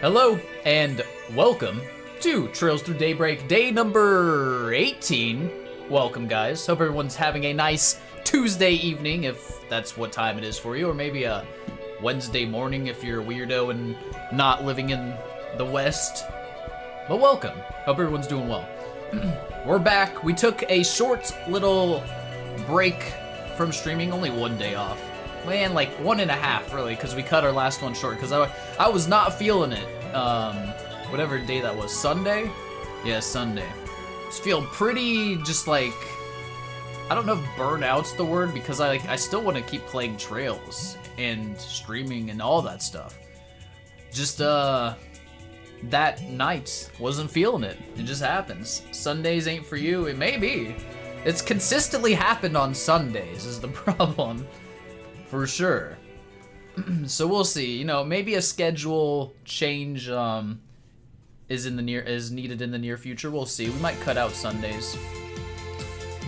Hello and welcome to Trails Through Daybreak, day number 18. Welcome, guys. Hope everyone's having a nice Tuesday evening, if that's what time it is for you, or maybe a Wednesday morning if you're a weirdo and not living in the West. But welcome. Hope everyone's doing well. We're back. We took a short little break from streaming, only one day off. Man, like 1.5 really, because we cut our last one short, because I was not feeling it. Whatever day that was, Sunday? Yeah, Sunday. Just feel pretty, just like, I don't know if burnout's the word, because I still want to keep playing Trails and streaming and all that stuff. Just, that night, wasn't feeling it. It just happens. Sundays ain't for you, it may be. It's consistently happened on Sundays is the problem. For sure. So we'll see. You know, maybe a schedule change is needed in the near future. We'll see. We might cut out Sundays.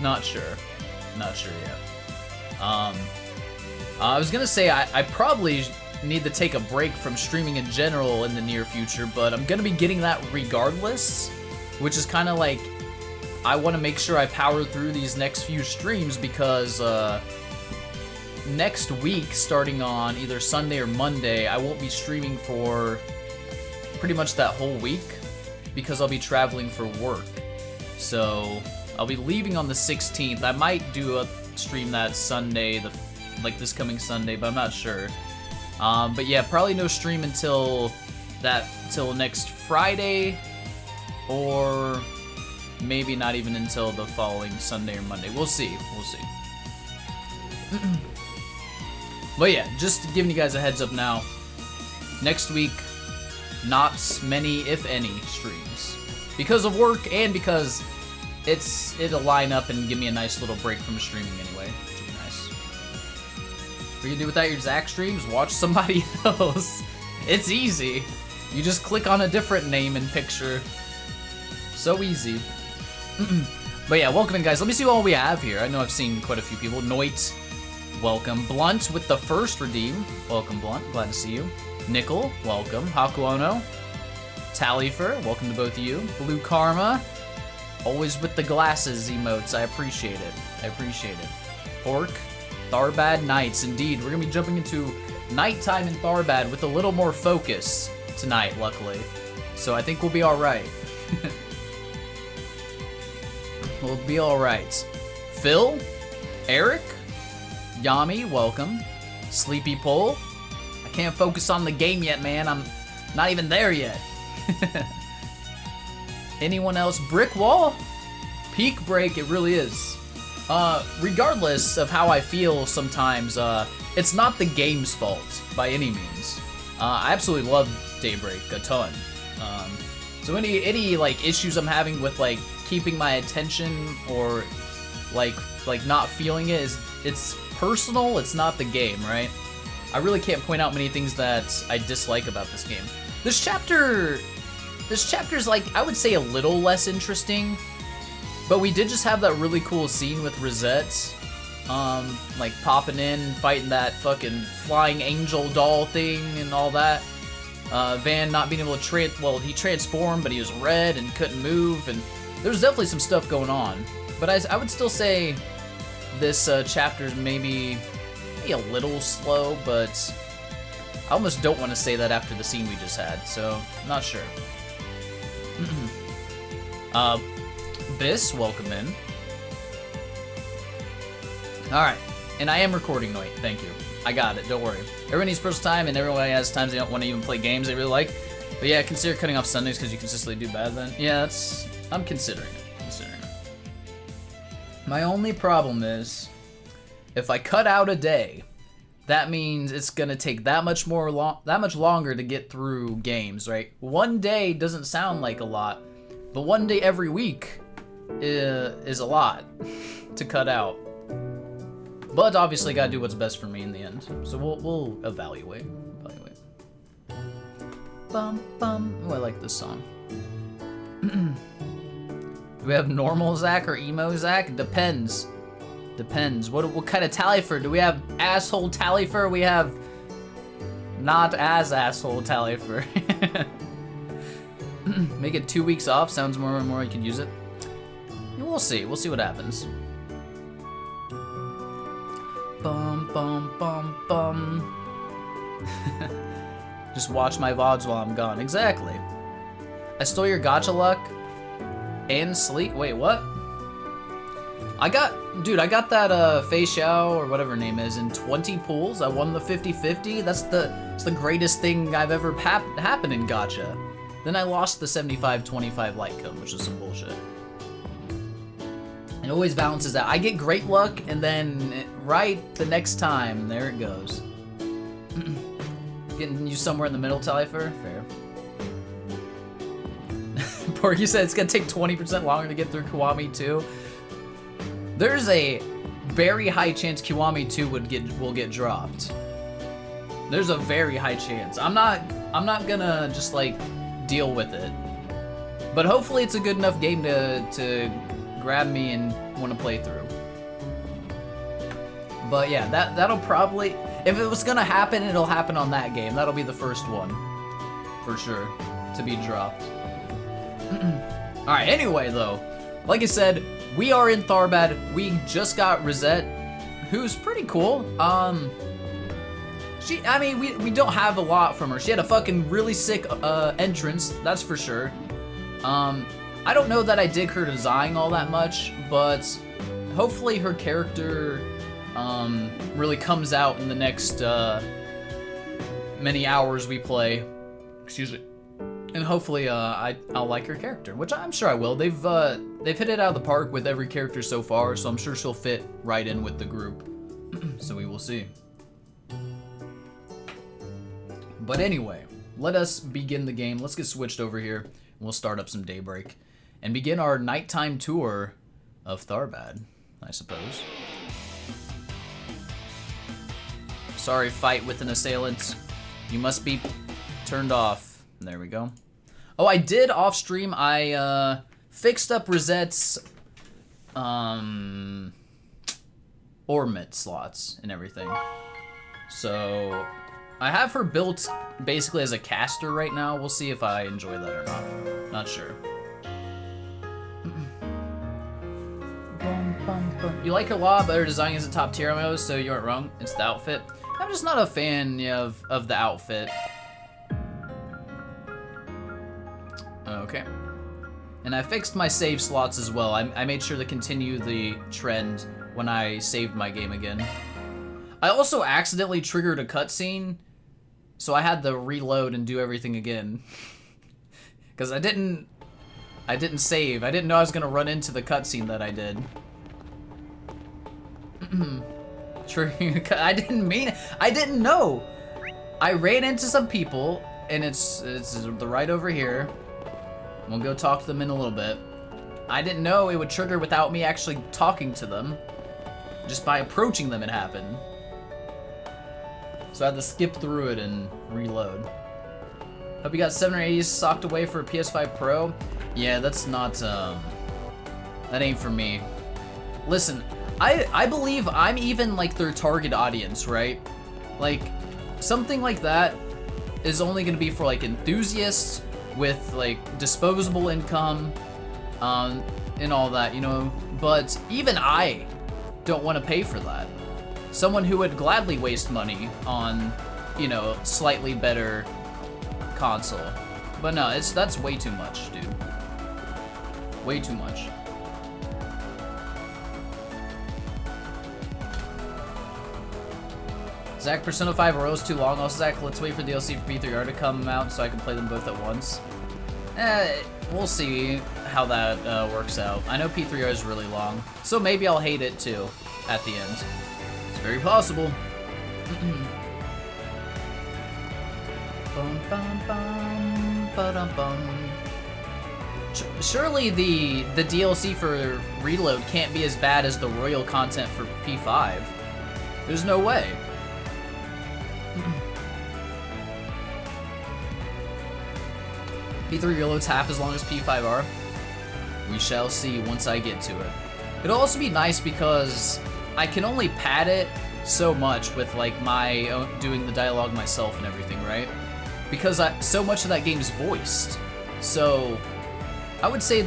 Not sure. Not sure yet. I was gonna say I probably need to take a break from streaming in general in the near future, but I'm gonna be getting that regardless, which is kind of like I want to make sure I power through these next few streams because next week, starting on either Sunday or Monday, I won't be streaming for pretty much that whole week because I'll be traveling for work. So I'll be leaving on the 16th. I might do a stream that Sunday, like this coming Sunday, but I'm not sure. But yeah, probably no stream until next Friday, or maybe not even until the following Sunday or Monday. We'll see. We'll see. But yeah, just giving you guys a heads up now. Next week, not many, if any, streams. Because of work and because it'll line up and give me a nice little break from streaming anyway, which would be nice. What you can do without your Zach streams? Watch somebody else. It's easy. You just click on a different name and picture. So easy. But yeah, welcome in, guys. Let me see what we have here. I know I've seen quite a few people. Noit, welcome. Blunt with the first redeem. Welcome, Blunt. Glad to see you. Nickel, welcome. Hakuono. Talifer, welcome to both of you. Blue Karma, always with the glasses emotes. I appreciate it. I appreciate it. Pork, Tharbad Nights. Indeed, we're going to be jumping into nighttime in Tharbad with a little more focus tonight, luckily. So I think we'll be alright. We'll be alright. Phil, Eric, Yami, welcome. Sleepy Pole. I can't focus on the game yet, man. I'm not even there yet. Anyone else? Brick Wall? Peak Break, it really is. Regardless of how I feel sometimes, it's not the game's fault by any means. I absolutely love Daybreak a ton. So any like issues I'm having with like keeping my attention or like not feeling it it's personal, it's not the game, right? I really can't point out many things that I dislike about this game. This chapter's like, I would say a little less interesting, but we did just have that really cool scene with Rosette, like popping in and fighting that fucking flying angel doll thing and all that. Van not being able to he transformed, but he was red and couldn't move, and there's definitely some stuff going on. But I would still say this chapter's maybe a little slow, but I almost don't want to say that after the scene we just had, so I'm not sure. Biss, welcome in. Alright, and I am recording, Noit, thank you. I got it, don't worry. Everyone needs personal time, and everyone has times they don't want to even play games they really like. But yeah, consider cutting off Sundays because you consistently do bad then. Yeah, I'm considering it. My only problem is, if I cut out a day, that means it's gonna take that much longer to get through games, right? One day doesn't sound like a lot, but one day every week is a lot to cut out. But obviously, gotta do what's best for me in the end. So we'll evaluate. Bum bum. Oh, I like this song. Do we have normal Zach or emo Zach? Depends. Depends. What kind of Talifer? Do we have asshole Talifer? We have not as asshole Talifer. Make it 2 weeks off. Sounds more and more you can use it. Yeah, we'll see. We'll see what happens. Bum, bum, bum, bum. Just watch my VODs while I'm gone. Exactly. I stole your gacha luck and sleep. Wait, what? Dude, I got that Fei Xiao or whatever her name is in 20 pools. I won the 50-50. That's the greatest thing I've ever happened in gacha. Then I lost the 75-25 light cone, which is some bullshit. It always balances out. I get great luck, and then right the next time, there it goes. Getting you somewhere in the middle, Talifer? Fair. Porky said it's gonna take 20% longer to get through Kiwami 2. There's a very high chance Kiwami 2 will get dropped. There's a very high chance. I'm not gonna just like deal with it. But hopefully it's a good enough game to grab me and want to play through. But yeah, that'll probably, if it was gonna happen, it'll happen on that game. That'll be the first one, for sure, to be dropped. Alright, anyway though, like I said, we are in Tharbad. We just got Rosette, who's pretty cool. I mean, we don't have a lot from her. She had a fucking really sick entrance, that's for sure. I don't know that I dig her design all that much, but hopefully her character really comes out in the next many hours we play. Excuse me. And hopefully I'll like her character, which I'm sure I will. They've hit it out of the park with every character so far, so I'm sure she'll fit right in with the group. So we will see. But anyway, let us begin the game. Let's get switched over here, and we'll start up some Daybreak and begin our nighttime tour of Tharbad, I suppose. Sorry, fight with an assailant. You must be turned off. There we go. Oh, I did off stream. I fixed up Rosette's Ormit slots and everything. So I have her built basically as a caster right now. We'll see if I enjoy that or not. Not sure. You like her a lot, but her design is a top tier MMO, so you aren't wrong. It's the outfit. I'm just not a fan of the outfit. Okay. And I fixed my save slots as well. I made sure to continue the trend when I saved my game again. I also accidentally triggered a cutscene, so I had to reload and do everything again. Because I didn't save. I didn't know I was gonna run into the cutscene that I did. Triggering a I didn't mean it. I didn't know. I ran into some people, and it's the right over here. We'll go talk to them in a little bit. I didn't know it would trigger without me actually talking to them. Just by approaching them, it happened. So I had to skip through it and reload. Hope you got 780s socked away for a PS5 Pro. Yeah, that's not, that ain't for me. Listen, I believe I'm even like their target audience, right? Like, something like that is only gonna be for like enthusiasts with like disposable income, and all that, you know, but even I don't want to pay for that. Someone who would gladly waste money on, you know, slightly better console. But no, that's way too much, dude. Way too much. Zach, Persona 5 Royal's too long. Also, Zach, let's wait for DLC for P3R to come out so I can play them both at once. We'll see how that works out. I know P3R is really long, so maybe I'll hate it too at the end. It's very possible. Bum, bum, bum, ba-dum-bum. Surely the DLC for Reload can't be as bad as the Royal content for P5. There's no way. P3 Reload's half as long as P5R. We shall see once I get to it. It'll also be nice because I can only pad it so much with like my own, doing the dialogue myself and everything, right? because so much of that game's voiced. So I would say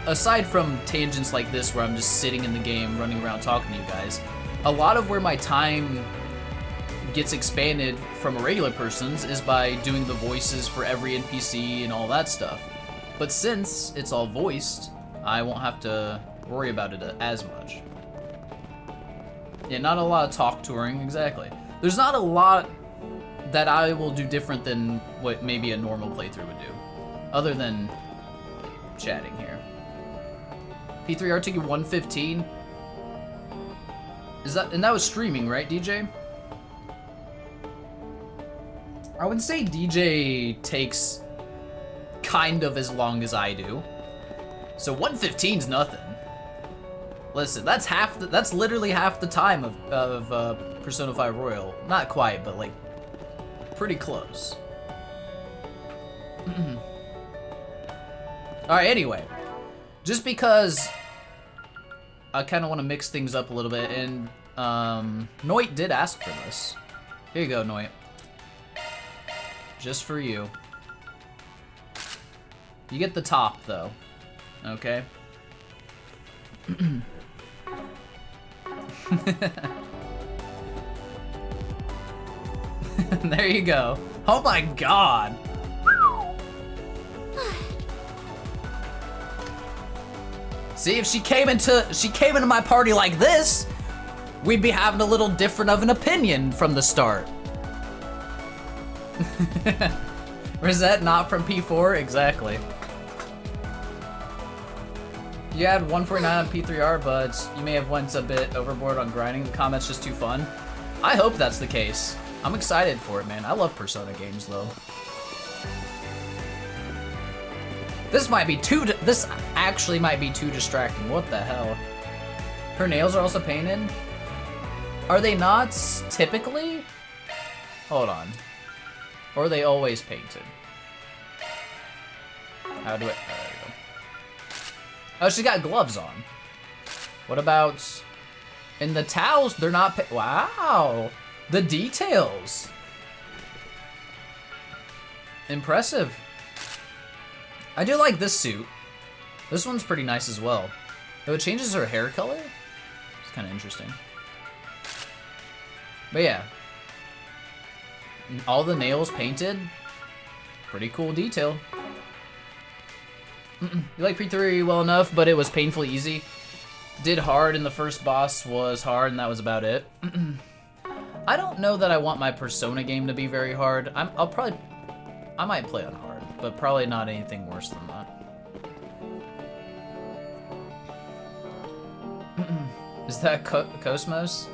aside from tangents like this where I'm just sitting in the game, running around talking to you guys, a lot of where my time gets expanded from a regular person's is by doing the voices for every NPC and all that stuff. But since it's all voiced, I won't have to worry about it as much. Yeah, not a lot of talk touring, exactly. There's not a lot that I will do different than what maybe a normal playthrough would do, other than chatting here. P3R took you 115. And that was streaming, right, DJ? I would say DJ takes kind of as long as I do. So 115's nothing. Listen, that's literally half the time of Persona 5 Royal. Not quite, but like pretty close. Alright, anyway. Just because I kind of want to mix things up a little bit, and Noit did ask for this. Here you go, Noit. Just for you. You get the top, though. Okay? There you go. Oh my god! See, if she came into my party like this, we'd be having a little different of an opinion from the start. Rosette not from P4? Exactly. You had 149 on P3R, but you may have went a bit overboard on grinding. The combat's just too fun. I hope that's the case. I'm excited for it, man. I love Persona games, though. This actually might be too distracting. What the hell? Her nails are also painted? Are they not typically? Hold on. Or are they always painted? How do it? Oh, there we go. Oh, she's got gloves on. What about... And the towels, they're not... Wow! The details! Impressive. I do like this suit. This one's pretty nice as well. Though it changes her hair color? It's kind of interesting. But yeah. All the nails painted. Pretty cool detail. You like P3 well enough, but it was painfully easy. Did hard, and the first boss was hard, and that was about it. I don't know that I want my Persona game to be very hard. I might play on hard, but probably not anything worse than that. Is that Cosmos?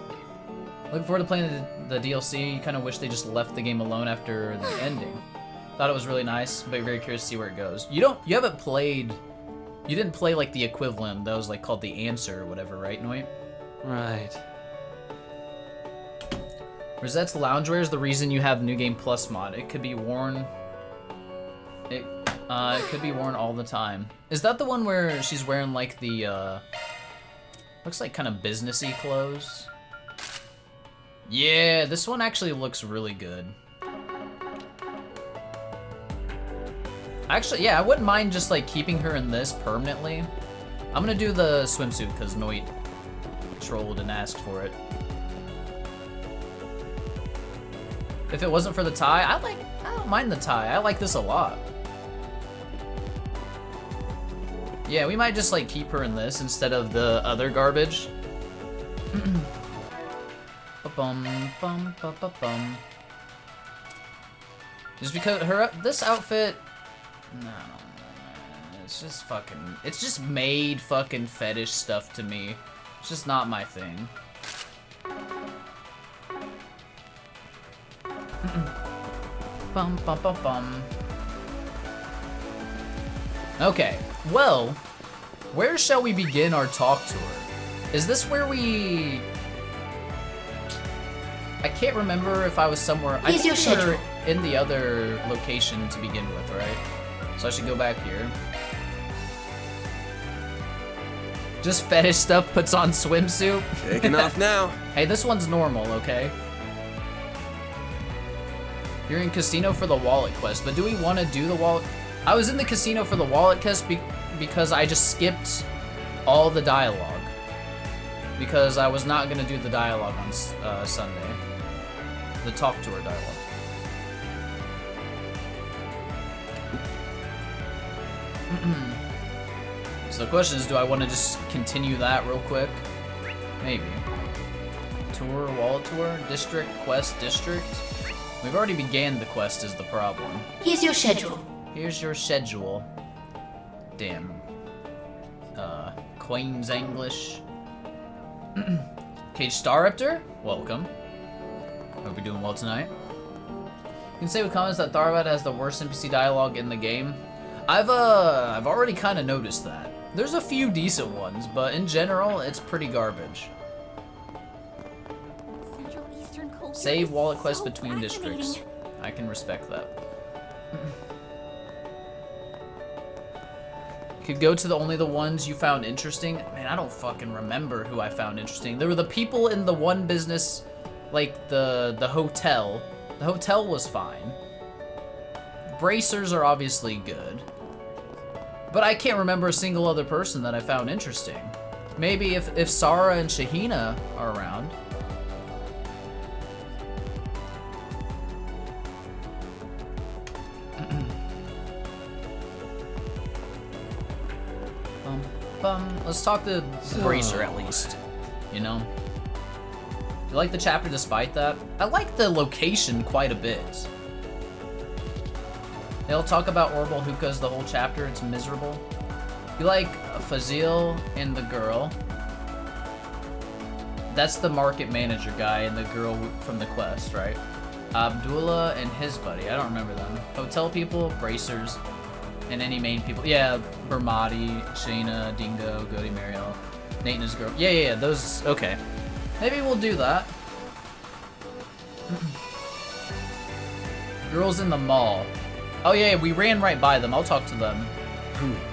Looking forward to playing the DLC. You kind of wish they just left the game alone after the ending. Thought it was really nice, but very curious to see where it goes. You didn't play like the equivalent that was like called the Answer or whatever, right, Noit? Right. Rosette's loungewear is the reason you have New Game Plus mod. It could be worn. It could be worn all the time. Is that the one where she's wearing like the looks like kind of businessy clothes? Yeah, this one actually looks really good. Actually, yeah, I wouldn't mind just like keeping her in this permanently. I'm gonna do the swimsuit because Noit trolled and asked for it. If it wasn't for the tie, I don't mind the tie. I like this a lot. Yeah, we might just like keep her in this instead of the other garbage. Just because this outfit, no, it's just fucking, it's just made fucking fetish stuff to me. It's just not my thing. Okay, well, where shall we begin our talk tour? Is this where we... I can't remember if I was somewhere... I think we were in the other location to begin with, right? So I should go back here. Just fetish stuff, puts on swimsuit. Taking off now. Hey, this one's normal, okay? You're in casino for the wallet quest, but do we want to do the wallet? I was in the casino for the wallet quest because I just skipped all the dialogue. Because I was not going to do the dialogue on Sunday. The talk tour dialogue. So the question is, do I want to just continue that real quick? Maybe. Tour, wallet tour, district, quest, district. We've already began the quest is the problem. Here's your schedule. Here's your schedule. Damn. Queen's English. Cage Starruptor, welcome. Hope you're doing well tonight. You can say with comments that Tharbad has the worst NPC dialogue in the game. I've already kind of noticed that. There's a few decent ones, but in general, it's pretty garbage. Save wallet quest between districts. I can respect that. Could go to only the ones you found interesting. Man, I don't fucking remember who I found interesting. There were the people in the one business, like the hotel. The hotel was fine. Bracers are obviously good. But I can't remember a single other person that I found interesting. Maybe if Sarah and Shahina are around. Let's talk to Bracer at least, you know? You like the chapter despite that? I like the location quite a bit. They'll talk about Orbital Hookahs the whole chapter, it's miserable. You like Fazil and the girl. That's the market manager guy and the girl from the quest, right? Abdullah and his buddy, I don't remember them. Hotel people, Bracers. And any main people. Yeah, Bermati, Shayna, Dingo, Goody, Mariel, Nate and his girl. Yeah, those, okay. Maybe we'll do that. Girls in the mall. Oh yeah, we ran right by them. I'll talk to them.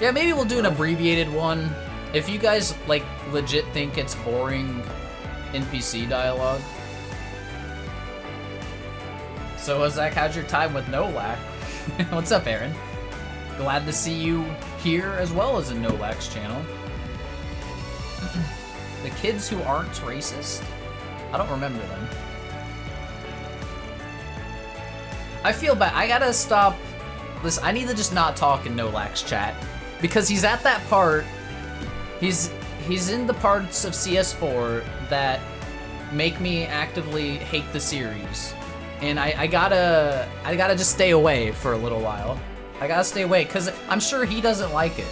Yeah, maybe we'll do an abbreviated one. If you guys, like, legit think it's boring NPC dialogue. So, Zach, how's your time with Nolak? What's up, Aaron? Glad to see you here as well as in Nolak's channel. The kids who aren't racist? I don't remember them. I feel bad. I gotta stop. Listen, I need to just not talk in Nolak's chat. Because he's at that part. He's in the parts of CS4 that make me actively hate the series. And I gotta just stay away for a little while. I gotta stay away, because I'm sure he doesn't like it.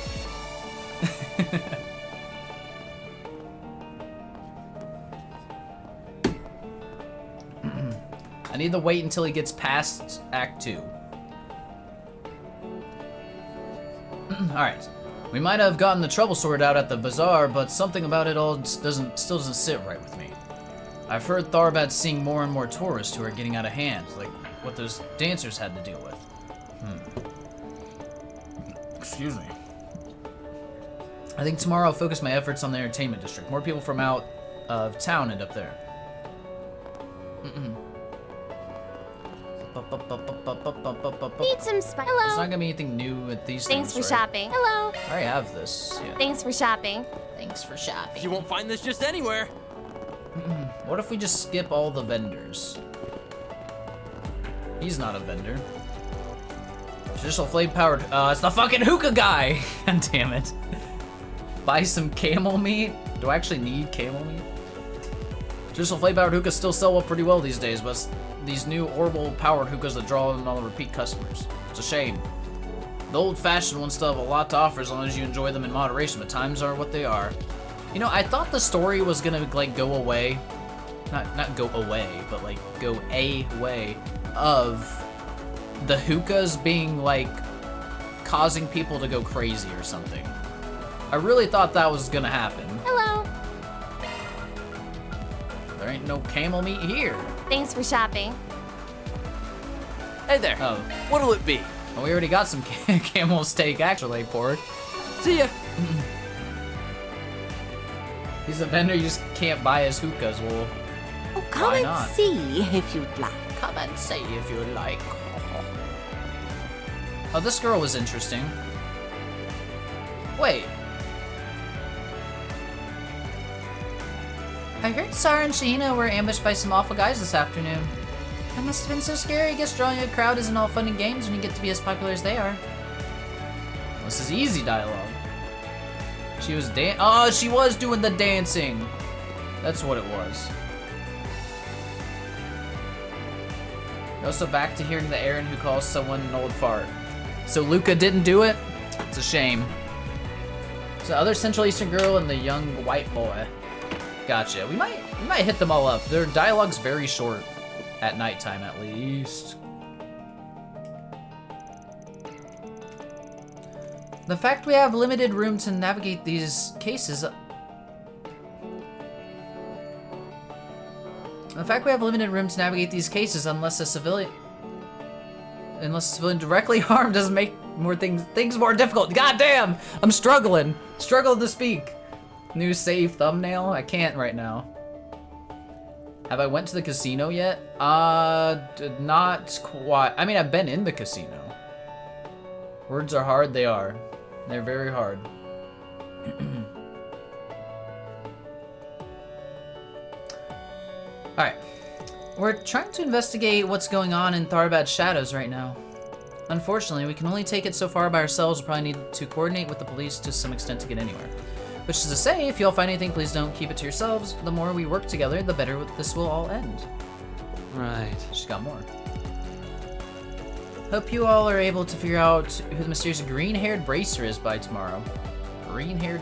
I need to wait until he gets past Act 2. Alright. We might have gotten the trouble sorted out at the bazaar, but something about it all still doesn't sit right with me. I've heard Tharbad's seeing more and more tourists who are getting out of hand, like what those dancers had to deal with. Excuse me. I think tomorrow I'll focus my efforts on the entertainment district. More people from out of town end up there. Need some spice. Hello. There's not gonna be anything new with these Thanks things, for right? shopping. Hello. I already have this. Yeah. Thanks for shopping. Thanks for shopping. You won't find this just anywhere. What if we just skip all the vendors? He's not a vendor. Traditional flame powered. It's the fucking hookah guy! God damn it. Buy some camel meat? Do I actually need camel meat? Traditional flame powered hookahs still sell up pretty well these days, but it's these new Orbital powered hookahs that draw in all the repeat customers. It's a shame. The old fashioned ones still have a lot to offer as long as you enjoy them in moderation, but times are what they are. You know, I thought the story was gonna, like, go away. Not go away, but, like, go a way of the hookahs being, like, causing people to go crazy or something. I really thought that was gonna happen. Hello. There ain't no camel meat here. Thanks for shopping. Hey there. Oh. What'll it be? Well, we already got some camel steak, actually, pork. See ya. He's a vendor, you just can't buy his hookahs. Well, Oh, come Why and not? see if you'd like. Come and say if you like. Oh, this girl was interesting. Wait. I heard Sarah and Shahina were ambushed by some awful guys this afternoon. That must have been so scary. I guess drawing a crowd isn't all fun and games when you get to be as popular as they are. This is easy dialogue. She was oh, she was doing the dancing. That's what it was. Also back to hearing the Aaron who calls someone an old fart. So Luca didn't do it? It's a shame. So the other Central Eastern girl and the young white boy. Gotcha. We might hit them all up. Their dialogue's very short. At nighttime, at least. The fact we have limited room to navigate these cases... unless a civilian directly harmed doesn't make things more difficult. God damn! I'm struggling to speak. New save thumbnail? I can't right now. Have I went to the casino yet? Not quite. I mean, I've been in the casino. Words are hard, they are. They're very hard. Alright. We're trying to investigate what's going on in Tharbad's shadows right now. Unfortunately, we can only take it so far by ourselves. We'll probably need to coordinate with the police to some extent to get anywhere. Which is to say, if y'all find anything, please don't keep it to yourselves. The more we work together, the better this will all end. Right. She's got more. Hope you all are able to figure out who the mysterious green-haired bracer is by tomorrow. Green-haired?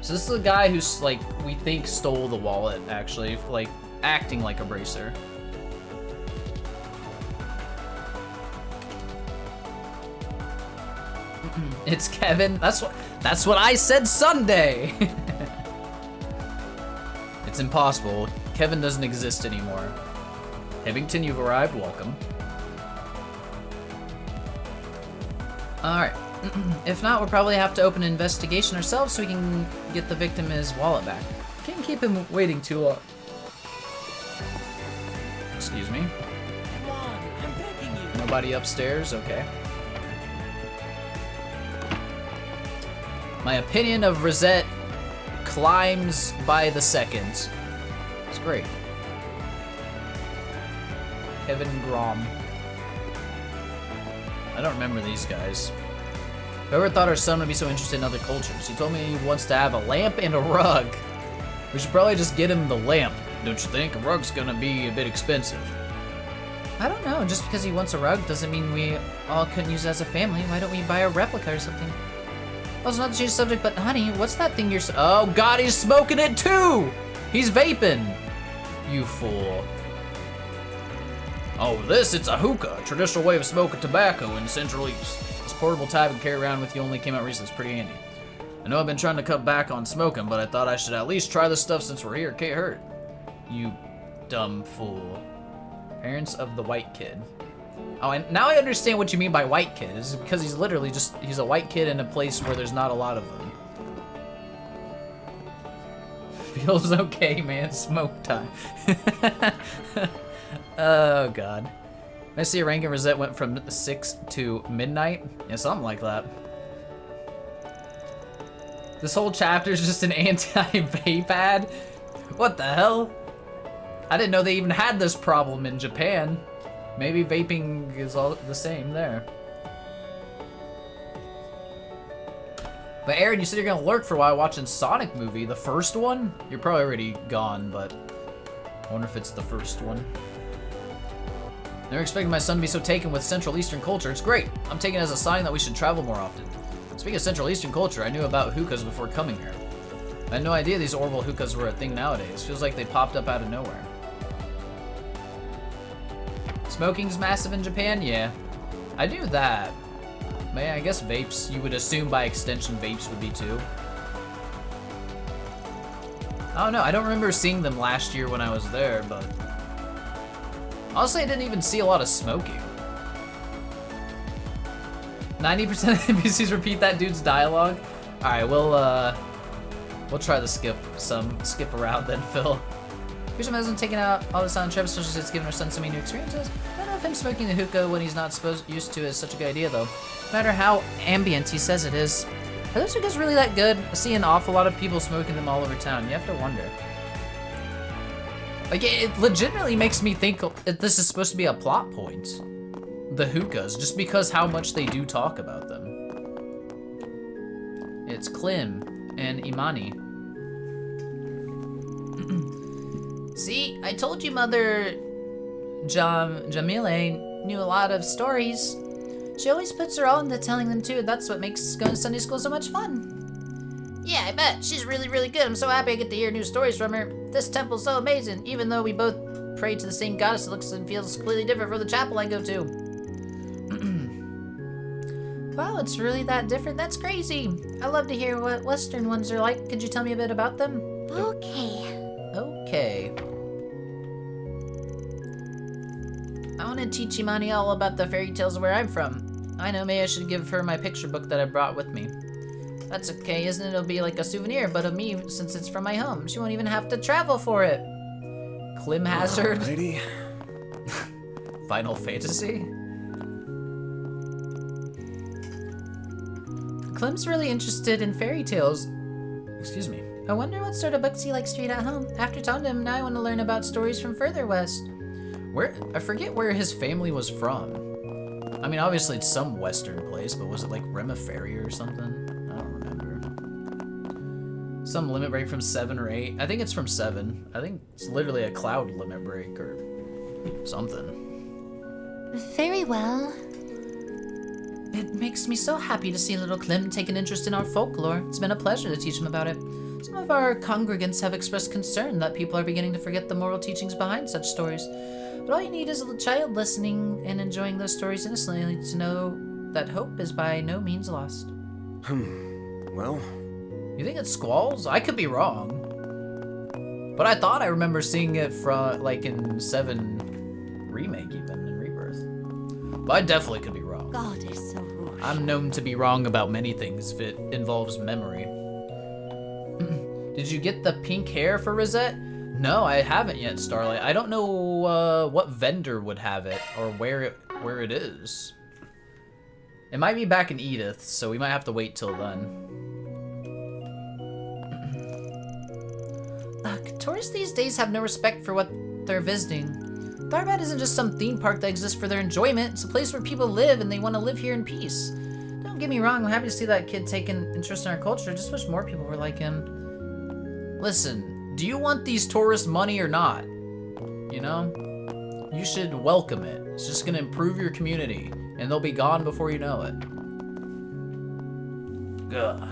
So this is the guy who's, like, we think stole the wallet, actually. Like, acting like a bracer. It's Kevin. That's what I said Sunday. It's impossible. Kevin doesn't exist anymore. Hibbington, you've arrived. Welcome. Alright. If not, we'll probably have to open an investigation ourselves so we can get the victim his wallet back. Can't keep him waiting too long. Excuse me. Come on, I'm begging you. Nobody upstairs? Okay. My opinion of Rosette climbs by the second. It's great. Kevin Grom. I don't remember these guys. Whoever thought our son would be so interested in other cultures? He told me he wants to have a lamp and a rug. We should probably just get him the lamp, don't you think? A rug's gonna be a bit expensive. I don't know. Just because he wants a rug doesn't mean we all couldn't use it as a family. Why don't we buy a replica or something? Oh, it's not to change the subject, but honey, what's that thing you're oh god, he's smoking it too! He's vaping! You fool. Oh, it's a hookah, a traditional way of smoking tobacco in Central East. This portable type you can carry around with you only came out recently. It's pretty handy. I know I've been trying to cut back on smoking, but I thought I should at least try this stuff since we're here. Can't hurt. You dumb fool. Parents of the white kid. Oh, and now I understand what you mean by white kid. It's because he's literally he's a white kid in a place where there's not a lot of them. Feels okay, man. Smoke time. Oh, God. I see Rank and Rosette went from 6 to midnight. Yeah, something like that. This whole chapter is just an anti-vape ad? What the hell? I didn't know they even had this problem in Japan. Maybe vaping is all the same there. But Aaron, you said you're gonna lurk for a while watching Sonic movie, the first one? You're probably already gone, but I wonder if it's the first one. Never expected my son to be so taken with Central Eastern culture. It's great. I'm taking it as a sign that we should travel more often. Speaking of Central Eastern culture, I knew about hookahs before coming here. I had no idea these Orville hookahs were a thing nowadays. Feels like they popped up out of nowhere. Smoking's massive in Japan? Yeah. I knew that. But yeah, I guess vapes, you would assume by extension vapes would be too. I don't know, I don't remember seeing them last year when I was there, but... honestly, I didn't even see a lot of smoking. 90% of NPCs repeat that dude's dialogue? Alright, we'll try to skip around then, Phil. Grisham hasn't taken out all this on trips, especially since it's given her son so many new experiences. I don't know if him smoking the hookah when he's not used to is such a good idea, though. No matter how ambient he says it is. Are those hookahs really that good? I see an awful lot of people smoking them all over town. You have to wonder. Like, it legitimately makes me think that this is supposed to be a plot point. The hookahs, just because how much they do talk about them. It's Klim and Imani. See, I told you Mother Jamile knew a lot of stories. She always puts her all into telling them too. That's what makes going to Sunday school so much fun. Yeah, I bet. She's really, really good. I'm so happy I get to hear new stories from her. This temple's so amazing. Even though we both pray to the same goddess, it looks and feels completely different from the chapel I go to. Wow, it's really that different? That's crazy. I love to hear what Western ones are like. Could you tell me a bit about them? Okay. Okay. I want to teach Imani all about the fairy tales of where I'm from. I know, maybe I should give her my picture book that I brought with me. That's okay, isn't it? It'll be like a souvenir, but of me, since it's from my home. She won't even have to travel for it. Klim Hazard. Alrighty. Final Fantasy. Klim's really interested in fairy tales. Excuse me. I wonder what sort of books he likes to read at home. After talking to him, now I want to learn about stories from further west. I forget where his family was from. I mean, obviously it's some western place, but was it like Remiferi or something? I don't remember. Some limit break from 7 or 8. I think it's from 7. I think it's literally a cloud limit break or something. Very well. It makes me so happy to see little Klim take an interest in our folklore. It's been a pleasure to teach him about it. Some of our congregants have expressed concern that people are beginning to forget the moral teachings behind such stories. But all you need is a child listening and enjoying those stories innocently to know that hope is by no means lost. Well... You think it's squalls? I could be wrong. But I thought I remember seeing it from, like, in 7 Remake even, in Rebirth. But I definitely could be wrong. God is so rude. I'm known to be wrong about many things if it involves memory. Did you get the pink hair for Rosette? No, I haven't yet, Starlight. I don't know what vendor would have it or where it is. It might be back in Edith, so we might have to wait till then. Look, tourists these days have no respect for what they're visiting. Tharbad isn't just some theme park that exists for their enjoyment. It's a place where people live and they want to live here in peace. Don't get me wrong, I'm happy to see that kid taking interest in our culture. I just wish more people were like him. Listen, do you want these tourists money or not? You know? You should welcome it. It's just gonna improve your community, and they'll be gone before you know it. Ugh.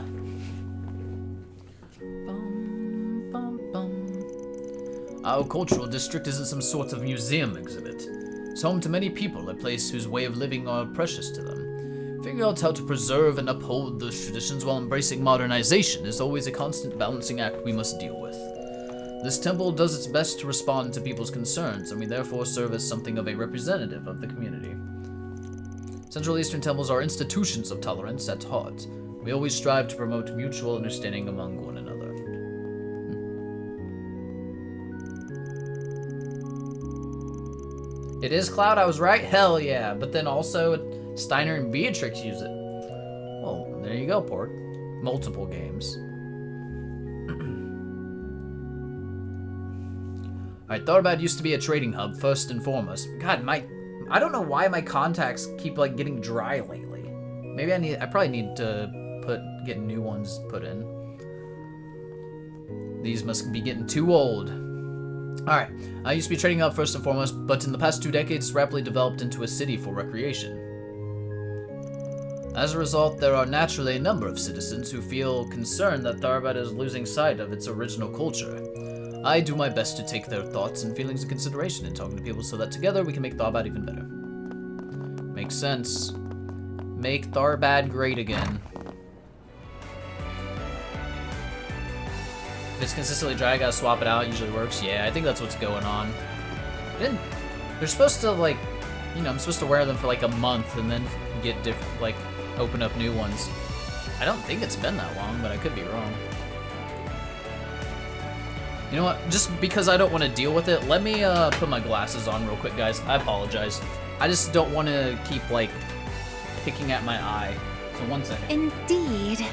Our cultural district isn't some sort of museum exhibit. It's home to many people, a place whose way of living are precious to them. Figuring out how to preserve and uphold those traditions while embracing modernization is always a constant balancing act we must deal with. This temple does its best to respond to people's concerns, and we therefore serve as something of a representative of the community. Central Eastern temples are institutions of tolerance at heart. We always strive to promote mutual understanding among one another. It is Cloud, I was right? Hell yeah. But then also Steiner and Beatrix use it. Well, there you go, Pork. Multiple games. Alright, Tharbad used to be a trading hub, first and foremost. God, I don't know why my contacts keep, like, getting dry lately. Maybe I probably need to get new ones put in. These must be getting too old. Alright, I used to be a trading hub first and foremost, but in the past 2 decades, it's rapidly developed into a city for recreation. As a result, there are naturally a number of citizens who feel concerned that Tharbad is losing sight of its original culture. I do my best to take their thoughts and feelings into consideration in talking to people so that together we can make Tharbad even better. Makes sense. Make Tharbad great again. If it's consistently dry, I gotta swap it out. Usually works. Yeah, I think that's what's going on. Then they're supposed to, like, you know, I'm supposed to wear them for like a month and then get different, like, open up new ones. I don't think it's been that long, but I could be wrong. You know what? Just because I don't want to deal with it, let me put my glasses on real quick, guys. I apologize. I just don't want to keep, like, picking at my eye. So 1 second. Indeed.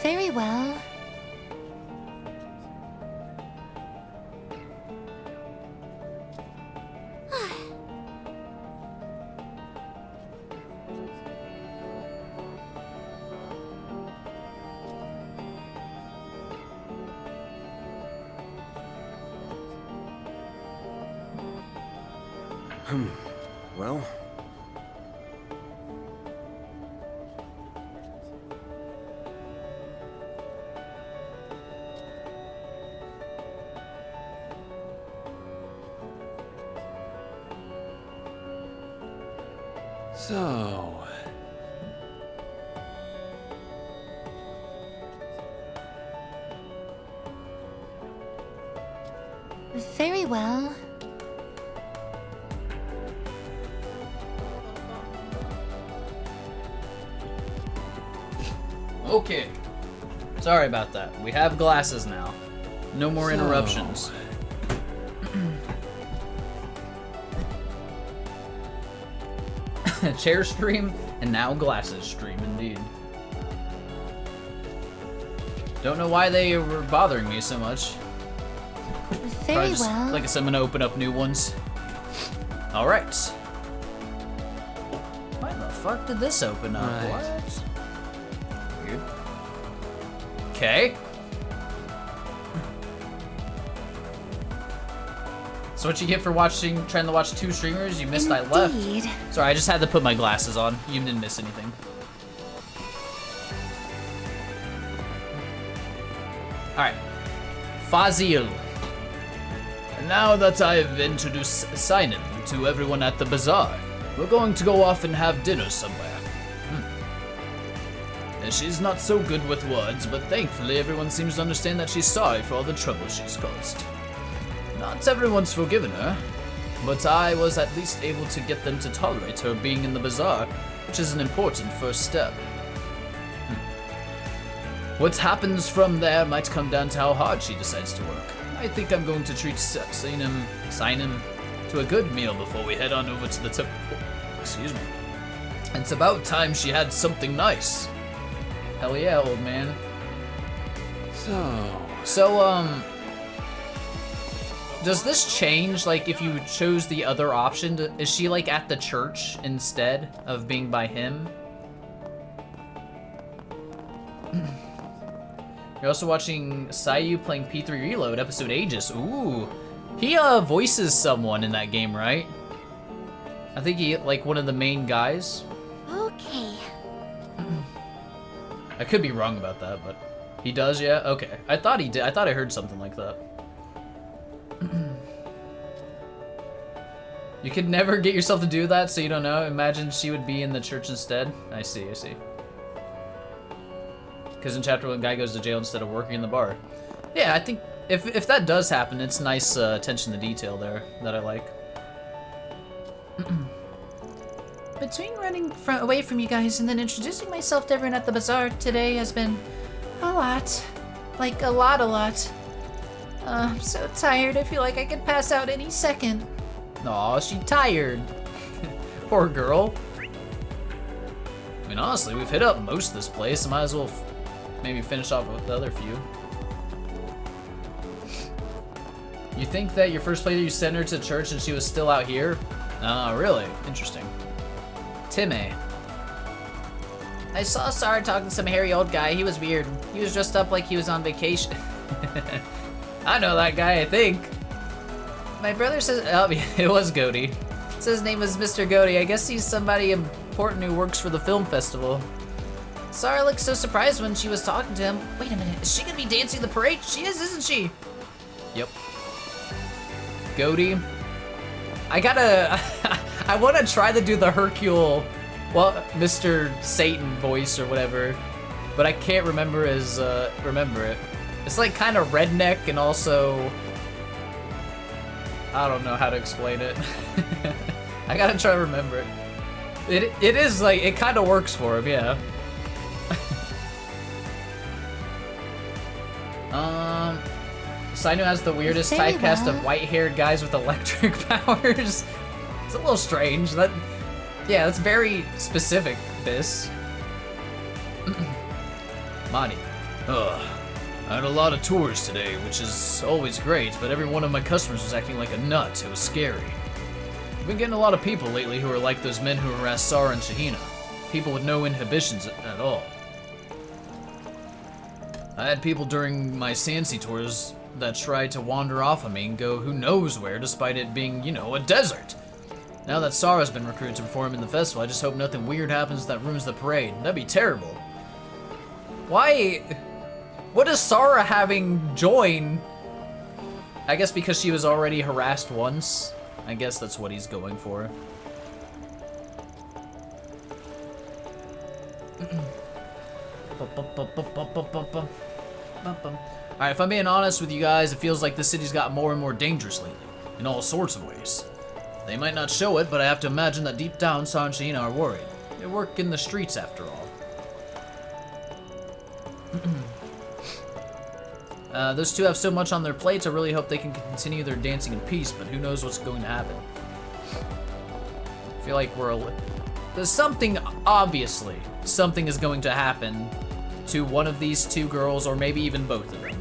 Very well. Well, So, Very well. Okay. Sorry about that. We have glasses now. No more interruptions. Chair stream, and now glasses stream, indeed. Don't know why they were bothering me so much. Very Just, well. like I said, I'm gonna open up new ones. Alright. Why the fuck did this open up? Right. What? Weird. Okay. So what you get for trying to watch 2 streamers? You missed I left. Indeed. Sorry, I just had to put my glasses on. You didn't miss anything. Alright. Fazil. And now that I've introduced Sinan to everyone at the bazaar, we're going to go off and have dinner somewhere. And she's not so good with words, but thankfully everyone seems to understand that she's sorry for all the trouble she's caused. Not everyone's forgiven her, but I was at least able to get them to tolerate her being in the bazaar, which is an important first step. What happens from there might come down to how hard she decides to work. I think I'm going to treat Sinan to a good meal before we head on over to the tip. Excuse me. It's about time she had something nice. Hell yeah, old man. So, does this change, like, if you chose the other option? Is she, like, at the church instead of being by him? You're also watching Sayu playing P3 Reload, episode Aegis. Ooh. He, voices someone in that game, right? I think he, like, one of the main guys. Okay. I could be wrong about that, but he does, yeah? Okay. I thought he did. I thought I heard something like that. You could never get yourself to do that, so you don't know. Imagine she would be in the church instead. I see, I see. Because in chapter 1, guy goes to jail instead of working in the bar. Yeah, I think if that does happen, it's nice attention to detail there that I like. Between running away from you guys and then introducing myself to everyone at the bazaar today has been a lot. Like, a lot. I'm so tired, I feel like I could pass out any second. Aw, she tired. Poor girl. I mean, honestly, we've hit up most of this place. I might as well maybe finish off with the other few. You think that your first playthrough you sent her to church and she was still out here? Oh, really? Interesting. Timmy. I saw Sar talking to some hairy old guy. He was weird. He was dressed up like he was on vacation. I know that guy, I think. My brother says, oh, It was Goaty. says his name was Mr. Goaty. I guess he's somebody important who works for the film festival. Sar looked so surprised when she was talking to him. Wait a minute, is she gonna be dancing the parade? She is, isn't she? Yep. Goaty. I gotta... I want to try to do the Hercule, well, Mr. Satan voice or whatever, but I can't remember remember it. It's like kind of redneck and also I don't know how to explain it. I gotta try to remember it. It is like, it kind of works for him, yeah. Sainu has the weirdest Very typecast of well. white-haired guys with electric powers. It's a little strange. That, yeah, that's very specific, this. Monty. Ugh. I had a lot of tours today, which is always great, but every one of my customers was acting like a nut. It was scary. I've been getting a lot of people lately who are like those men who harass Sara and Shahina. People with no inhibitions at all. I had people during my Sansi tours that tried to wander off of me and go who knows where, despite it being, you know, a desert. Now that Sara's been recruited to perform in the festival, I just hope nothing weird happens that ruins the parade. That'd be terrible. Why? What is Sara having join? I guess because she was already harassed once. I guess that's what he's going for. Alright, if I'm being honest with you guys, it feels like the city's got more and more dangerous lately, in all sorts of ways. They might not show it, but I have to imagine that deep down, Sara and Shahina are worried. They work in the streets, after all. Those two have so much on their plates, I really hope they can continue their dancing in peace, but who knows what's going to happen. I feel like there's something, obviously, something is going to happen to one of these two girls, or maybe even both of them.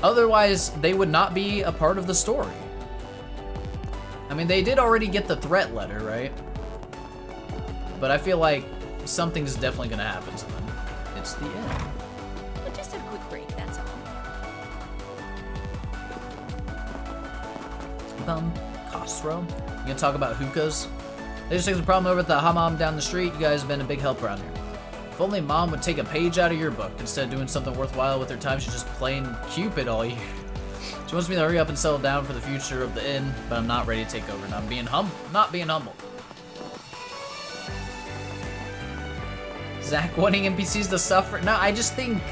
Otherwise, they would not be a part of the story. I mean, they did already get the threat letter, right? But I feel like something's definitely gonna happen to them. It's the end. Just a quick break, that's all. Costro? You gonna talk about hookahs? There's just a problem over at the hammam down the street. You guys have been a big help around here. If only Mom would take a page out of your book. Instead of doing something worthwhile with her time, she's just playing Cupid all year. She wants me to hurry up and settle down for the future of the inn, but I'm not ready to take over, and I'm being not being humble. Zach wanting NPCs to suffer? No, I just think...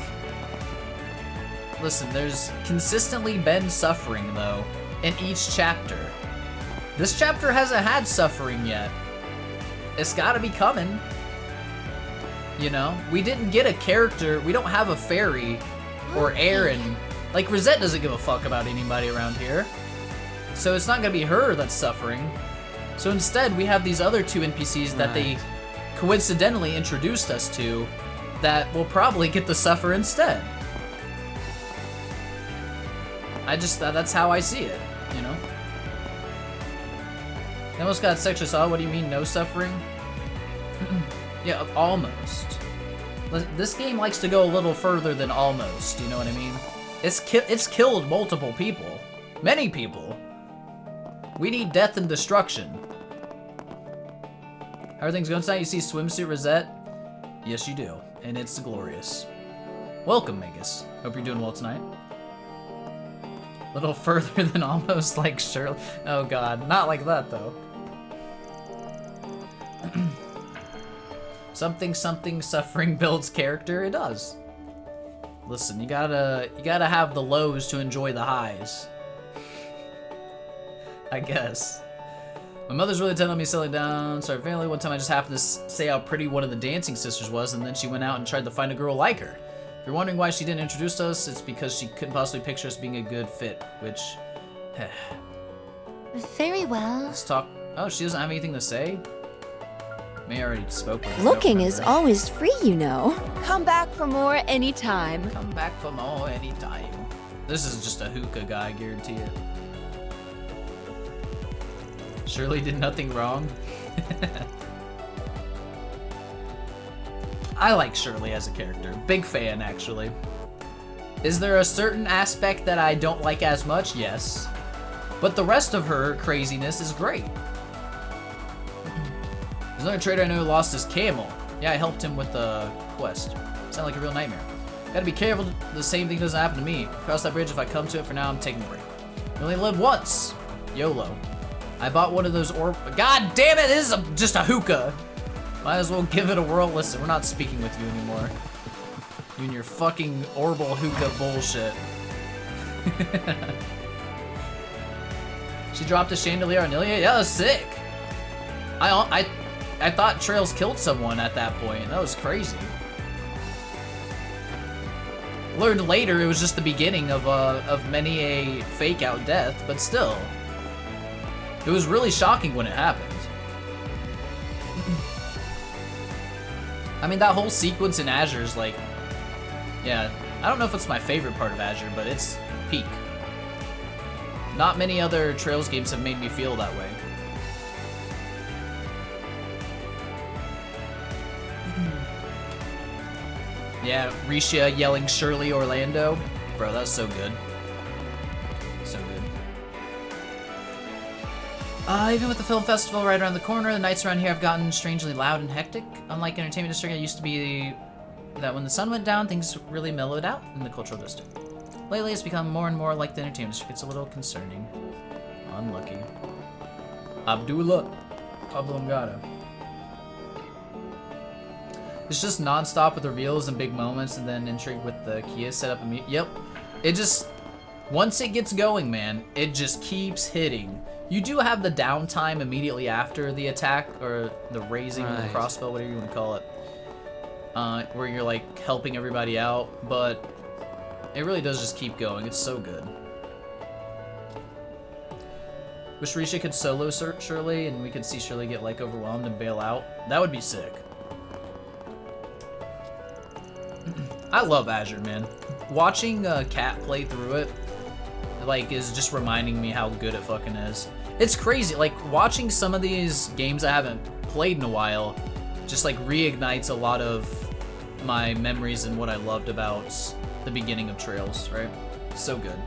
Listen, there's consistently been suffering, though, in each chapter. This chapter hasn't had suffering yet. It's gotta be coming. You know? We didn't get a character, we don't have a fairy or Aaron. Like, Rosette doesn't give a fuck about anybody around here. So it's not gonna be her that's suffering. So instead, we have these other two NPCs that they coincidentally introduced us to that will probably get to suffer instead. That's how I see it, you know? They almost got sexually assaulted. What do you mean, no suffering? Yeah, almost. This game likes to go a little further than almost, you know what I mean? It's killed multiple people. Many people. We need death and destruction. How are things going tonight? You see swimsuit Rosette? Yes, you do. And it's glorious. Welcome, Magus. Hope you're doing well tonight. A little further than almost like Shirley. Oh god, not like that though. Something suffering builds character. It does. Listen, you gotta have the lows to enjoy the highs. I guess. My mother's really intent on me settling down. Sorry, family. One time I just happened to say how pretty one of the dancing sisters was, and then she went out and tried to find a girl like her. If you're wondering why she didn't introduce us, it's because she couldn't possibly picture us being a good fit, which... Very well. Let's talk... Oh, she doesn't have anything to say? May already spoke with her. Looking is always free, you know. Come back for more anytime. Come back for more anytime. This is just a hookah guy, I guarantee it. Shirley did nothing wrong. I like Shirley as a character. Big fan, actually. Is there a certain aspect that I don't like as much? Yes. But the rest of her craziness is great. There's another trader I know who lost his camel. Yeah, I helped him with the quest. Sound like a real nightmare. Gotta be careful the same thing doesn't happen to me. Cross that bridge if I come to it. For now, I'm taking a break. You only live once. YOLO. I bought one of those God damn it, this is just a hookah. Might as well give it a whirl. Listen, we're not speaking with you anymore. You and your fucking Orbital hookah bullshit. She dropped a chandelier on Ilya. Yeah, that was sick. I thought Trails killed someone at that point. That was crazy. Learned later it was just the beginning of many a fake out death, but still. It was really shocking when it happened. I mean, that whole sequence in Azure is like, yeah, I don't know if it's my favorite part of Azure, but it's peak. Not many other Trails games have made me feel that way. Yeah, Risha yelling Shirley Orlando. Bro, that was so good. So good. Even with the film festival right around the corner, the nights around here have gotten strangely loud and hectic. Unlike Entertainment District, it used to be that when the sun went down, things really mellowed out in the Cultural District. Lately, it's become more and more like the Entertainment District. It's a little concerning. Unlucky. Abdullah Oblongata. It's just non-stop with reveals and big moments, and then intrigue with the Kia setup. Yep. It just, once it gets going, man, it just keeps hitting. You do have the downtime immediately after the attack, or the raising of the crossbow, whatever you want to call it, where you're like helping everybody out, but it really does just keep going. It's so good. Wish Risha could solo Shirley, and we could see Shirley get like overwhelmed and bail out. That would be sick. I love Azure, man. Watching Kat play through it, like, is just reminding me how good it fucking is. It's crazy, like, watching some of these games I haven't played in a while just, like, reignites a lot of my memories and what I loved about the beginning of Trails, right? So good.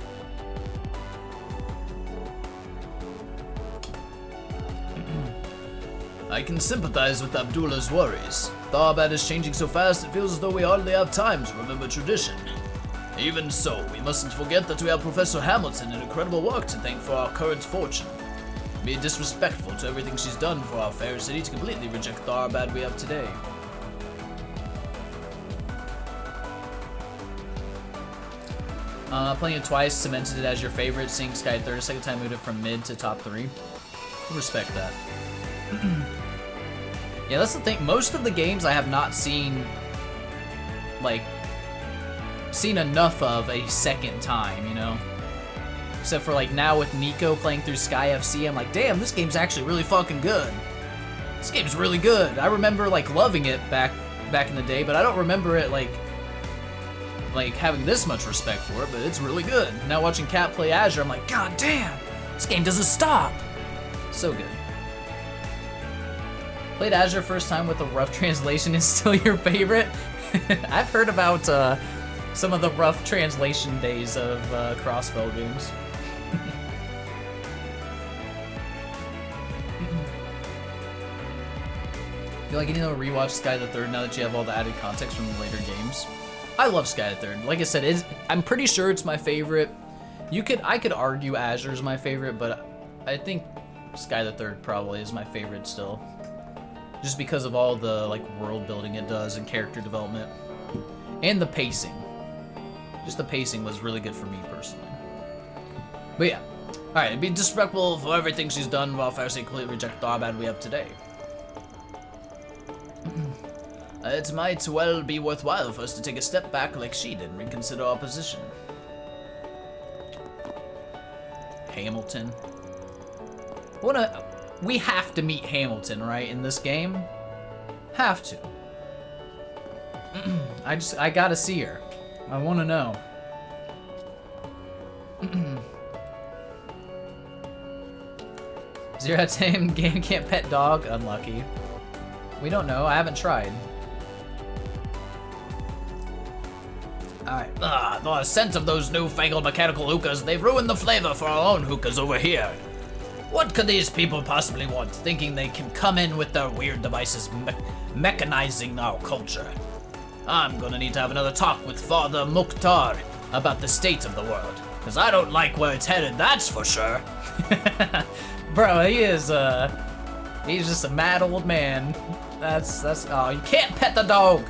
I can sympathize with Abdullah's worries. Tharbad is changing so fast, it feels as though we hardly have time to remember tradition. Even so, we mustn't forget that we have Professor Hamilton and incredible work to thank for our current fortune. It'd be disrespectful to everything she's done for our fair city to completely reject the Tharbad we have today. Playing it twice cemented it as your favorite. Seeing Sky third a second time moved it from mid to top 3. Respect that. Yeah, that's the thing. Most of the games I have not seen, like, enough of a second time, you know? Except for, like, now with Nico playing through Sky FC, I'm like, damn, this game's actually really fucking good. This game's really good. I remember, like, loving it back in the day, but I don't remember it, like having this much respect for it, but it's really good. Now watching Kat play Azure, I'm like, god damn, this game doesn't stop. So good. Played Azure first time with a rough translation is still your favorite? I've heard about some of the rough translation days of crossbow games. Feel like you need to rewatch Sky the Third now that you have all the added context from the later games. I love Sky the Third. Like I said, I'm pretty sure it's my favorite. I could argue Azure's my favorite, but I think Sky the Third probably is my favorite still. Just because of all the like world building it does and character development. And the pacing. Just the pacing was really good for me personally. But yeah. Alright, it'd be disrespectful for everything she's done while Pharisee completely reject the Tharbad we have today. It might well be worthwhile for us to take a step back like she did and reconsider our position. Hamilton. We have to meet Hamilton, right, in this game? Have to. I gotta see her. I wanna know. Zero out of 10 game can't pet dog? Unlucky. We don't know, I haven't tried. Alright. The scent of those newfangled mechanical hookahs, they've ruined the flavor for our own hookahs over here. What could these people possibly want, thinking they can come in with their weird devices mechanizing our culture? I'm gonna need to have another talk with Father Mukhtar about the state of the world, because I don't like where it's headed, that's for sure. Bro, he's just a mad old man. Oh, you can't pet the dog!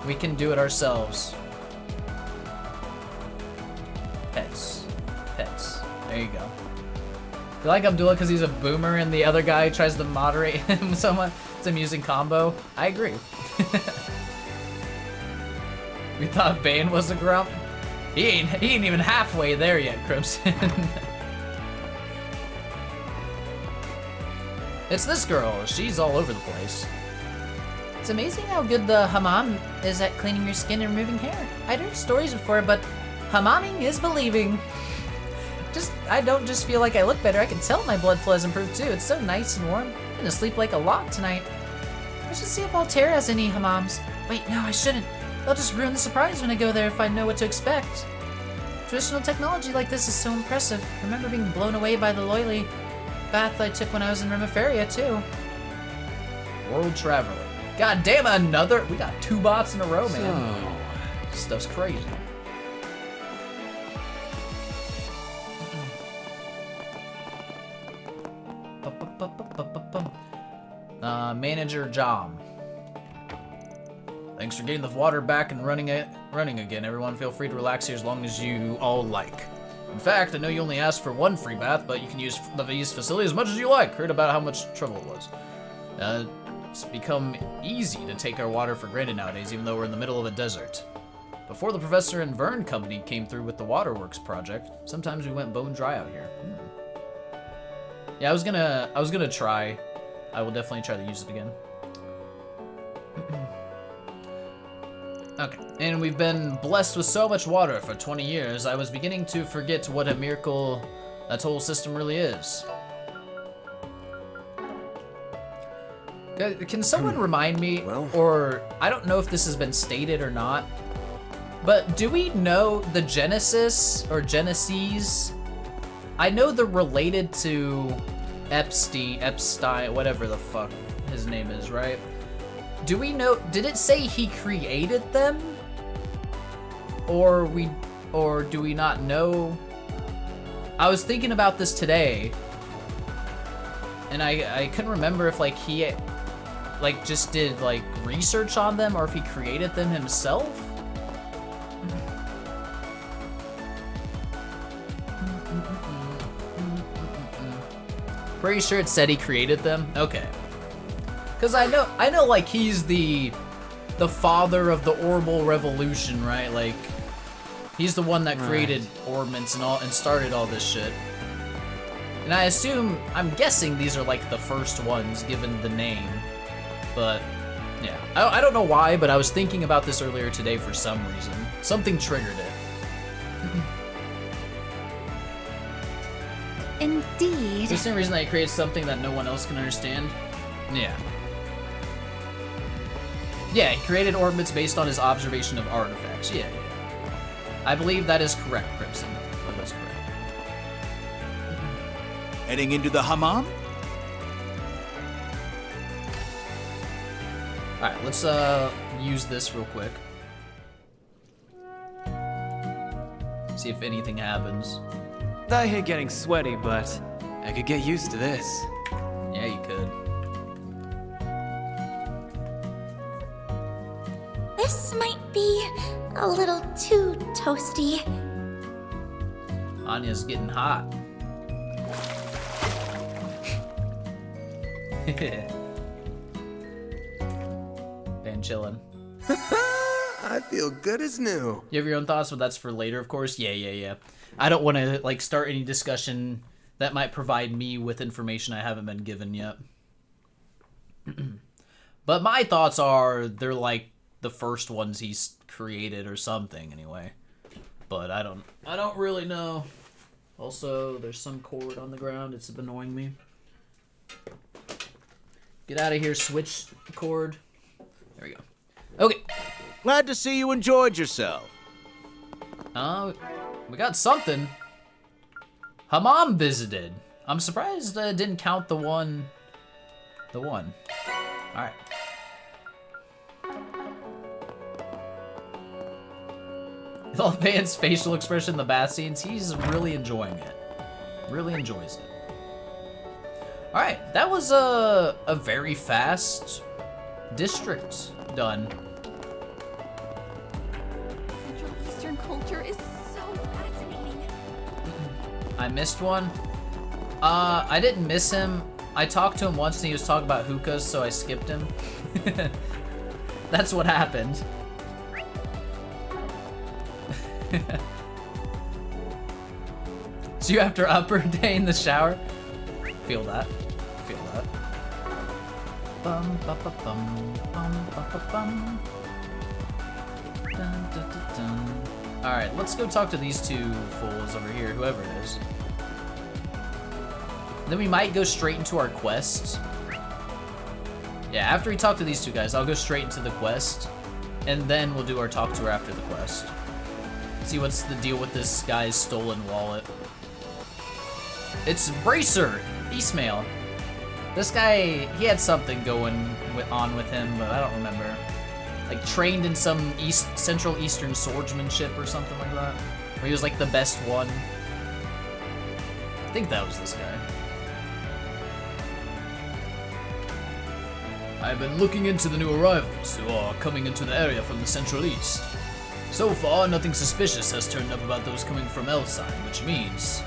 We can do it ourselves. Pets. Pets. There you go. You like Abdullah because he's a boomer and the other guy tries to moderate him so much? It's an amusing combo. I agree. We thought Bane was a grump. He ain't even halfway there yet, Crimson. It's this girl. She's all over the place. It's amazing how good the hammam is at cleaning your skin and removing hair. I'd heard stories before, but hammaming is believing. I don't just feel like I look better, I can tell my blood flow has improved too. It's so nice and warm. I'm gonna sleep like a log tonight. I should see if Altair has any hammams. Wait, no, I shouldn't. They'll just ruin the surprise when I go there if I know what to expect. Traditional technology like this is so impressive. I remember being blown away by the Loyally bath I took when I was in Remiferia too. World traveler. God damn, another. We got 2 bots in a row, man. This stuff's crazy. Manager Jom. Thanks for getting the water back and running again. Everyone feel free to relax here as long as you all like. In fact, I know you only asked for 1 free bath, but you can use the facility as much as you like. Heard about how much trouble it was. It's become easy to take our water for granted nowadays, even though we're in the middle of a desert. Before the Professor and Vern Company came through with the Waterworks project, sometimes we went bone dry out here. Yeah, I was gonna try. I will definitely try to use it again. Okay, and we've been blessed with so much water for 20 years, I was beginning to forget what a miracle that whole system really is. Can someone remind me, or I don't know if this has been stated or not, but do we know the Genesis or Genesis? I know they're related to Epstein, whatever the fuck his name is, right? Do we know, did it say he created them? Or do we not know? I was thinking about this today, and I couldn't remember if like he like just did like research on them or if he created them himself. Pretty sure it said he created them. Okay. Cause I know like he's the father of the Orbital Revolution, right? Like he's the one that created orbments and started all this shit. And I'm guessing these are like the first ones given the name. But yeah, I don't know why, but I was thinking about this earlier today for some reason. Something triggered it. Indeed. Is this the reason that he created something that no one else can understand? Yeah. Yeah, he created orbits based on his observation of artifacts. Yeah. I believe that is correct, Crimson. That's correct. Heading into the hammam? Alright, let's use this real quick. See if anything happens. I hate getting sweaty, but I could get used to this. Yeah, you could. This might be a little too toasty. Anya's getting hot. Been chillin'. I feel good as new. You have your own thoughts, but that's for later, of course. Yeah. I don't want to like start any discussion that might provide me with information I haven't been given yet. But my thoughts are they're like the first ones he's created or something anyway. But I don't really know. Also, there's some cord on the ground. It's annoying me. Get out of here, switch cord. There we go. Okay. Glad to see you enjoyed yourself. We got something. Hammam visited. I'm surprised it didn't count the one. Alright. With all Van's facial expression in the bath scenes, he's really enjoying it. Really enjoys it. Alright, that was a very fast district done. Central Eastern culture is so fascinating. I missed one. I didn't miss him. I talked to him once and he was talking about hookahs, so I skipped him. That's what happened. So you after upper day in the shower? Feel that. Feel that. Bum ba ba bum bum ba ba bum. Dun, dun, dun, dun. All right, let's go talk to these two fools over here, whoever it is. Then we might go straight into our quest. Yeah, after we talk to these two guys, I'll go straight into the quest, and then we'll do our talk tour after the quest. See what's the deal with this guy's stolen wallet. It's Bracer, Ismail. This guy, he had something going on with him, but I don't remember. Like trained in some Central Eastern swordsmanship or something like that. Where he was like the best one. I think that was this guy. I've been looking into the new arrivals who are coming into the area from the Central East. So far, nothing suspicious has turned up about those coming from Elsine, which means...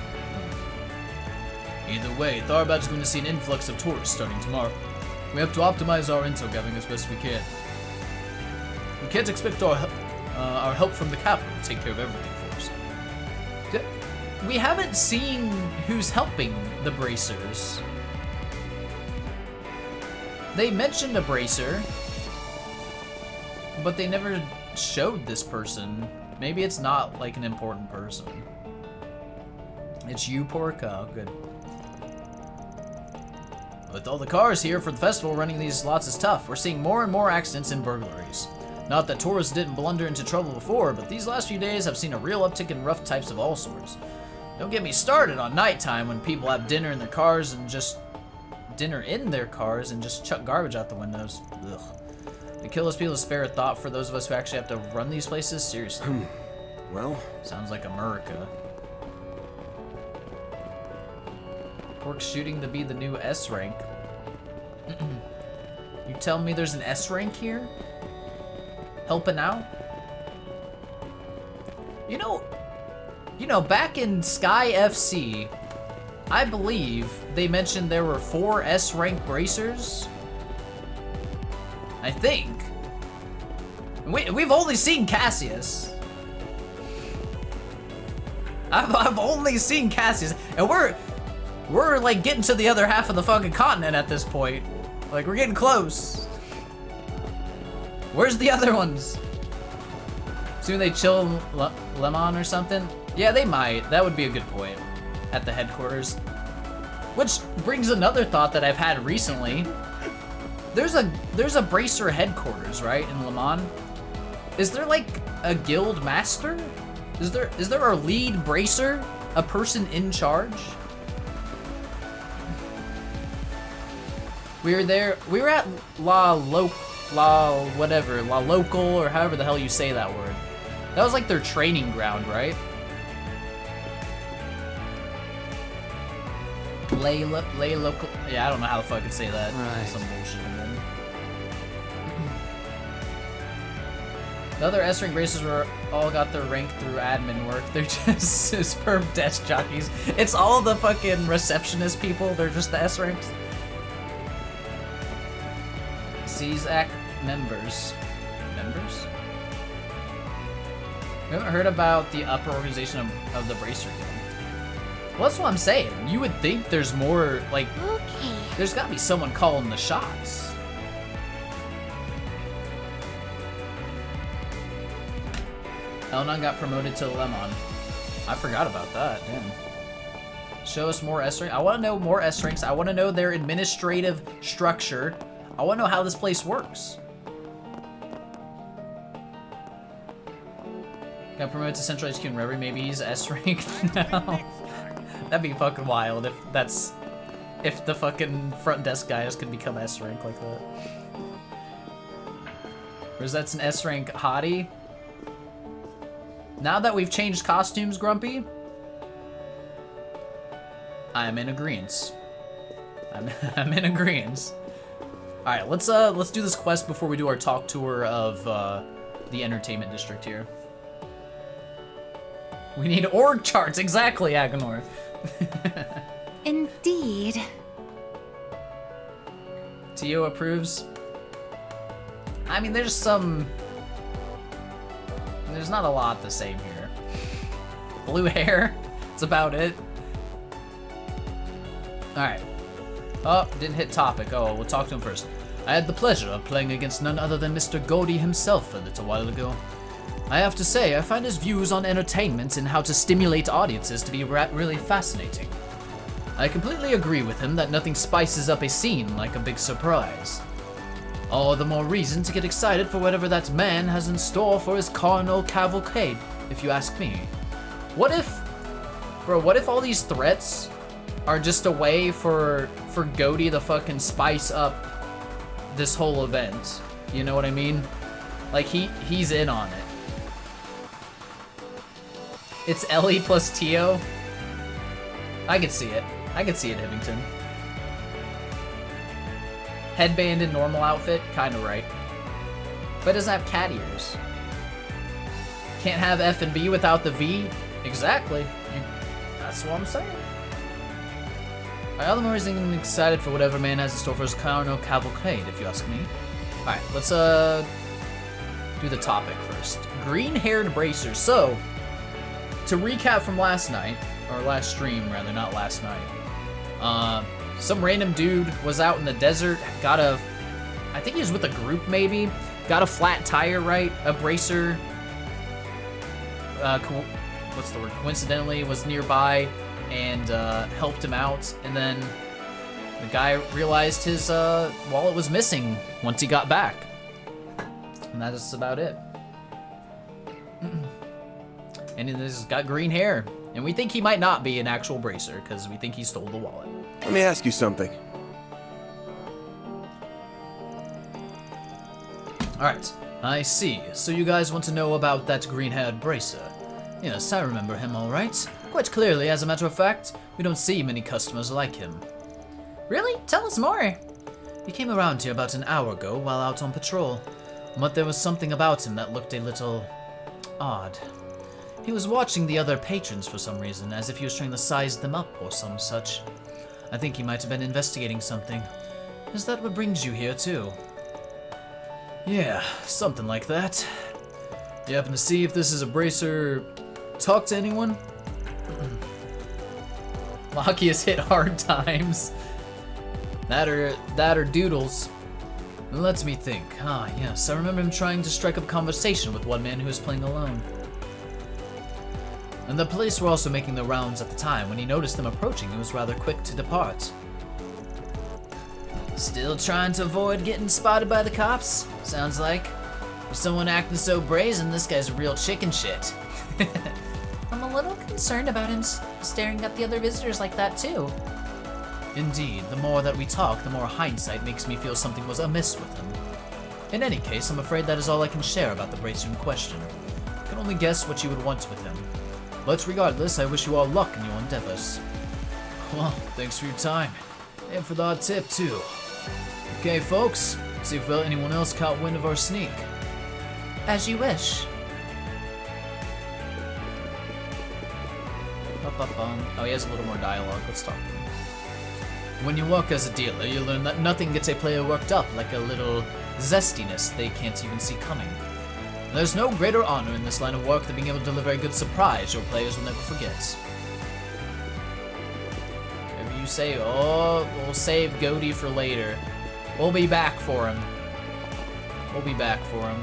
Either way, Tharbad's going to see an influx of tourists starting tomorrow. We have to optimize our intel gathering as best we can. We can't expect our help from the capital to take care of everything for us. We haven't seen who's helping the Bracers. They mentioned a Bracer, but they never showed this person. Maybe it's not like an important person. It's you, Porco. Good. With all the cars here for the festival, running these lots is tough. We're seeing more and more accidents and burglaries. Not that tourists didn't blunder into trouble before, but these last few days I've seen a real uptick in rough types of all sorts. Don't get me started on nighttime when people have dinner in their cars and just chuck garbage out the windows. Ugh. To kill those people to spare a thought for those of us who actually have to run these places? Seriously. Well, sounds like America. Pork's shooting to be the new S rank. You tell me there's an S rank here? Helping out? You know, back in Sky FC, I believe they mentioned there were 4 S rank bracers. I think. We've only seen Cassius. I've only seen Cassius, and we're like getting to the other half of the fucking continent at this point. Like we're getting close. Where's the other ones? Soon they chill Lemon or something? Yeah, they might. That would be a good point. At the headquarters. Which brings another thought that I've had recently. There's a Bracer headquarters, right, in Le Mans? Is there like a guild master? Is there a lead Bracer? A person in charge? We were at La Local, or however the hell you say that word. That was like their training ground, right? Lay local. Yeah, I don't know how the fuck I could say that. Right. Some bullshit again. The other S rank racers were all got their rank through admin work. They're just superb desk jockeys. It's all the fucking receptionist people. They're just the S ranks. CZAC members. Members? We haven't heard about the upper organization of the Bracer Guild. Well, that's what I'm saying. You would think there's more, like, Okay. there's gotta be someone calling the shots. Elnon got promoted to Lemon. I forgot about that, damn. Show us more S ranks. I wanna know more S ranks. I wanna know their administrative structure. I wanna know how this place works. Got promoted to Central HQ in Reverie. Maybe he's S rank now. That'd be fucking wild if the fucking front desk guys could become S rank like that. Rosette's an S rank hottie. Now that we've changed costumes, Grumpy, I'm in agreeance. I'm in agreeance. All right, let's do this quest before we do our talk tour of the entertainment district here. We need org charts, exactly, Agonor. Indeed. Tio approves. I mean, there's not a lot the same here. Blue hair, that's about it. Alright. Oh, didn't hit topic. Oh, we'll talk to him first. I had the pleasure of playing against none other than Mr. Gordy himself a little while ago. I have to say, I find his views on entertainment and how to stimulate audiences to be really fascinating. I completely agree with him that nothing spices up a scene like a big surprise. All the more reason to get excited for whatever that man has in store for his carnal cavalcade, if you ask me. What if all these threats are just a way for Goaty to fucking spice up this whole event? You know what I mean? Like, he's in on it. It's Ellie plus Tio. I could see it. I could see it, Hivington. Headband in normal outfit, kinda right. But it doesn't have cat ears. Can't have F and B without the V. Exactly. That's what I'm saying. I all the more reason excited for whatever man has in store for his carnal cavalcade, if you ask me. Alright, let's do the topic first. Green-haired bracers. So, to recap from last night, or last stream rather, not last night. Some random dude was out in the desert, I think he was with a group maybe, got a flat tire, right? A bracer, what's the word? Coincidentally was nearby and helped him out, and then the guy realized his wallet was missing once he got back. And that is about it. And he's got green hair. And we think he might not be an actual bracer, because we think he stole the wallet. Let me ask you something. Alright, I see. So you guys want to know about that green-haired bracer? Yes, I remember him alright. Quite clearly, as a matter of fact. We don't see many customers like him. Really? Tell us more. He came around here about an hour ago while out on patrol. But there was something about him that looked a little odd. He was watching the other patrons for some reason, as if he was trying to size them up or some such. I think he might have been investigating something. Is that what brings you here, too? Yeah, something like that. You happen to see if this is a bracer talk to anyone? Lockie has hit hard times. That or Doodles. Lets me think. Ah, yes, I remember him trying to strike up conversation with one man who was playing alone. And the police were also making the rounds at the time. When he noticed them approaching, he was rather quick to depart. Still trying to avoid getting spotted by the cops? Sounds like. For someone acting so brazen, this guy's real chicken shit. I'm a little concerned about him staring at the other visitors like that too. Indeed, the more that we talk, the more hindsight makes me feel something was amiss with him. In any case, I'm afraid that is all I can share about the bracer in question. I can only guess what you would want with him. But regardless, I wish you all luck in your endeavors. Well, thanks for your time. And for the odd tip, too. Okay, folks, see if anyone else caught wind of our sneak. As you wish. Oh, he has a little more dialogue. Let's talk to him. When you work as a dealer, you learn that nothing gets a player worked up like a little zestiness they can't even see coming. There's no greater honor in this line of work than being able to deliver a good surprise your players will never forget. Whatever you say, oh, we'll save Goaty for later. We'll be back for him. We'll be back for him.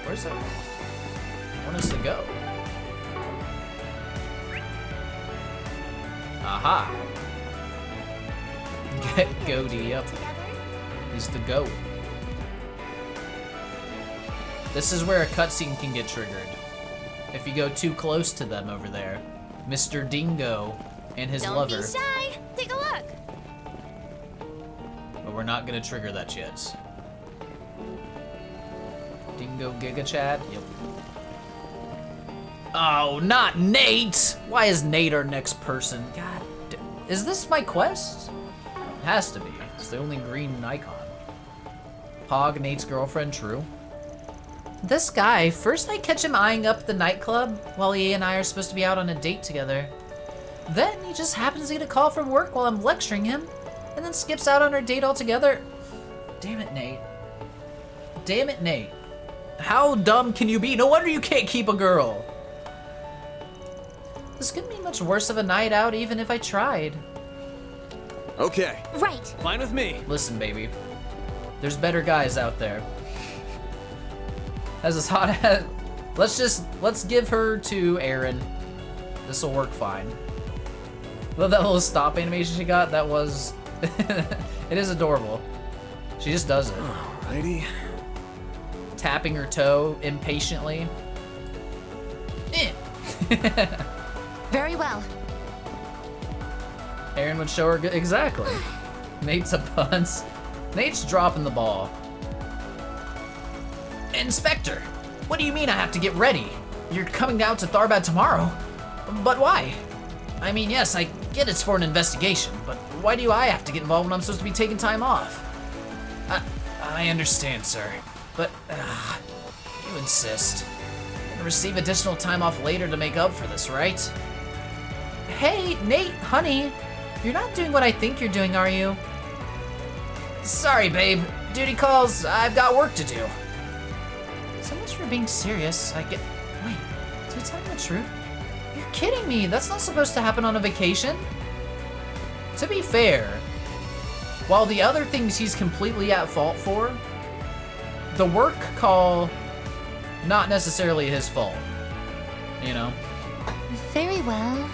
Where's that? I want us to go. Aha! Get Goaty up. He's the goat. This is where a cutscene can get triggered. If you go too close to them over there. Mr. Dingo and his lover. Don't be shy. Take a look. But we're not gonna trigger that yet. Dingo Giga Chad? Yep. Oh, not Nate! Why is Nate our next person? God, is this my quest? It has to be. It's the only green icon. Pog, Nate's girlfriend, true. This guy, first I catch him eyeing up the nightclub while he and I are supposed to be out on a date together. Then he just happens to get a call from work while I'm lecturing him, and then skips out on our date altogether. Damn it, Nate. Damn it, Nate. How dumb can you be? No wonder you can't keep a girl. This couldn't be much worse of a night out even if I tried. Okay. Right. Fine with me. Listen, baby. There's better guys out there. As hot as... Let's give her to Aaron. This'll work fine. Love that little stop animation she got. That was... it is adorable. She just does it. Alrighty. Tapping her toe impatiently. Eh. Very well. Aaron would show her exactly. Nate's a punce. Nate's dropping the ball. Inspector, what do you mean I have to get ready? You're coming down to Tharbad tomorrow. But why? I mean, yes, I get it's for an investigation, but why do I have to get involved when I'm supposed to be taking time off? I understand, sir, but you insist. And receive additional time off later to make up for this, right? Hey, Nate, honey. You're not doing what I think you're doing, are you? Sorry, babe. Duty calls. I've got work to do. So much for being serious. Wait, is he telling the truth? You're kidding me. That's not supposed to happen on a vacation. To be fair, while the other things he's completely at fault for, the work call, not necessarily his fault. You know? Very well.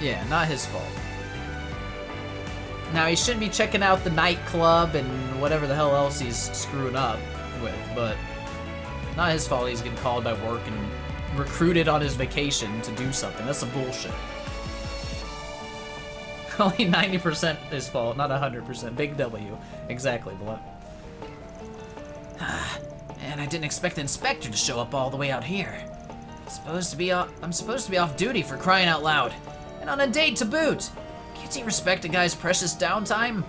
Yeah, not his fault. Now, he shouldn't be checking out the nightclub and whatever the hell else he's screwing up with, but not his fault he's getting called by work and recruited on his vacation to do something. That's some bullshit. Only 90% his fault, not 100%. Big W. Exactly, Blunt. And I didn't expect the inspector to show up all the way out here. I'm supposed to be off duty for crying out loud. And on a date to boot. Can't he respect a guy's precious downtime?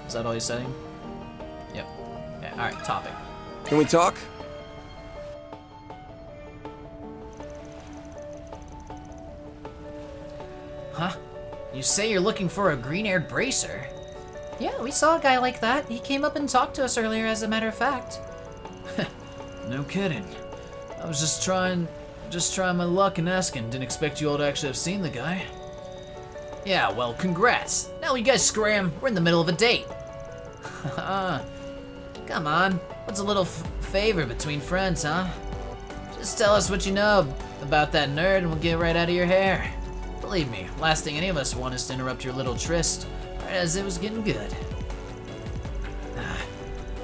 Is that all he's saying? Yep. Okay, alright, topic. Can we talk? Huh? You say you're looking for a green-haired bracer? Yeah, we saw a guy like that. He came up and talked to us earlier, as a matter of fact. No kidding. I was just trying my luck and asking. Didn't expect you all to actually have seen the guy. Yeah, well, congrats. Now you guys scram. We're in the middle of a date. Come on. What's a little favor between friends, huh? Just tell us what you know about that nerd and we'll get right out of your hair. Believe me, last thing any of us want is to interrupt your little tryst right as it was getting good.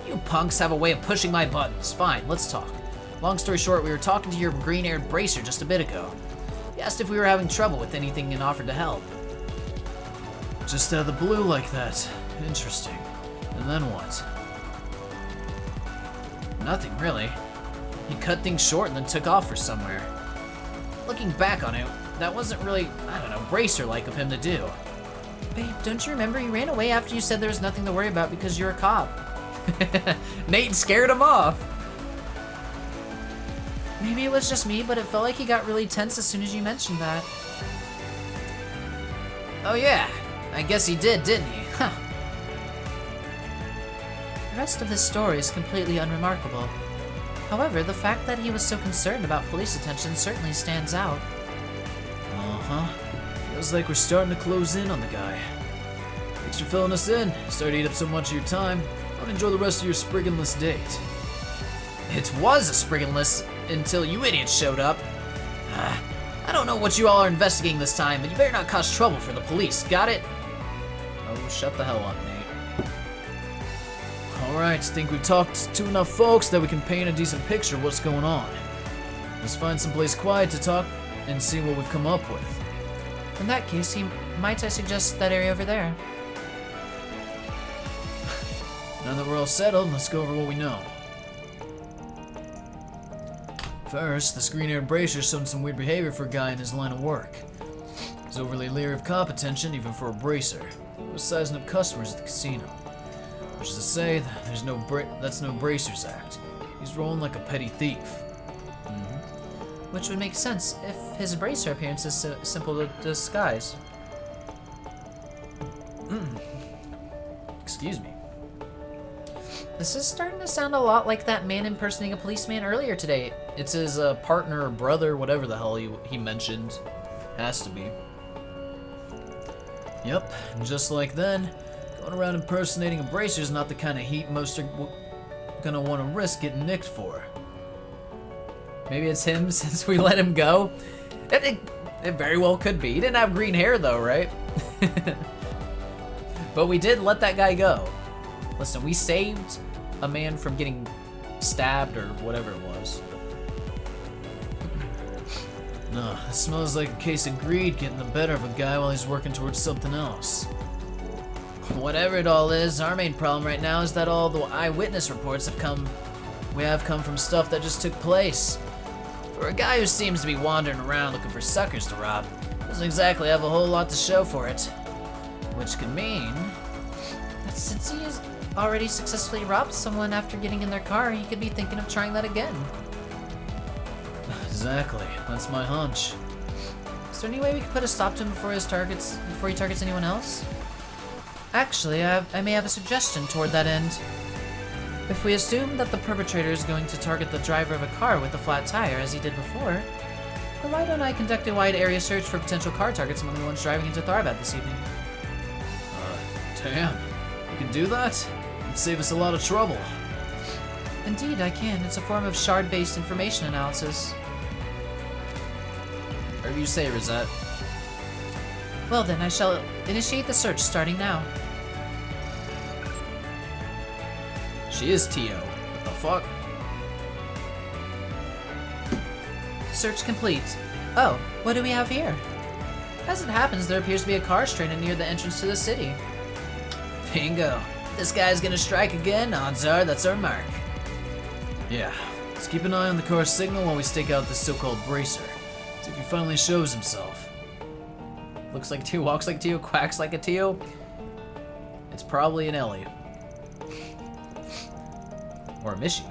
You punks have a way of pushing my buttons. Fine, let's talk. Long story short, we were talking to your green-haired bracer just a bit ago. He asked if we were having trouble with anything and offered to help. Just out of the blue like that. Interesting. And then what? Nothing, really. He cut things short and then took off for somewhere. Looking back on it, that wasn't really, I don't know, bracer-like of him to do. Babe, don't you remember he ran away after you said there was nothing to worry about because you're a cop? Nate scared him off. Maybe it was just me, but it felt like he got really tense as soon as you mentioned that. Oh yeah, I guess he did, didn't he? Huh. The rest of this story is completely unremarkable. However, the fact that he was so concerned about police attention certainly stands out. Uh-huh. Feels like we're starting to close in on the guy. Thanks for filling us in. Sorry to eat up so much of your time. Don't enjoy the rest of your sprigginless date. It was a sprigginless until you idiots showed up. I don't know what you all are investigating this time, but you better not cause trouble for the police, got it? Oh, shut the hell up, Nate. Alright, think we've talked to enough folks that we can paint a decent picture of what's going on. Let's find someplace quiet to talk and see what we've come up with. In that case, might I suggest that area over there? Now that we're all settled, let's go over what we know. First, the green-haired bracer showed some weird behavior for a guy in his line of work. He's overly leery of cop attention, even for a bracer. He was sizing up customers at the casino. Which is to say, that's no Bracer's act. He's rolling like a petty thief. which would make sense if his bracer appearance is so simple to disguise. Excuse me. This is starting to sound a lot like that man impersonating a policeman earlier today. It's his partner or brother, whatever the hell he mentioned. Has to be. Yep, and just like then, going around impersonating a bracer is not the kind of heat most are gonna want to risk getting nicked for. Maybe it's him since we let him go. It very well could be. He didn't have green hair though, right? But we did let that guy go. Listen, we saved a man from getting stabbed or whatever it was. No, it smells like a case of greed getting the better of a guy while he's working towards something else. Whatever it all is, our main problem right now is that all the eyewitness reports have come from stuff that just took place. For a guy who seems to be wandering around looking for suckers to rob, doesn't exactly have a whole lot to show for it. Which could mean that since he has already successfully robbed someone after getting in their car, he could be thinking of trying that again. Exactly, that's my hunch. Is there any way we could put a stop to him before he targets anyone else? Actually, I may have a suggestion toward that end. If we assume that the perpetrator is going to target the driver of a car with a flat tire, as he did before, then why don't I conduct a wide area search for potential car targets among the ones driving into Tharbad this evening? Damn, you can do that? It'd save us a lot of trouble. Indeed, I can. It's a form of shard-based information analysis. Whatever you say, Rosette. Well then, I shall initiate the search starting now. She is Tio. What the fuck? Search complete. Oh, what do we have here? As it happens, there appears to be a car stranded near the entrance to the city. Bingo. This guy's gonna strike again. Odds are that's our mark. Yeah. Let's keep an eye on the car's signal while we stake out this so-called bracer. See if he finally shows himself. Looks like Tio, walks like Tio, quacks like a Tio. It's probably an Ellie. Or a Mishi.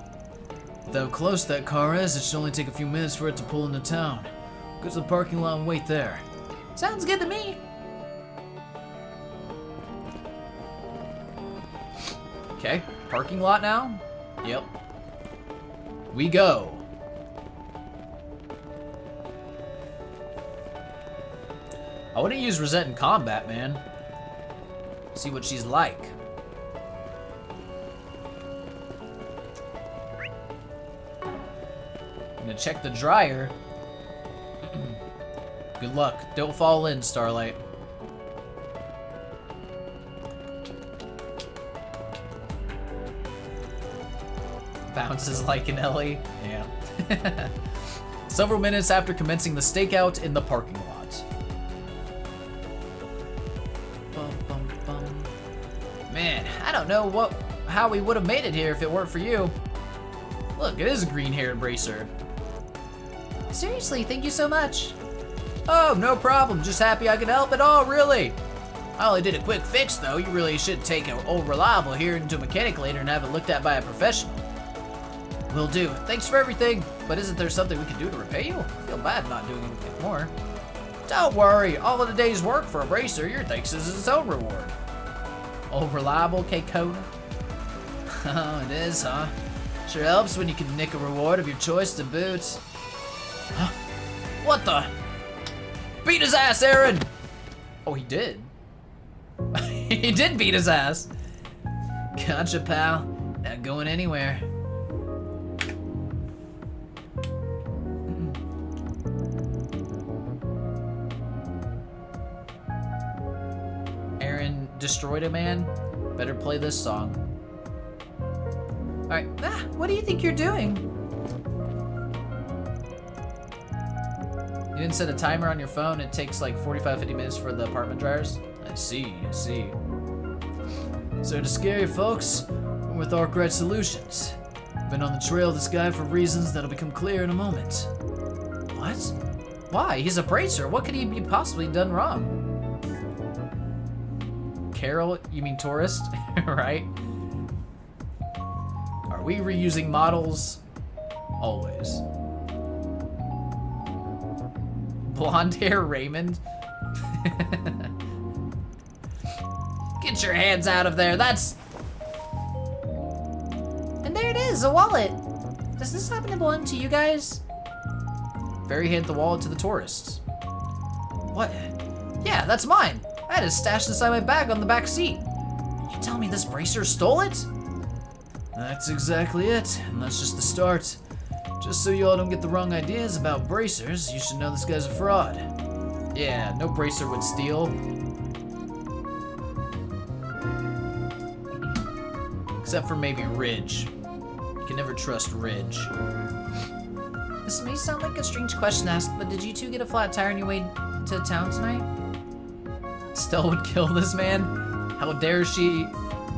With how close that car is, it should only take a few minutes for it to pull into town. Go to the parking lot and wait there. Sounds good to me. Okay, parking lot now? Yep. We go. I want to use Rosette in combat, man. See what she's like. I'm gonna check the dryer. Good luck. Don't fall in, Starlight. Bounces like an Ellie. Yeah. Several minutes after commencing the stakeout in the parking lot. Bum, bum, bum. Man, I don't know how we would have made it here if it weren't for you. Look, it is a green-haired bracer. Seriously, thank you so much. Oh, no problem. Just happy I could help at all, really. I only did a quick fix, though. You really should take an old reliable here into a mechanic later and have it looked at by a professional. Will do. Thanks for everything. But isn't there something we can do to repay you? I feel bad not doing anything more. Don't worry. All of the day's work for a bracer, your thanks is its own reward. Old reliable, K-Coda? Oh, it is, huh? Sure helps when you can nick a reward of your choice to boot. Huh? What the? Beat his ass, Aaron! Oh, he did. He did beat his ass. Gotcha, pal. Not going anywhere. Aaron destroyed a man. Better play this song. Alright. What do you think you're doing? You didn't set a timer on your phone? It takes like 45-50 minutes for the apartment dryers? I see. So to scare you folks, we're with Arkwright Solutions. Been on the trail of this guy for reasons that'll become clear in a moment. What? Why? He's a bracer. What could he be possibly done wrong? Carol, you mean tourist, right? Are we reusing models? Always. Blonde hair Raymond. Get your hands out of there. That's... And there it is, a wallet. Does this happen to belong to you guys? Fairy handed the wallet to the tourists. What? Yeah, that's mine. I had it stashed inside my bag on the back seat. You tell me this bracer stole it? That's exactly it, and that's just the start. Just so you all don't get the wrong ideas about bracers, you should know this guy's a fraud. Yeah, no bracer would steal. Except for maybe Ridge. You can never trust Ridge. This may sound like a strange question to ask, but did you two get a flat tire on your way to town tonight? Stella would kill this man? How dare she?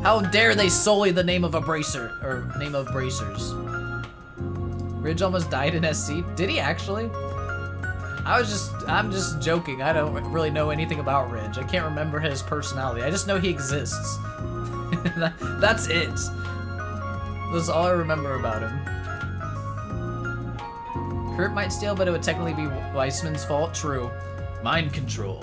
How dare they sully the name of a bracer, or name of bracers? Ridge almost died in SC. Did he actually? I'm just joking. I don't really know anything about Ridge. I can't remember his personality. I just know he exists. That's it. That's all I remember about him. Kurt might steal, but it would technically be Weissman's fault. True. Mind control.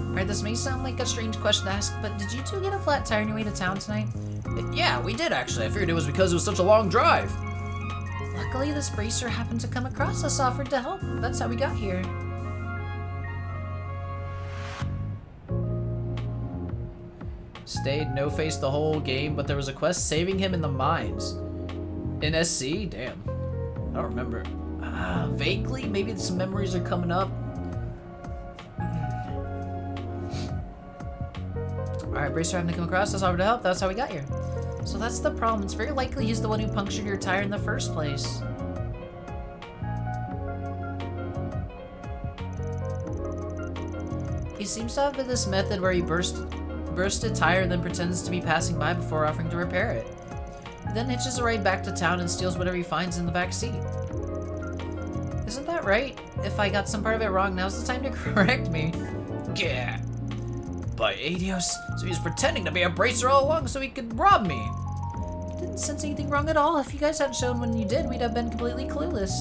Alright, this may sound like a strange question to ask, but did you two get a flat tire on your way to town tonight? Yeah, we did actually. I figured it was because it was such a long drive. Luckily, this bracer happened to come across us, offered to help. That's how we got here. Stayed no-face the whole game, but there was a quest saving him in the mines. In SC? Damn. I don't remember. Vaguely? Maybe some memories are coming up. Alright, bracer happened to come across us, offered to help. That's how we got here. So that's the problem. It's very likely he's the one who punctured your tire in the first place. He seems to have this method where he bursts a tire and then pretends to be passing by before offering to repair it. He then hitches a ride back to town and steals whatever he finds in the back seat. Isn't that right? If I got some part of it wrong, now's the time to correct me. Yeah. By Adios. So he was pretending to be a bracer all along so he could rob me. Didn't sense anything wrong at all. If you guys hadn't shown when you did, we'd have been completely clueless.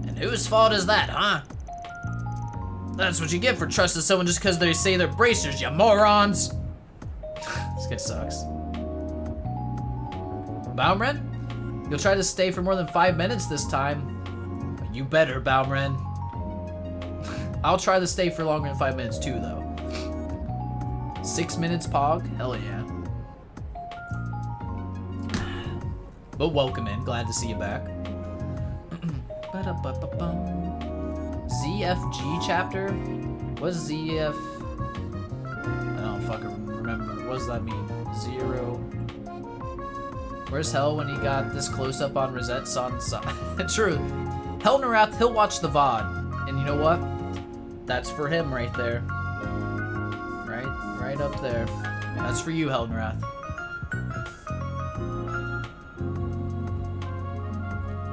And whose fault is that, huh? That's what you get for trusting someone just because they say they're bracers, you morons! This guy sucks. Baumren? You'll try to stay for more than 5 minutes this time. You better, Baumren. I'll try to stay for longer than 5 minutes too, though. 6 minutes, Pog? Hell yeah. But welcome in. Glad to see you back. ZFG chapter? What's ZF? I don't fucking remember. What does that mean? Zero. Where's Hell when he got this close up on Rosette's on side? True. Hell Narath, he'll watch the VOD. And you know what? That's for him right there. Right up there. That's for you, Hell Narath.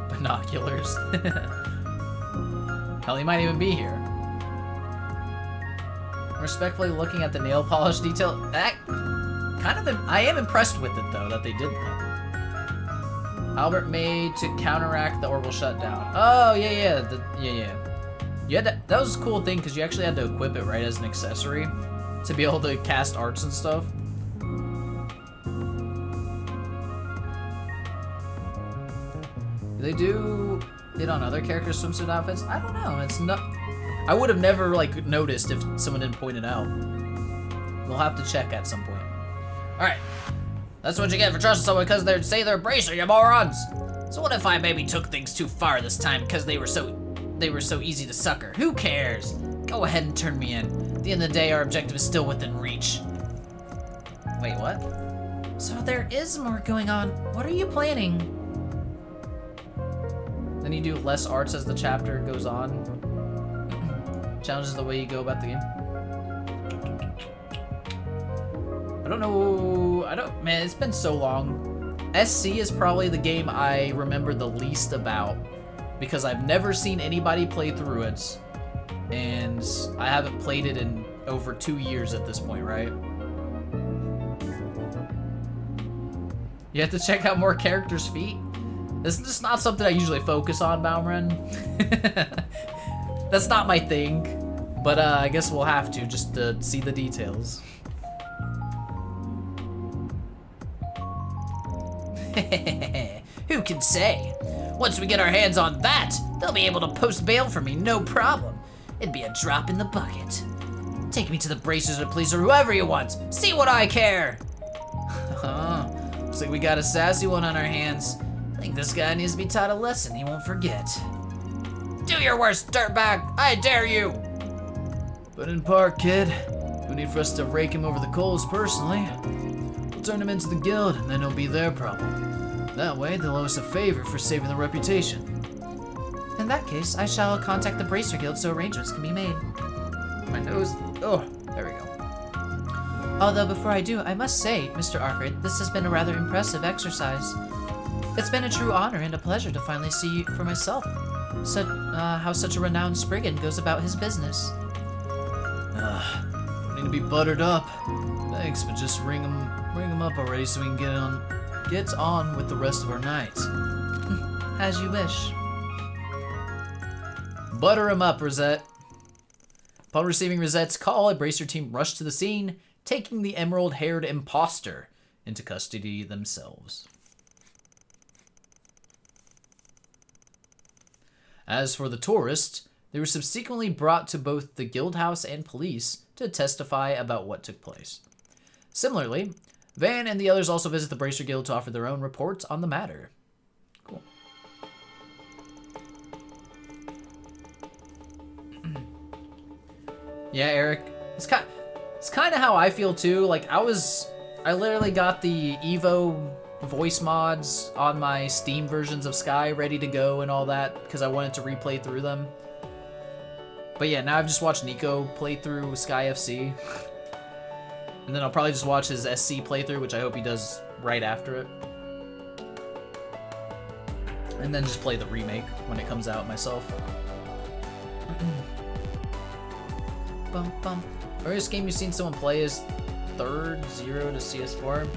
Binoculars. Hell, he might even be here. Respectfully looking at the nail polish detail. That kind of, I am impressed with it though that they did that. Albert made to counteract the orbital shutdown. Oh yeah. You had to, that was a cool thing because you actually had to equip it right as an accessory to be able to cast arts and stuff. Do they do it on other characters' swimsuit outfits? I don't know. It's not. I would have never like noticed if someone didn't point it out. We'll have to check at some point. All right, that's what you get for trusting someone because they say they're a bracer, you morons. So what if I maybe took things too far this time because they were so easy to sucker? Who cares? Go ahead and turn me in. At the end of the day, our objective is still within reach. Wait, what? So there is more going on. What are you planning? Then you do less arts as the chapter goes on. Challenges the way you go about the game. I don't know. Man, it's been so long. SC is probably the game I remember the least about because I've never seen anybody play through it, and I haven't played it in over 2 years at this point, right? You have to check out more characters' feet? This is just not something I usually focus on, Baumren. That's not my thing. But I guess we'll have to just to see the details. Who can say? Once we get our hands on that, they'll be able to post bail for me, no problem. It'd be a drop in the bucket. Take me to the bracers or police or whoever you want. See what I care. Looks like we got a sassy one on our hands. I think this guy needs to be taught a lesson he won't forget. Do your worst, dirtbag. I dare you. But in part, kid, no need for us to rake him over the coals personally. We'll turn him into the guild, and then it'll be their problem. That way, they'll owe us a favor for saving the reputation. In that case, I shall contact the Bracer Guild so arrangements can be made. My nose. Oh, there we go. Although before I do, I must say, Mr. Arkard, this has been a rather impressive exercise. It's been a true honor and a pleasure to finally see for myself how such a renowned Spriggan goes about his business. Need to be buttered up. Thanks, but just ring him up already so we can get on with the rest of our night. As you wish. Butter him up, Rosette. Upon receiving Rosette's call, a Bracer team rushed to the scene, taking the emerald-haired imposter into custody themselves. As for the tourists, they were subsequently brought to both the guild house and police to testify about what took place. Similarly, Van and the others also visit the Bracer Guild to offer their own reports on the matter. Cool. Yeah, Eric, it's kind of how I feel too. Like I literally got the Evo voice mods on my Steam versions of Sky ready to go and all that because I wanted to replay through them. But yeah, now I've just watched Nico play through Sky FC. And then I'll probably just watch his SC playthrough, which I hope he does right after it. And then just play the remake when it comes out myself. Bum, bum. Earliest game you've seen someone play is third, 0 to CS4.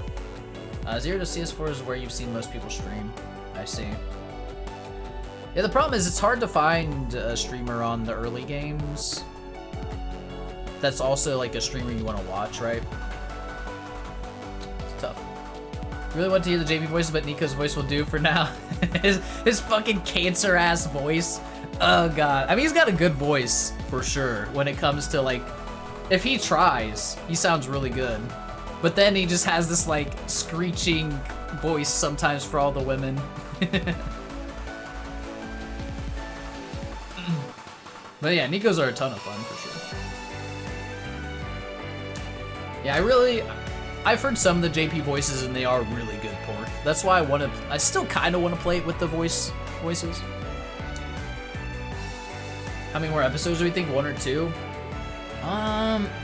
0 to CS4 is where you've seen most people stream. I see. Yeah, the problem is it's hard to find a streamer on the early games that's also like a streamer you want to watch, right? It's tough. Really want to hear the JP voice, but Nico's voice will do for now. his fucking cancer ass voice. Oh god. I mean, he's got a good voice for sure when it comes to like, if he tries, he sounds really good. But then he just has this like screeching voice sometimes for all the women. But yeah, Nikos are a ton of fun for sure. Yeah, I've heard some of the JP voices and they are really good pork. That's why I still kind of want to play it with the voices. How many more episodes do we think? 1 or 2?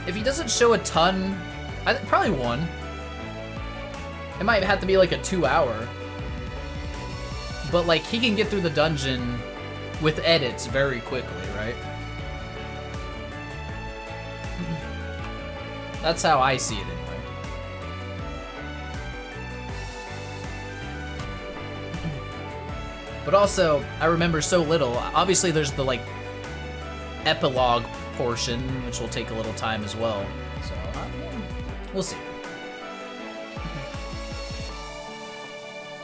If he doesn't show a ton, probably 1. It might have to be like a 2-hour. But like he can get through the dungeon with edits very quickly, right? That's how I see it anyway. But also, I remember so little. Obviously there's the like epilogue portion, which will take a little time as well. So, we'll see.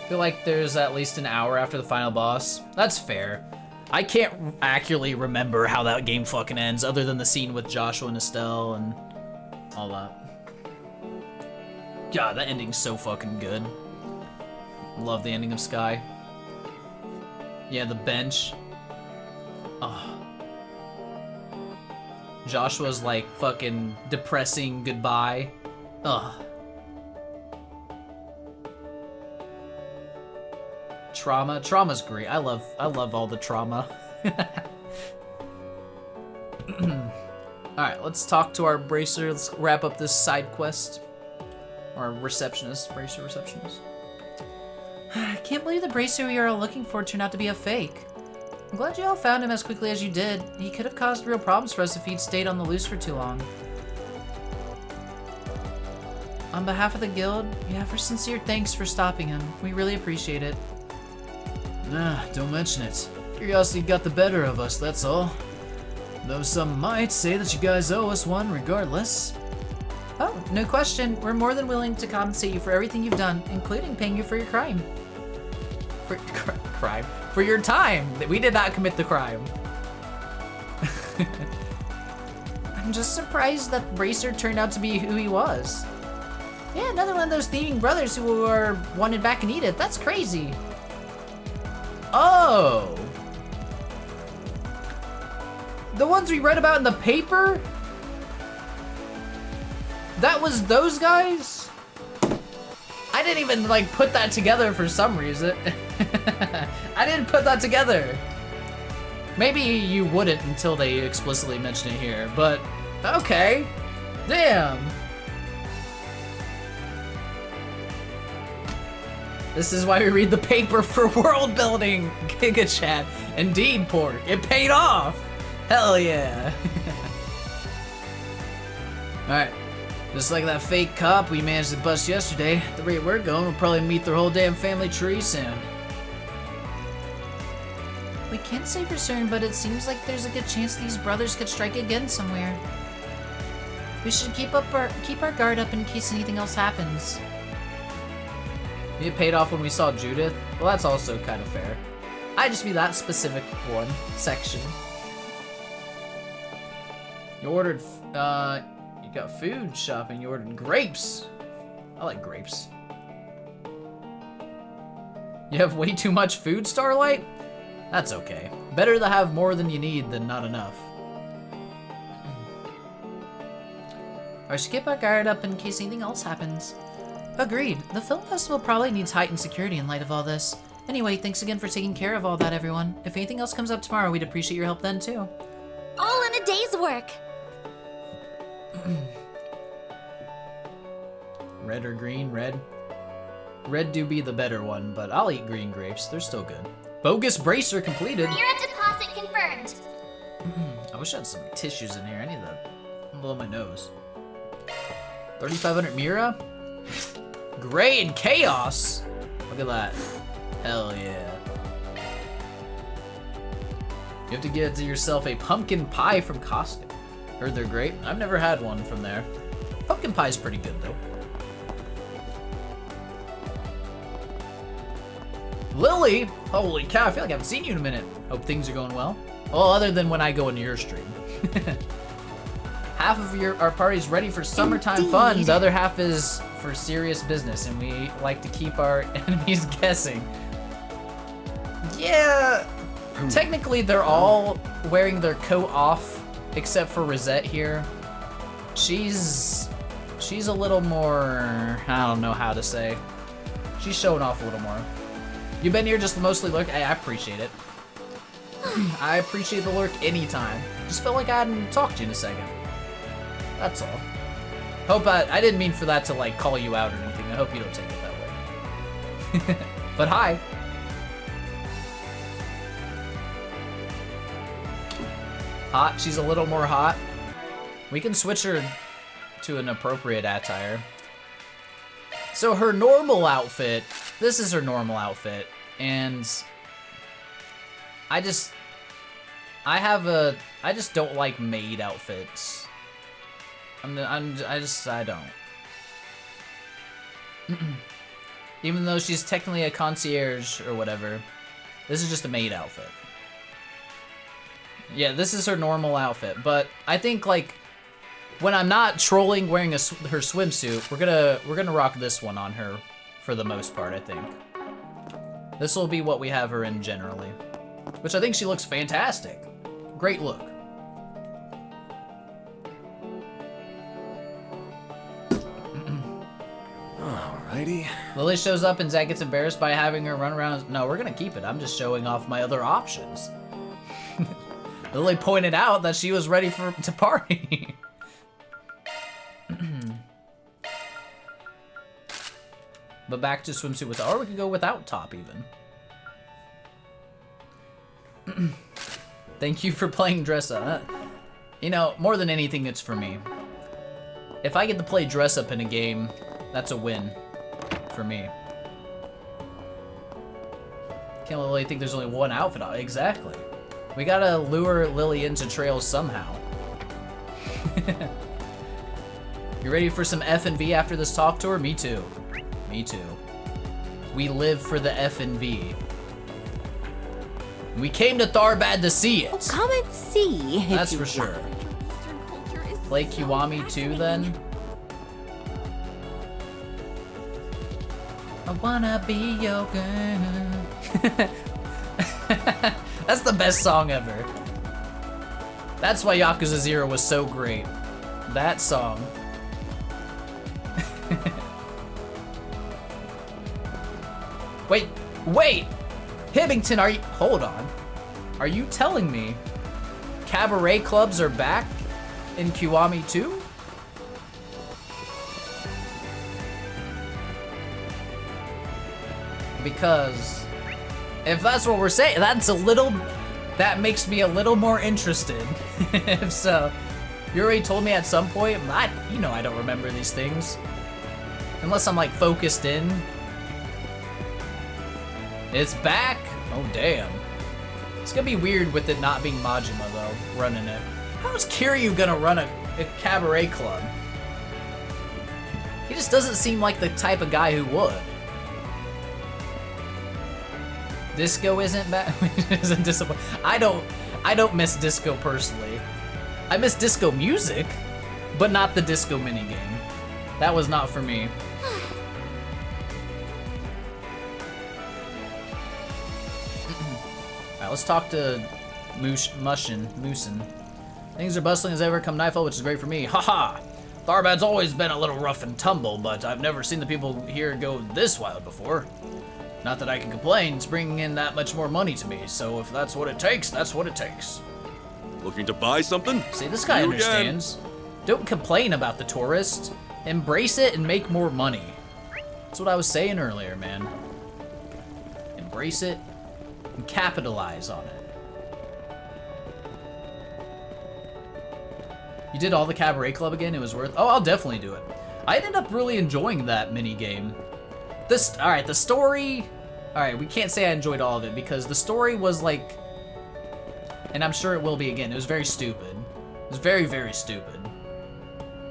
I feel like there's at least an hour after the final boss. That's fair. I can't accurately remember how that game fucking ends other than the scene with Joshua and Estelle and all that. God, that ending's so fucking good. Love the ending of Sky. Yeah, the bench. Oh. Joshua's like fucking depressing goodbye. Ugh. Trauma. Trauma's great. I love all the trauma. Alright, let's talk to our bracer. Let's wrap up this side quest. Our receptionist, bracer receptionist. I can't believe the bracer we are all looking for turned out to be a fake. I'm glad you all found him as quickly as you did. He could have caused real problems for us if he'd stayed on the loose for too long. On behalf of the guild, we have our sincere thanks for stopping him. We really appreciate it. Nah, don't mention it. Curiosity got the better of us, that's all. Though some might say that you guys owe us one regardless. Oh, no question. We're more than willing to compensate you for everything you've done, including paying you for your crime. Crime? For your time! We did not commit the crime. I'm just surprised that Bracer turned out to be who he was. Yeah, another one of those thieving brothers who are wanted back in Edith. That's crazy. Oh! The ones we read about in the paper? That was those guys? I didn't even like put that together for some reason. I didn't put that together. Maybe you wouldn't until they explicitly mention it here, but okay. Damn. This is why we read the paper for world building, Giga Chat. Indeed, Pork. It paid off. Hell yeah. Alright. Just like that fake cop we managed to bust yesterday, at the rate we're going, we'll probably meet their whole damn family tree soon. We can't say for certain, but it seems like there's a good chance these brothers could strike again somewhere. We should keep our guard up in case anything else happens. It paid off when we saw Judith. Well, that's also kind of fair. I just mean that specific one section. You ordered, you got food shopping. You ordered grapes. I like grapes. You have way too much food, Starlight? That's okay. Better to have more than you need than not enough. I should keep our guard up in case anything else happens. Agreed. The film festival probably needs heightened security in light of all this. Anyway, thanks again for taking care of all that, everyone. If anything else comes up tomorrow, we'd appreciate your help then, too. All in a day's work. Red or green? Red. Red do be the better one, but I'll eat green grapes. They're still good. Bogus bracer completed. Mira deposit confirmed. I wish I had some tissues in here. I need that. I'm blowing my nose. 3,500 Mira? Gray and Chaos? Look at that. Hell yeah. You have to get yourself a pumpkin pie from Costco. Heard they're great. I've never had one from there. Pumpkin pie's pretty good though. Lily! Holy cow, I feel like I haven't seen you in a minute. Hope things are going well. Well, other than when I go into your stream. Half of our party's ready for summertime fun. The other half is for serious business, and we like to keep our enemies guessing. Yeah, technically they're all wearing their coat off, except for Rosette here. She's a little more, I don't know how to say. She's showing off a little more. You've been here just mostly lurk. Hey, I appreciate it. I appreciate the lurk anytime. Just felt like I hadn't talked to you in a second. That's all. Hope I didn't mean for that to like call you out or anything. I hope you don't take it that way. But hi. Hot. She's a little more hot. We can switch her to an appropriate attire. So her normal outfit, this is her normal outfit, and I just don't like maid outfits. I don't. Even though she's technically a concierge or whatever, this is just a maid outfit. Yeah, this is her normal outfit, but I think like when I'm not trolling wearing her swimsuit, we're gonna rock this one on her for the most part, I think. This will be what we have her in generally, which I think she looks fantastic. Great look. Alrighty. Lily shows up and Zach gets embarrassed by having her run around. No, we're gonna keep it. I'm just showing off my other options. Lily pointed out that she was ready to party. But back to swimsuit with, or we could go without top even. Thank you for playing dress up. You know, more than anything, it's for me. If I get to play dress up in a game, That's a win for me. Can't really think there's only one outfit on. Exactly. We gotta lure Lily into trails somehow. You ready for some F&V after this talk tour? Me too. Me too. We live for the F&V. We came to Tharbad to see it. Oh, come and see. if That's you for sure. want. Play Kiwami 2 then? I wanna be your girl. That's the best song ever. That's why Yakuza 0 was so great. That song. Wait, wait! Hibbington, are you— hold on. Are you telling me cabaret clubs are back in Kiwami 2? Because if that's what we're saying, that makes me a little more interested. If so, you already told me at some point, you know I don't remember these things. Unless I'm like focused in. It's back? Oh damn. It's gonna be weird with it not being Majima though, running it. How is Kiryu gonna run a cabaret club? He just doesn't seem like the type of guy who would. Disco isn't bad. Isn't disappointing. I don't miss disco personally. I miss disco music, but not the disco minigame. That was not for me. Alright, let's talk to Moosin. Things are bustling as ever come nightfall, which is great for me. Haha! Tharbad's always been a little rough and tumble, but I've never seen the people here go this wild before. Not that I can complain, it's bringing in that much more money to me, so if that's what it takes, that's what it takes. Looking to buy something? See, this guy You understands. Don't complain about the tourist. Embrace it and make more money. That's what I was saying earlier, man. Embrace it and capitalize on it. You did all the Cabaret Club again? It was worth— oh, I'll definitely do it. I ended up really enjoying that mini game. Alright, the story— alright, we can't say I enjoyed all of it because the story was like— and I'm sure it will be again, it was very stupid. It was very, very stupid.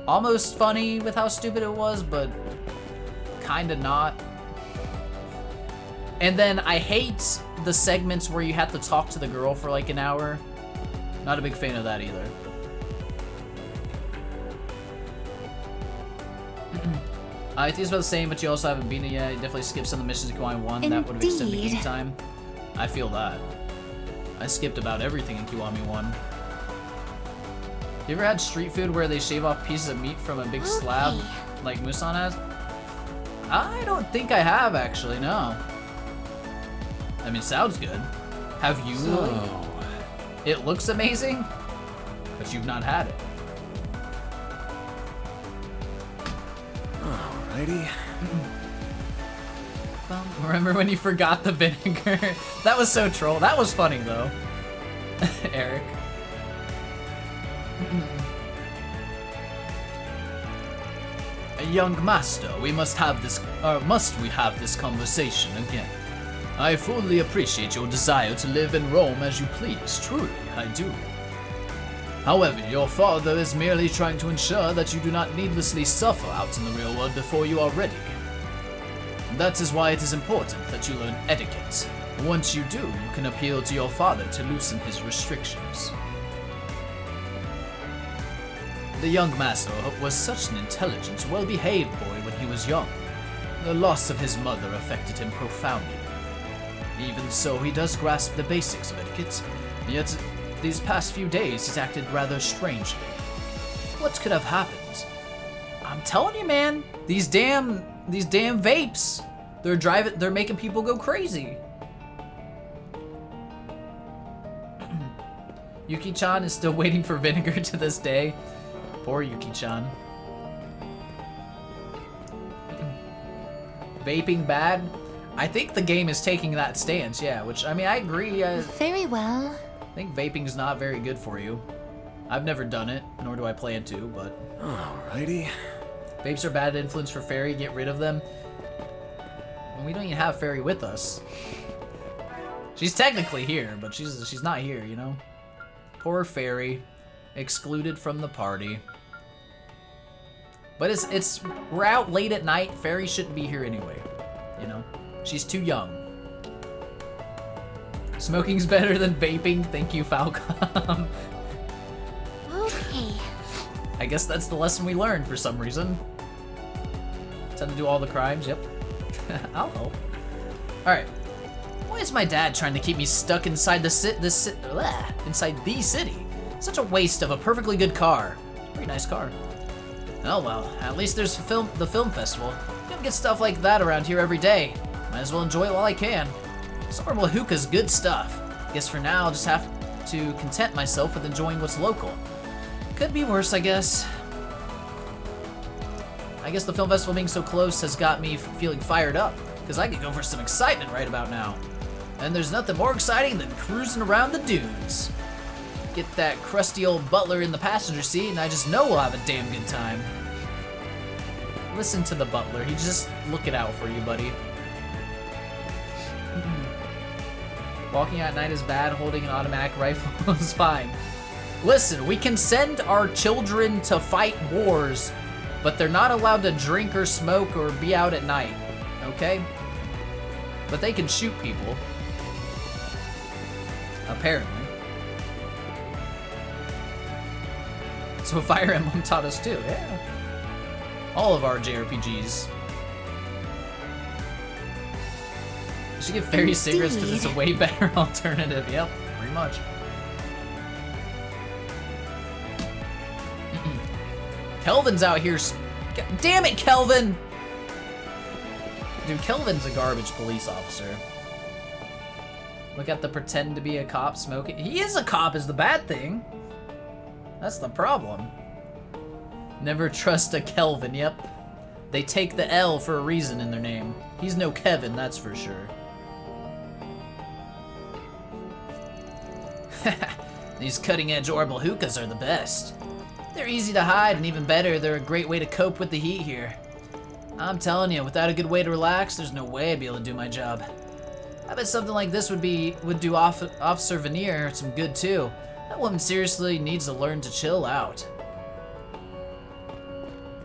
Almost funny with how stupid it was, but kinda not. And then I hate the segments where you have to talk to the girl for like an hour. Not a big fan of that either. I think it's about the same, but you also haven't beaten it yet. You definitely skipped some of the missions in Kiwami 1. That would have extended the game time. I feel that. I skipped about everything in Kiwami 1. You ever had street food where they shave off pieces of meat from a big slab like Musan has? I don't think I have, actually, no. I mean, it sounds good. Have you? So... It looks amazing, but you've not had it. Alrighty. Remember when you forgot the vinegar? That was so troll. That was funny though. Eric. Young master, we must have this— must we have this conversation again? I fully appreciate your desire to live in Rome as you please, truly, I do. However, your father is merely trying to ensure that you do not needlessly suffer out in the real world before you are ready. That is why it is important that you learn etiquette. Once you do, you can appeal to your father to loosen his restrictions. The young master was such an intelligent, well-behaved boy when he was young. The loss of his mother affected him profoundly. Even so, he does grasp the basics of etiquette, yet these past few days he's acted rather strangely. What could have happened? I'm telling you, man, these damn vapes, they're making people go crazy. Yuki-chan is still waiting for vinegar to this day. Poor Yuki-chan. Vaping bad? I think the game is taking that stance, yeah, which, I mean, I agree. Very well. I think vaping's not very good for you. I've never done it, nor do I plan to, but... Alrighty. Vapes are bad influence for Fairy. Get rid of them. We don't even have Fairy with us. She's technically here, but she's not here, you know? Poor Fairy. Excluded from the party. But we're out late at night. Fairy shouldn't be here anyway, you know? She's too young. Smoking's better than vaping. Thank you, Falcom. Okay. I guess that's the lesson we learned for some reason. Tend to do all the crimes, yep. I'll help. Alright. Why is my dad trying to keep me stuck inside inside the city? Such a waste of a perfectly good car. Very nice car. Oh well, at least there's the film festival. You don't get stuff like that around here every day. Might as well enjoy it while I can. Sorbal hookah's good stuff. Guess for now I'll just have to content myself with enjoying what's local. Could be worse, I guess. I guess the film festival being so close has got me feeling fired up, because I could go for some excitement right about now. And there's nothing more exciting than cruising around the dunes. Get that crusty old butler in the passenger seat, and I just know we'll have a damn good time. Listen to the butler. He's just looking out for you, buddy. Walking at night is bad. Holding an automatic rifle is fine. Listen, we can send our children to fight wars, but they're not allowed to drink or smoke or be out at night, okay? But they can shoot people. Apparently. So Fire Emblem taught us too, yeah. All of our JRPGs. You should get fairy cigarettes because it's a way better alternative. Yep, pretty much. Kelvin's out here. God damn it, Kelvin! Dude, Kelvin's a garbage police officer. Look at the pretend to be a cop smoking. He is a cop is the bad thing. That's the problem. Never trust a Kelvin, yep. They take the L for a reason in their name. He's no Kevin, that's for sure. These cutting-edge orbital hookahs are the best. They're easy to hide, and even better, they're a great way to cope with the heat here. I'm telling you, without a good way to relax, there's no way I'd be able to do my job. I bet something like this would do Officer Veneer some good too. That woman seriously needs to learn to chill out.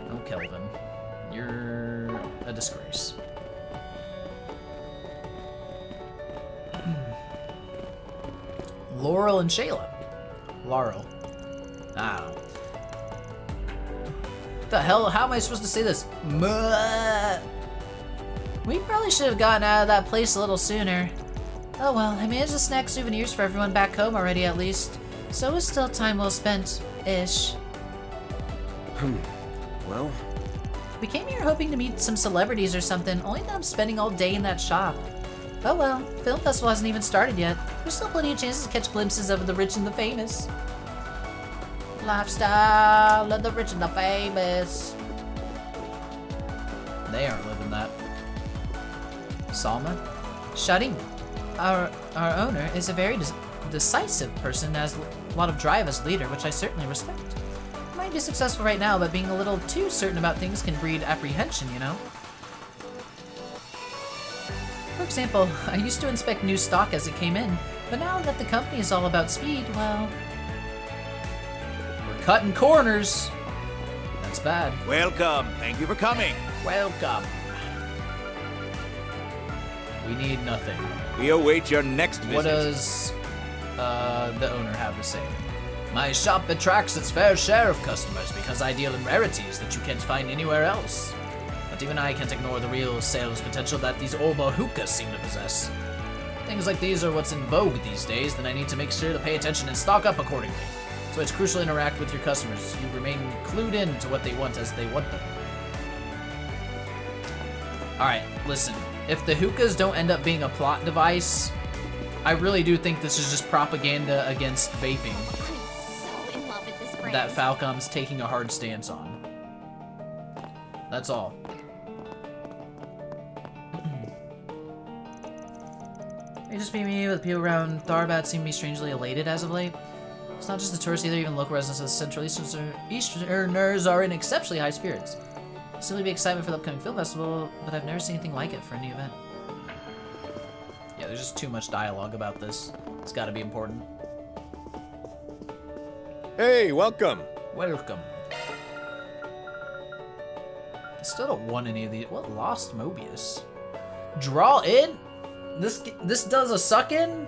Oh, Kelvin. You're a disgrace. Laurel and Shayla. Laurel. Ah. What the hell? How am I supposed to say this? We probably should have gotten out of that place a little sooner. Oh well, I managed to snag souvenirs for everyone back home already at least. So it's still time well spent-ish. Well, We came here hoping to meet some celebrities or something, only that I'm spending all day in that shop. Oh well, film festival hasn't even started yet. There's still plenty of chances to catch glimpses of the rich and the famous. Lifestyle of the rich and the famous. They aren't living that. Salma? Sharim, our owner, is a very decisive person, has a lot of drive as leader, which I certainly respect. Might be successful right now, but being a little too certain about things can breed apprehension, you know? For example, I used to inspect new stock as it came in, but now that the company is all about speed, well... We're cutting corners. That's bad. Welcome. Thank you for coming. Welcome. We need nothing. We await your next visit. What does the owner have to say? My shop attracts its fair share of customers because I deal in rarities that you can't find anywhere else. But even I can't ignore the real sales potential that these Olba hookahs seem to possess. Things like these are what's in vogue these days, then I need to make sure to pay attention and stock up accordingly. So it's crucial to interact with your customers. You remain clued in to what they want as they want them. Alright, listen. If the hookahs don't end up being a plot device, I really do think this is just propaganda against vaping I'm so in love with this brand. that Falcom's taking a hard stance on. That's all. May just be me, but the people around Tharbad seem to be strangely elated as of late. It's not just the tourists either, even local residents of the Central Easterners are in exceptionally high spirits. Still be excited for the upcoming film festival, but I've never seen anything like it for any event. Yeah, there's just too much dialogue about this. It's gotta be important. Hey, welcome. Welcome. I still don't want any of these. What lost Mobius? Draw in? This does a suck in?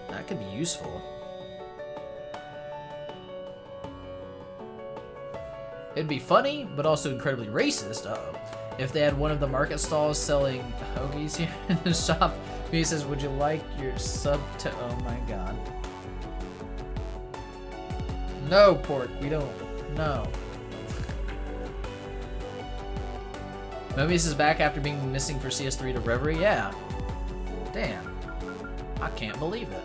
That could be useful. It'd be funny, but also incredibly racist. Uh-oh. If they had one of the market stalls selling hoagies here in the shop, he says, "Would you like your sub to?" Oh my god. No, pork. We don't. No. Mobius is back after being missing for CS3 to Reverie? Yeah. Damn. I can't believe it.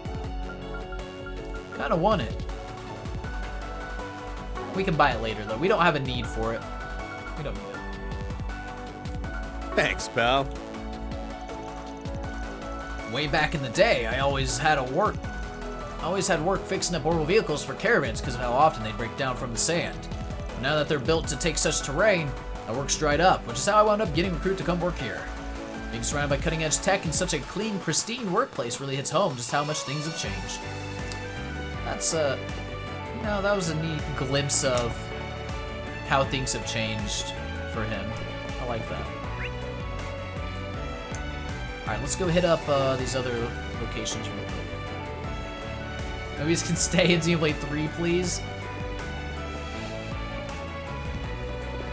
Kinda want it. We can buy it later, though. We don't have a need for it. We don't need it. Thanks, pal. Way back in the day, I always had work fixing up orbital vehicles for caravans because of how often they break down from the sand. But now that they're built to take such terrain, my work's dried up, which is how I wound up getting recruited to come work here. Being surrounded by cutting-edge tech in such a clean, pristine workplace really hits home just how much things have changed. That's, you know, that was a neat glimpse of how things have changed for him. I like that. Alright, let's go hit up these other locations real quick. Mobius can stay in Xenoblade 3, please.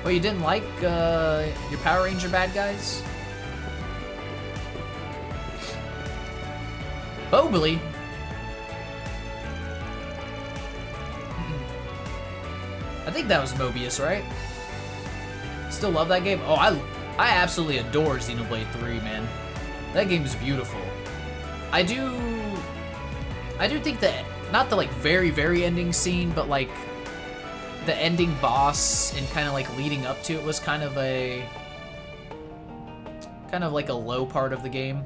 Well, you didn't like your Power Ranger bad guys? Bobley? I think that was Mobius, right? Still love that game? Oh, I absolutely adore Xenoblade 3, man. That game is beautiful. I do think that, not the like very ending scene, but like the ending boss and kind of like leading up to it was kind of like a low part of the game.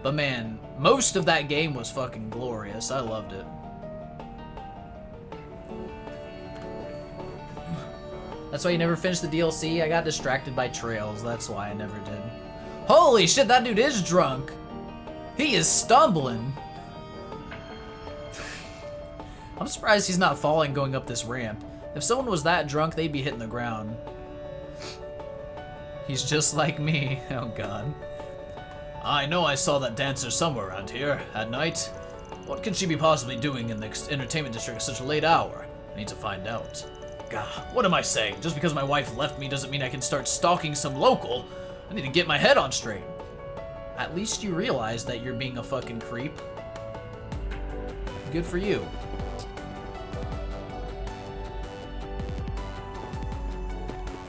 But man, most of that game was fucking glorious. I loved it. That's why you never finished the DLC? I got distracted by trails. That's why I never did. Holy shit, that dude is drunk. He is stumbling. I'm surprised he's not falling going up this ramp. If someone was that drunk, they'd be hitting the ground. He's just like me. Oh god. I know I saw that dancer somewhere around here at night. What could she be possibly doing in the entertainment district at such a late hour? I need to find out. God, what am I saying? Just because my wife left me doesn't mean I can start stalking some local. I need to get my head on straight. At least you realize that you're being a fucking creep. Good for you.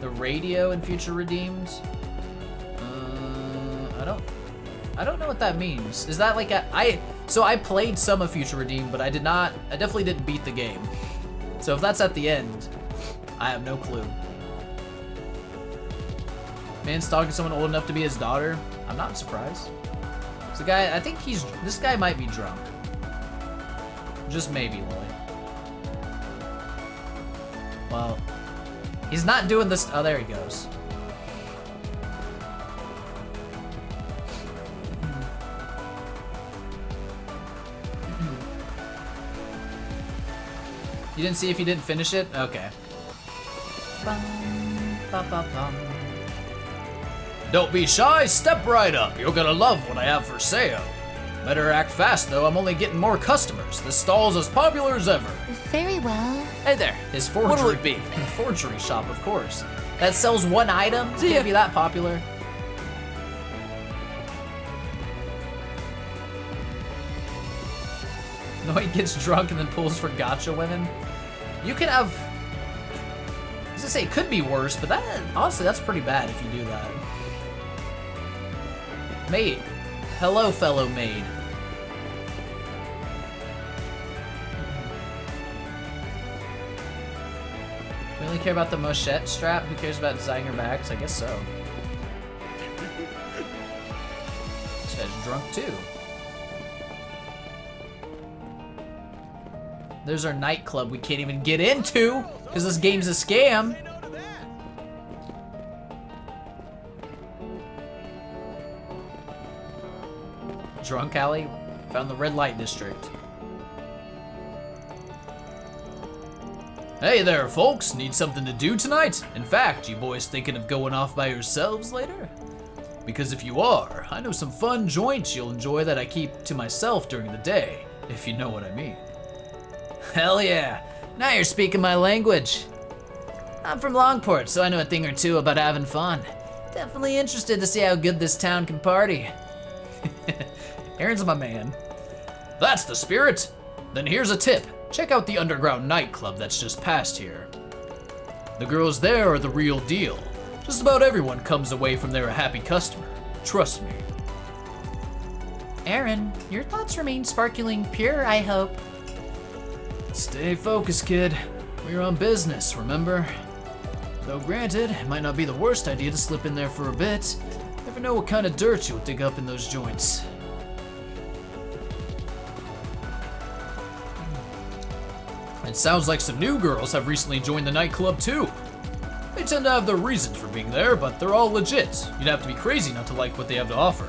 The radio in Future Redeemed? I don't know what that means. Is that like so I played some of Future Redeemed, but I definitely didn't beat the game. So if that's at the end, I have no clue. Man stalking someone old enough to be his daughter? I'm not surprised. So guy, I think this guy might be drunk. Just maybe, Lily. Well, he's not doing this. Oh, there he goes. You didn't see if you didn't finish it? Okay. Don't be shy, step right up. You're gonna love what I have for sale. Better act fast though, I'm only getting more customers. This stall's as popular as ever. Very well. Hey there, his forgery. What'll it be? Forgery shop, of course. That sells one item? Can't be that popular. No, he gets drunk and then pulls for gotcha women. You can have... I was gonna say, it could be worse, but that honestly, that's pretty bad if you do that. Maid. Hello, fellow maid. We only care about the mochette strap? Who cares about designing her bags? I guess so. This guy's drunk too. There's our nightclub we can't even get into because this game's a scam. Drunk alley. Found the red light district. Hey there, folks. Need something to do tonight? In fact, you boys thinking of going off by yourselves later? Because if you are, I know some fun joints you'll enjoy that I keep to myself during the day, if you know what I mean. Hell yeah. Now you're speaking my language. I'm from Longport, so I know a thing or two about having fun. Definitely interested to see how good this town can party. Aaron's my man. That's the spirit. Then here's a tip. Check out the underground nightclub that's just past here. The girls there are the real deal. Just about everyone comes away from there a happy customer. Trust me. Aaron, your thoughts remain sparkling pure, I hope. Stay focused, kid. We're on business, remember? Though granted, it might not be the worst idea to slip in there for a bit. Never know what kind of dirt you'll dig up in those joints. It sounds like some new girls have recently joined the nightclub too. They tend to have their reasons for being there, but they're all legit. You'd have to be crazy not to like what they have to offer.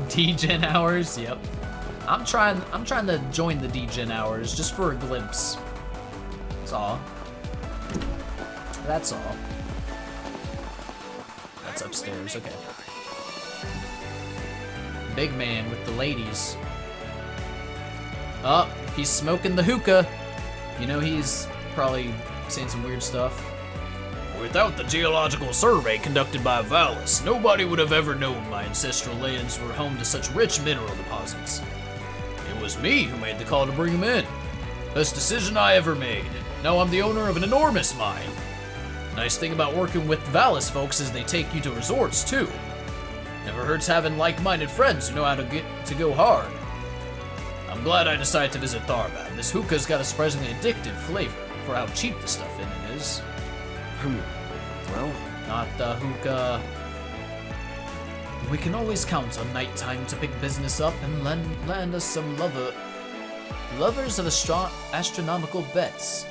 D-Gen hours, yep. I'm trying to join the D-Gen hours just for a glimpse. That's all. That's all. That's upstairs, okay. Big man with the ladies. Oh, he's smoking the hookah. You know, he's probably saying some weird stuff. Without the geological survey conducted by Valis, nobody would have ever known my ancestral lands were home to such rich mineral deposits. It was me who made the call to bring them in. Best decision I ever made. Now I'm the owner of an enormous mine. Nice thing about working with Valis folks is they take you to resorts too. Never hurts having like-minded friends who know how to get to go hard. I'm glad I decided to visit Tharbad. This hookah's got a surprisingly addictive flavor for how cheap the stuff in it is. Well, Not the hookah. We can always count on nighttime to pick business up and land us some lovers of astronomical bets.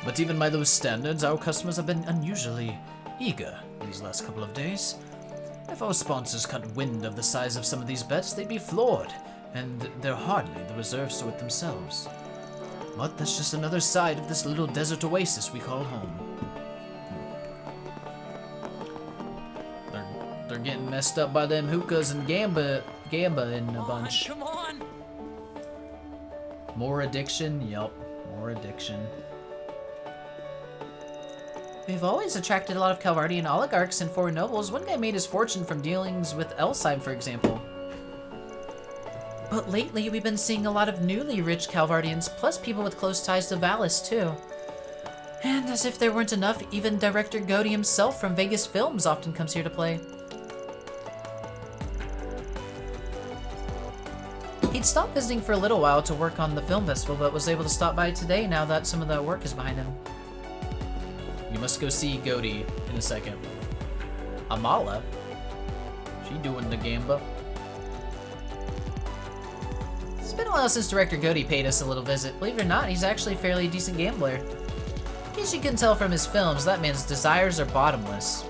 But even by those standards, our customers have been unusually eager these last couple of days. If our sponsors caught wind of the size of some of these bets, they'd be floored, and they're hardly the reserve sort themselves. But that's just another side of this little desert oasis we call home. They're getting messed up by them hookahs and gamba in a bunch. Come on! More addiction? Yup, more addiction. We've always attracted a lot of Calvardian oligarchs and foreign nobles. One guy made his fortune from dealings with Elsheim, for example. But lately, we've been seeing a lot of newly rich Calvardians, plus people with close ties to Valis, too. And as if there weren't enough, even director Godi himself from Vegas Films often comes here to play. He'd stopped visiting for a little while to work on the film festival, but was able to stop by today now that some of the work is behind him. You must go see Godi in a second. Amala? She doing the gamba? It's been a while since director Godi paid us a little visit. Believe it or not, he's actually a fairly decent gambler. In case you can tell from his films, that man's desires are bottomless.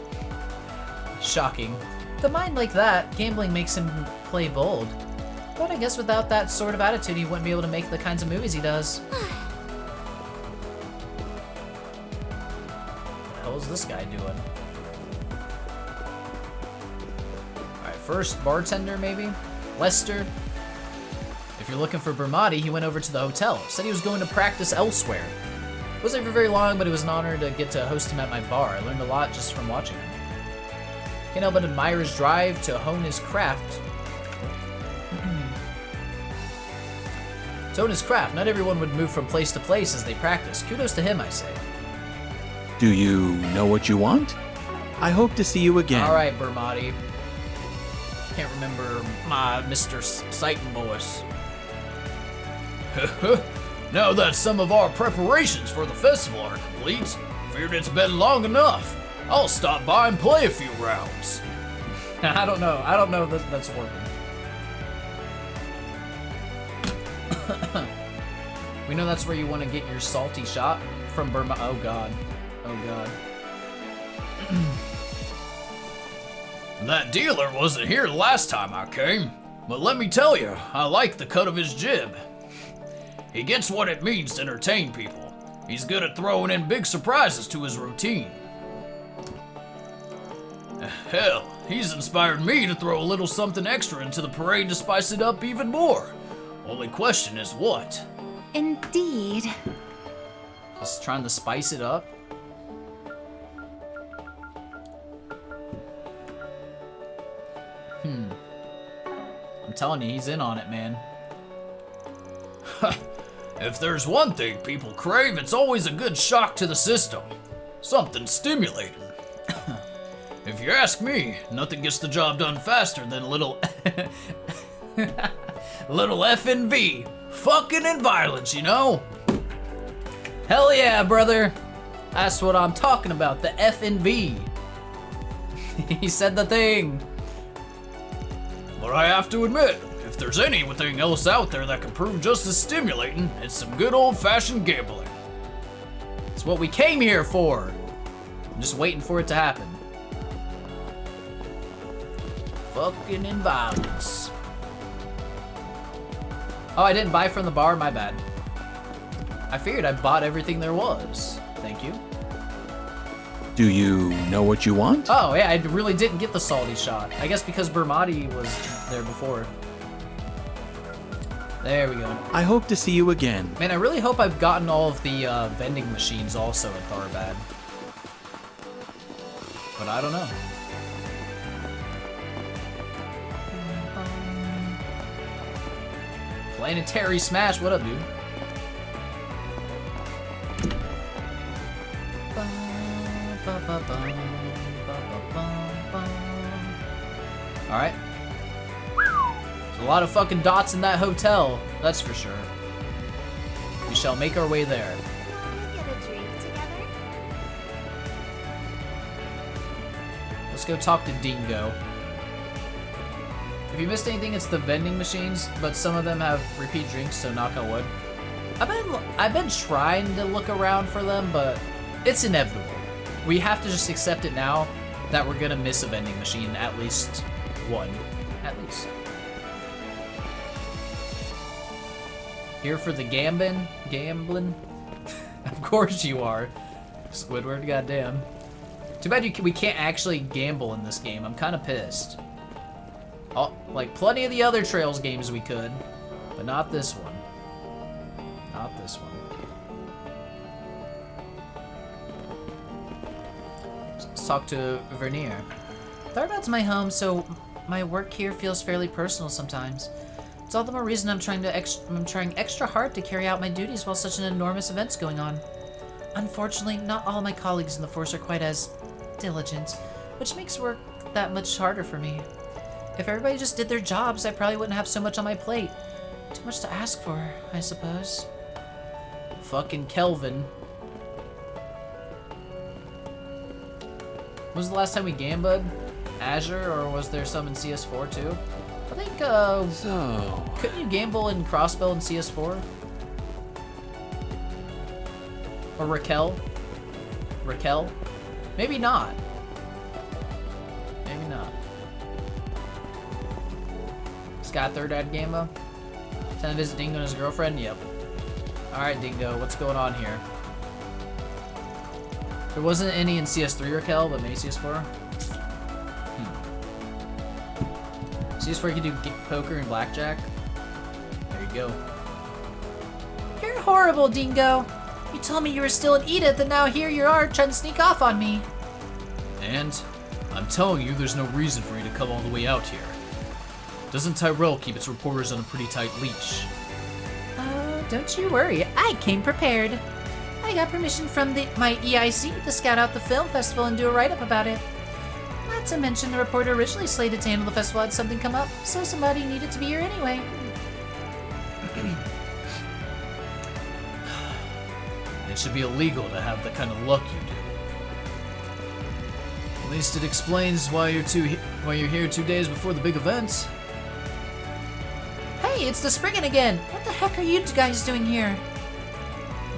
Shocking. With a mind like that, gambling makes him play bold. But I guess without that sort of attitude, he wouldn't be able to make the kinds of movies he does. What the hell is this guy doing? Alright, first bartender maybe? Lester? If you're looking for Bermati, he went over to the hotel. Said he was going to practice elsewhere. Wasn't for very long, but it was an honor to get to host him at my bar. I learned a lot just from watching him. Can't help but admire his drive to hone his craft. To hone his craft, not everyone would move from place to place as they practice. Kudos to him, I say. Do you know what you want? I hope to see you again. All right, Bermati. Can't remember my Mr. Sighton voice. Now that some of our preparations for the festival are complete, feared it's been long enough. I'll stop by and play a few rounds. I don't know if that's working. We know that's where you want to get your salty shot from Burma. Oh god. Oh god. That dealer wasn't here the last time I came, but let me tell you, I like the cut of his jib. He gets what it means to entertain people. He's good at throwing in big surprises to his routine. Hell, he's inspired me to throw a little something extra into the parade to spice it up even more. Only question is what? Indeed. He's trying to spice it up? I'm telling you, he's in on it, man. If there's one thing people crave, it's always a good shock to the system. Something stimulating. If you ask me, nothing gets the job done faster than a little little FNV. Fucking and violence, you know? Hell yeah, brother. That's what I'm talking about, the FNV. He said the thing. But I have to admit, if there's anything else out there that can prove just as stimulating, it's some good old-fashioned gambling. It's what we came here for. I'm just waiting for it to happen. Fucking in violence. Oh, I didn't buy from the bar? My bad. I figured I bought everything there was. Thank you. Do you know what you want? Oh, yeah, I really didn't get the salty shot. I guess because Bermati was there before. There we go. I hope to see you again. Man, I really hope I've gotten all of the vending machines also in Tharbad. But I don't know. Planetary Smash, what up, dude? Alright. There's a lot of fucking dots in that hotel, that's for sure. We shall make our way there. Wanna get a drink together? Let's go talk to Dingo. If you missed anything, it's the vending machines, but some of them have repeat drinks, so knock on wood. I've been trying to look around for them, but it's inevitable. We have to just accept it now that we're gonna miss a vending machine, at least one. At least. Here for the gambling? Of course you are, Squidward, goddamn. Too bad we can't actually gamble in this game. I'm kind of pissed. Oh, like plenty of the other Trails games we could, but not this one. Not this one. Let's talk to Vernier. Tharbad's my home, so my work here feels fairly personal sometimes. It's all the more reason I'm trying extra hard to carry out my duties while such an enormous event's going on. Unfortunately, not all my colleagues in the force are quite as diligent, which makes work that much harder for me. If everybody just did their jobs, I probably wouldn't have so much on my plate. Too much to ask for, I suppose. Fucking Kelvin. When was the last time we gambled? Azure, or was there some in CS4 too? I think, So... couldn't you gamble in Crossbow in CS4? Or Raquel? Raquel? Maybe not. Maybe not. Scott Third Ad Gambo? Time to visit Dingo and his girlfriend? Yep. Alright, Dingo, what's going on here? There wasn't any in CS3 Raquel, but maybe CS4? CS4 you can do poker and blackjack? There you go. You're horrible, Dingo. You told me you were still in Edith, and now here you are trying to sneak off on me. And I'm telling you, there's no reason for you to come all the way out here. Doesn't Tyrell keep its reporters on a pretty tight leash? Don't you worry. I came prepared. I got permission from my EIC to scout out the film festival and do a write-up about it. Not to mention the reporter originally slated to handle the festival had something come up, so somebody needed to be here anyway. It should be illegal to have the kind of luck you do. At least it explains why you're here 2 days before the big event. Hey, it's the Spriggan again! What the heck are you guys doing here?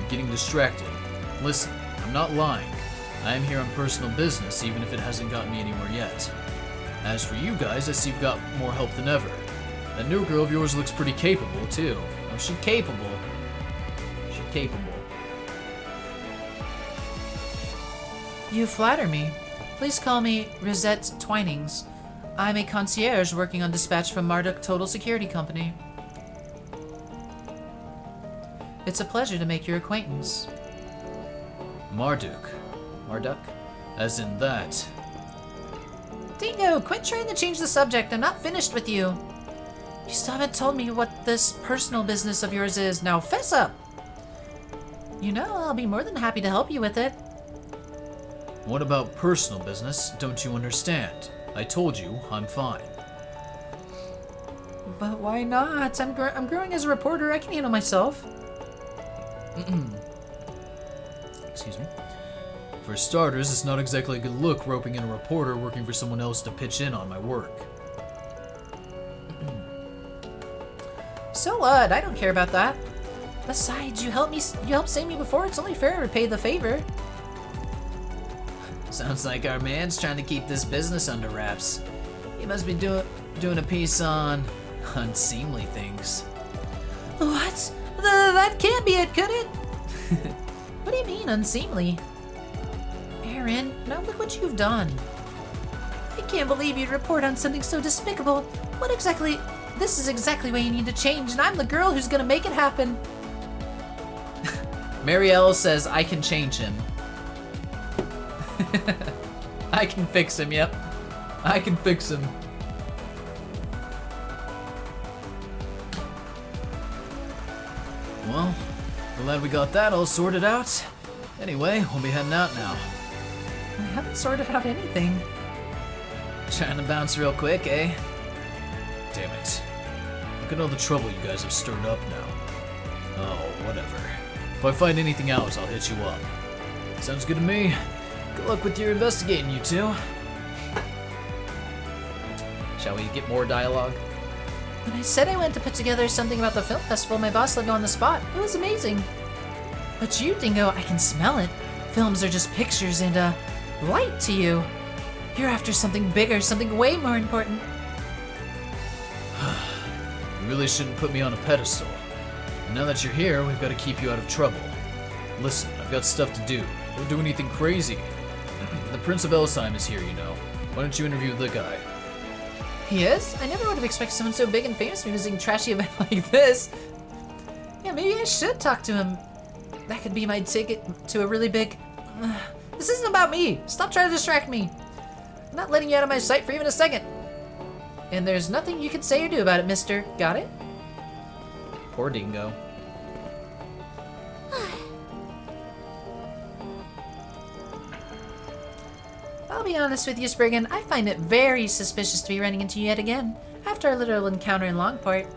You're getting distracted. Listen, I'm not lying. I am here on personal business, even if it hasn't gotten me anywhere yet. As for you guys, I see you've got more help than ever. That new girl of yours looks pretty capable, too. Oh, she capable. She capable. You flatter me. Please call me Rosette Twinings. I'm a concierge working on dispatch from Marduk Total Security Company. It's a pleasure to make your acquaintance. Marduk. Marduk? As in that. Dingo, quit trying to change the subject. I'm not finished with you. You still haven't told me what this personal business of yours is. Now fess up. You know, I'll be more than happy to help you with it. What about personal business? Don't you understand? I told you, I'm fine. But why not? I'm growing as a reporter. I can handle myself. Excuse me. For starters, it's not exactly a good look roping in a reporter working for someone else to pitch in on my work. So what? I don't care about that. Besides, you helped save me before. It's only fair to repay the favor. Sounds like our man's trying to keep this business under wraps. He must be doing a piece on unseemly things. What? That can't be it, could it? What do you mean, unseemly? Aaron, now look what you've done. I can't believe you'd report on something so despicable. What exactly? This is exactly what you need to change, and I'm the girl who's gonna make it happen. Marielle says I can change him. I can fix him, yep. I can fix him. Well, glad we got that all sorted out. Anyway, we'll be heading out now. I haven't sorted out anything. Trying to bounce real quick, eh? Damn it. Look at all the trouble you guys have stirred up now. Oh, whatever. If I find anything else, I'll hit you up. Sounds good to me. Good luck with your investigating, you two. Shall we get more dialogue? When I said I went to put together something about the film festival, my boss let go on the spot. It was amazing. But you, Dingo, I can smell it. Films are just pictures and, light to you. You're after something bigger, something way more important. You really shouldn't put me on a pedestal. Now that you're here, we've got to keep you out of trouble. Listen, I've got stuff to do. Don't do anything crazy. The Prince of Elsheim is here, you know. Why don't you interview the guy? He is? I never would have expected someone so big and famous to be visiting a trashy event like this. Yeah, maybe I should talk to him. That could be my ticket to a really big... This isn't about me. Stop trying to distract me. I'm not letting you out of my sight for even a second. And there's nothing you can say or do about it, mister. Got it? Poor Dingo. I'll be honest with you, Spriggan. I find it very suspicious to be running into you yet again after our little encounter in Longport.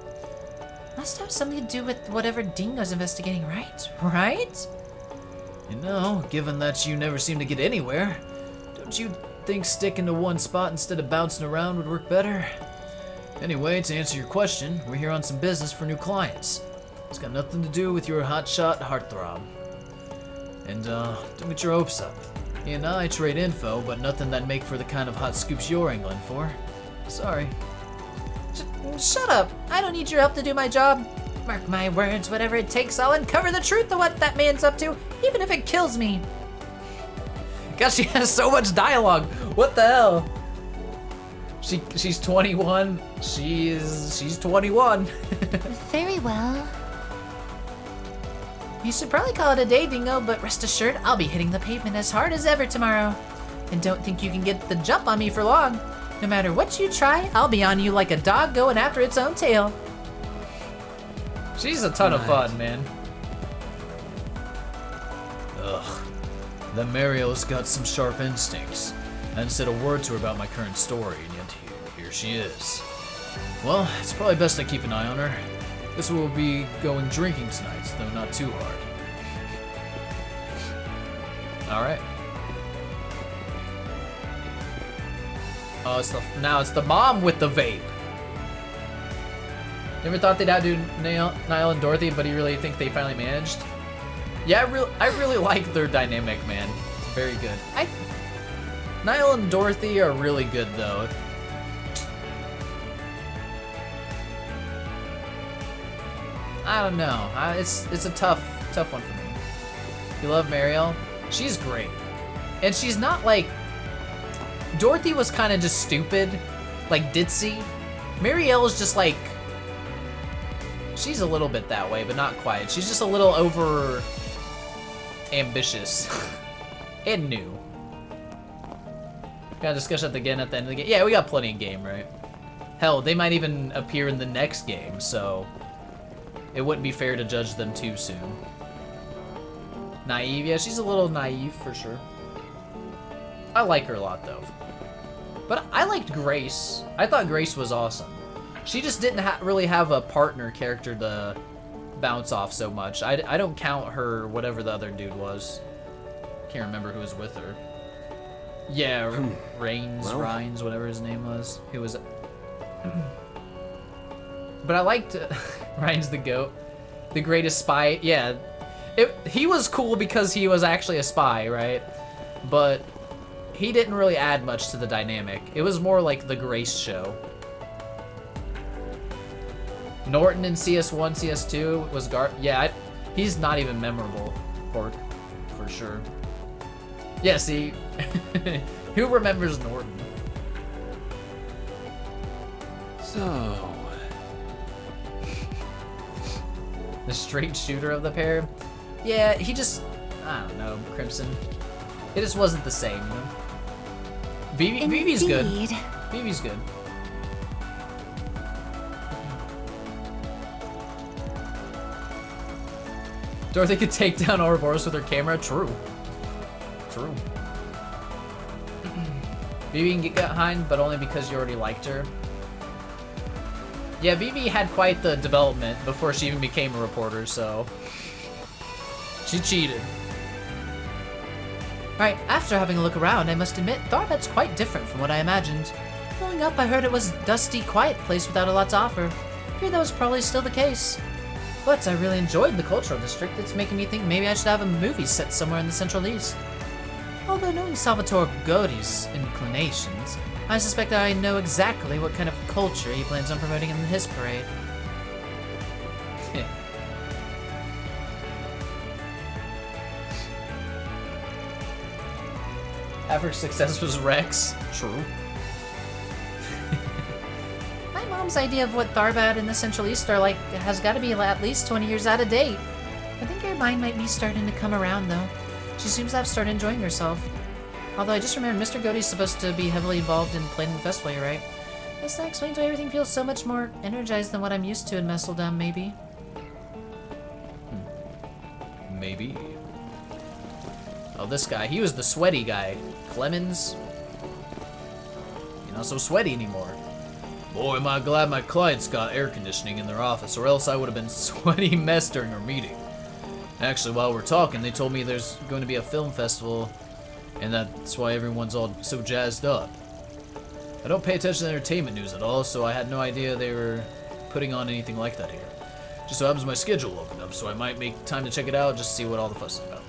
Must have something to do with whatever Dingo's investigating, right? Right? You know, given that you never seem to get anywhere, don't you think sticking to one spot instead of bouncing around would work better? Anyway, to answer your question, we're here on some business for new clients. It's got nothing to do with your hotshot heartthrob. And, don't get your hopes up. He and I trade info, but nothing that'd make for the kind of hot scoops you're angling for. Sorry. Shut up. I don't need your help to do my job. Mark my words, whatever it takes, I'll uncover the truth of what that man's up to, even if it kills me. God, she has so much dialogue. What the hell? She's 21. She's 21. Very well. You should probably call it a day, Dingo, but rest assured I'll be hitting the pavement as hard as ever tomorrow. And don't think you can get the jump on me for long. No matter what you try, I'll be on you like a dog going after its own tail. She's a ton of fun, man. Ugh. That Mariel's got some sharp instincts. I hadn't said a word to her about my current story, and yet here she is. Well, it's probably best I keep an eye on her. Guess we'll be going drinking tonight, though not too hard. Alright. Oh, now it's the mom with the vape. Never thought they'd outdo Niall and Dorothy, but you really think they finally managed? Yeah, I really like their dynamic, man. It's very good. Niall and Dorothy are really good, though. I don't know. It's a tough one for me. You love Mariel? She's great. And she's not like... Dorothy was kind of just stupid, like ditzy. Mariel is just like... She's a little bit that way, but not quite. She's just a little over... ambitious. And new. Got a discussion again at the end of the game. Yeah, we got plenty of game, right? Hell, they might even appear in the next game, so... It wouldn't be fair to judge them too soon. Naive? Yeah, she's a little naive, for sure. I like her a lot, though. But I liked Grace. I thought Grace was awesome. She just didn't really have a partner character to bounce off so much. I don't count her, whatever the other dude was. Can't remember who was with her. Yeah, Rhines, whatever his name was. Who was... But I liked Ryan's the GOAT. The greatest spy. Yeah. He was cool because he was actually a spy, right? But he didn't really add much to the dynamic. It was more like the Grace show. Norton in CS1, CS2 was yeah, he's not even memorable for sure. Yeah, see? Who remembers Norton? So... The straight shooter of the pair? Yeah, he just... I don't know, Crimson. It just wasn't the same, you know? Vivi's good. Vivi's good. Dorothy could take down Ouroboros with her camera? True. True. Vivi can get behind, but only because you already liked her. Yeah, Vivi had quite the development before she even became a reporter, so... She cheated. Right, after having a look around, I must admit, Tharbad's quite different from what I imagined. Growing up, I heard it was a dusty, quiet place without a lot to offer. I fear that was probably still the case. But I really enjoyed the cultural district. It's making me think maybe I should have a movie set somewhere in the Central East. Although knowing Salvatore Godi's inclinations, I suspect I know exactly what kind of culture he plans on promoting in his parade. Average success was Rex. True. My mom's idea of what Tharbad and the Central East are like has got to be at least 20 years out of date. I think your mind might be starting to come around, though. She seems to have started enjoying herself. Although I just remembered Mr. Godi's supposed to be heavily involved in planning the festival, you're right? I guess that explains why everything feels so much more energized than what I'm used to in Messeldom, maybe. Maybe. Oh, this guy. He was the sweaty guy. Clemens. You're not so sweaty anymore. Boy, am I glad my clients got air conditioning in their office, or else I would have been a sweaty mess during our meeting. Actually, while we're talking, they told me there's going to be a film festival, and that's why everyone's all so jazzed up. I don't pay attention to entertainment news at all, so I had no idea they were putting on anything like that here. Just so happens my schedule opened up, so I might make time to check it out just to see what all the fuss is about.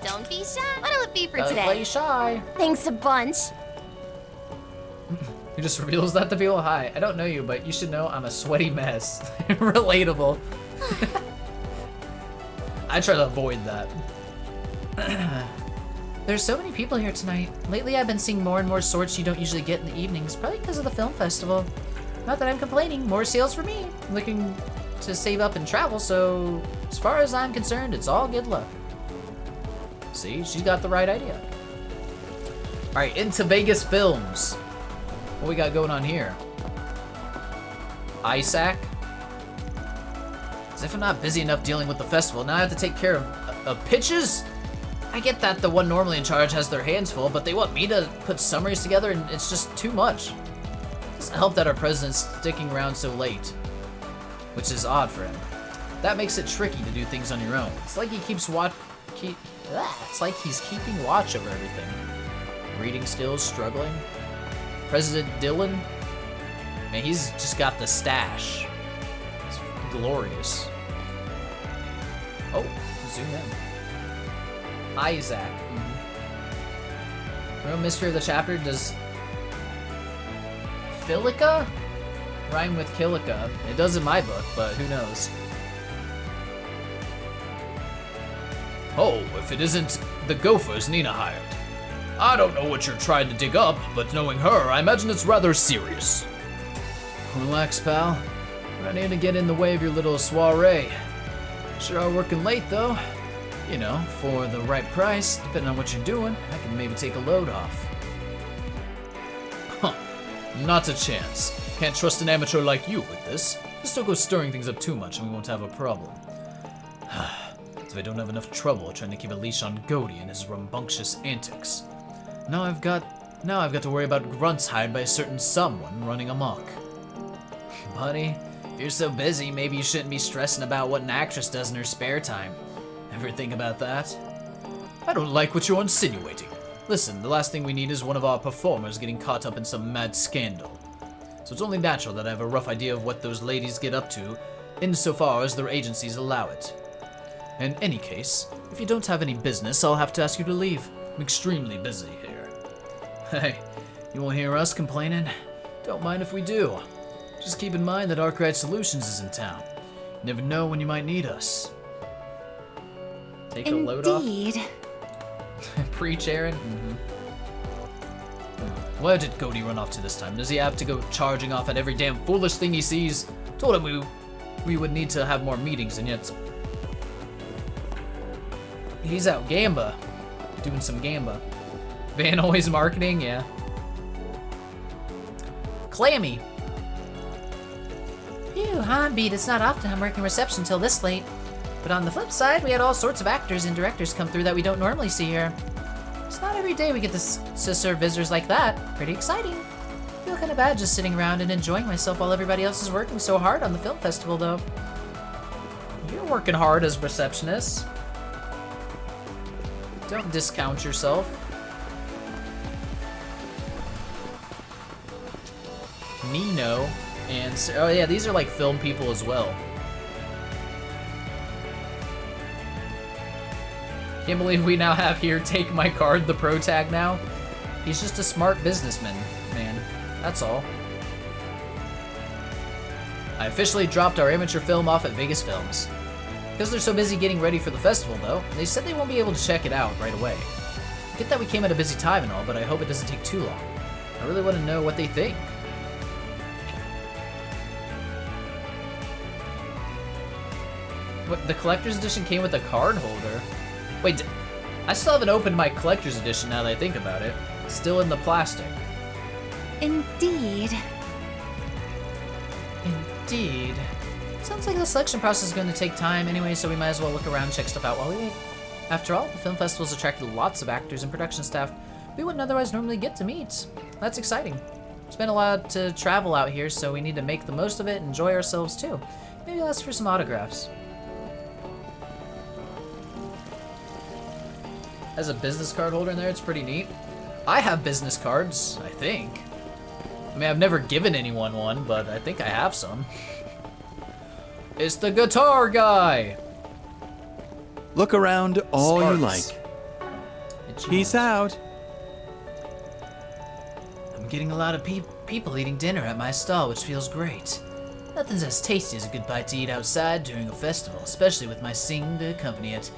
Don't be shy. What'll it be for Play today? shy. Thanks a bunch. He just reveals that to people. Hi, I don't know you, but you should know I'm a sweaty mess. Relatable. I try to avoid that. There's so many people here tonight. Lately, I've been seeing more and more sorts you don't usually get in the evenings, probably because of the film festival. Not that I'm complaining, more sales for me. I'm looking to save up and travel, so as far as I'm concerned, it's all good luck. See, she's got the right idea. All right, into Vegas Films. What we got going on here? Isaac. As if I'm not busy enough dealing with the festival, now I have to take care of pitches? I get that the one normally in charge has their hands full, but they want me to put summaries together and it's just too much. It doesn't help that our president's sticking around so late, which is odd for him. That makes it tricky to do things on your own. It's like he keeps it's like he's keeping watch over everything. Reading skills, struggling. President Dylan, man, he's just got the stash. glorious. Oh, zoom in. Isaac. Real mystery of the chapter, does Philica rhyme with Killica? It does in my book, but who knows? Oh, if it isn't the gophers Nina hired. I don't know what you're trying to dig up, but knowing her, I imagine it's rather serious. Relax, pal. We're not here to get in the way of your little soiree. Sure are working late, though. You know, for the right price, depending on what you're doing, I can maybe take a load off. Huh. Not a chance. Can't trust an amateur like you with this. Just don't go stirring things up too much and we won't have a problem. So I don't have enough trouble trying to keep a leash on Goaty and his rambunctious antics. Now I've got to worry about grunts hired by a certain someone running amok. Buddy, if you're so busy, maybe you shouldn't be stressing about what an actress does in her spare time. Ever think about that? I don't like what you're insinuating. Listen, the last thing we need is one of our performers getting caught up in some mad scandal. So it's only natural that I have a rough idea of what those ladies get up to, insofar as their agencies allow it. In any case, if you don't have any business, I'll have to ask you to leave. I'm extremely busy here. Hey, you won't hear us complaining? Don't mind if we do. Just keep in mind that Arkwright Solutions is in town. You never know when you might need us. Take a load off. Indeed. Preach, Aaron. Where did Goaty run off to this time? Does he have to go charging off at every damn foolish thing he sees? Told him we would need to have more meetings, and yet he's out gamba, doing some gamba. Van always marketing, yeah. Clammy. Phew, Beat, it's not often I'm working reception till this late. But on the flip side, we had all sorts of actors and directors come through that we don't normally see here. It's not every day we get to serve visitors like that. Pretty exciting. I feel kind of bad just sitting around and enjoying myself while everybody else is working so hard on the film festival, though. You're working hard as receptionist. Don't discount yourself. Nino and... oh yeah, these are like film people as well. Can't believe we now have here Take My Card, the pro tag now. He's just a smart businessman, man. That's all. I officially dropped our amateur film off at Vegas Films. Because they're so busy getting ready for the festival, though, they said they won't be able to check it out right away. Get that we came at a busy time and all, but I hope it doesn't take too long. I really want to know what they think. What, the collector's edition came with a card holder? Wait, I still haven't opened my collector's edition now that I think about it. Still in the plastic. Indeed. Indeed. Sounds like the selection process is going to take time anyway, so we might as well look around and check stuff out while we wait. After all, the film festival's attracted lots of actors and production staff we wouldn't otherwise normally get to meet. That's exciting. It's been a lot to travel out here, so we need to make the most of it and enjoy ourselves too. Maybe I'll ask for some autographs. Has a business card holder in there, it's pretty neat. I have business cards, I think. I mean, I've never given anyone one, but I think I have some. It's the guitar guy! Look around all you Sparks. like. Peace out. I'm getting a lot of people eating dinner at my stall, which feels great. Nothing's as tasty as a good bite to eat outside during a festival, especially with my singing to accompany it.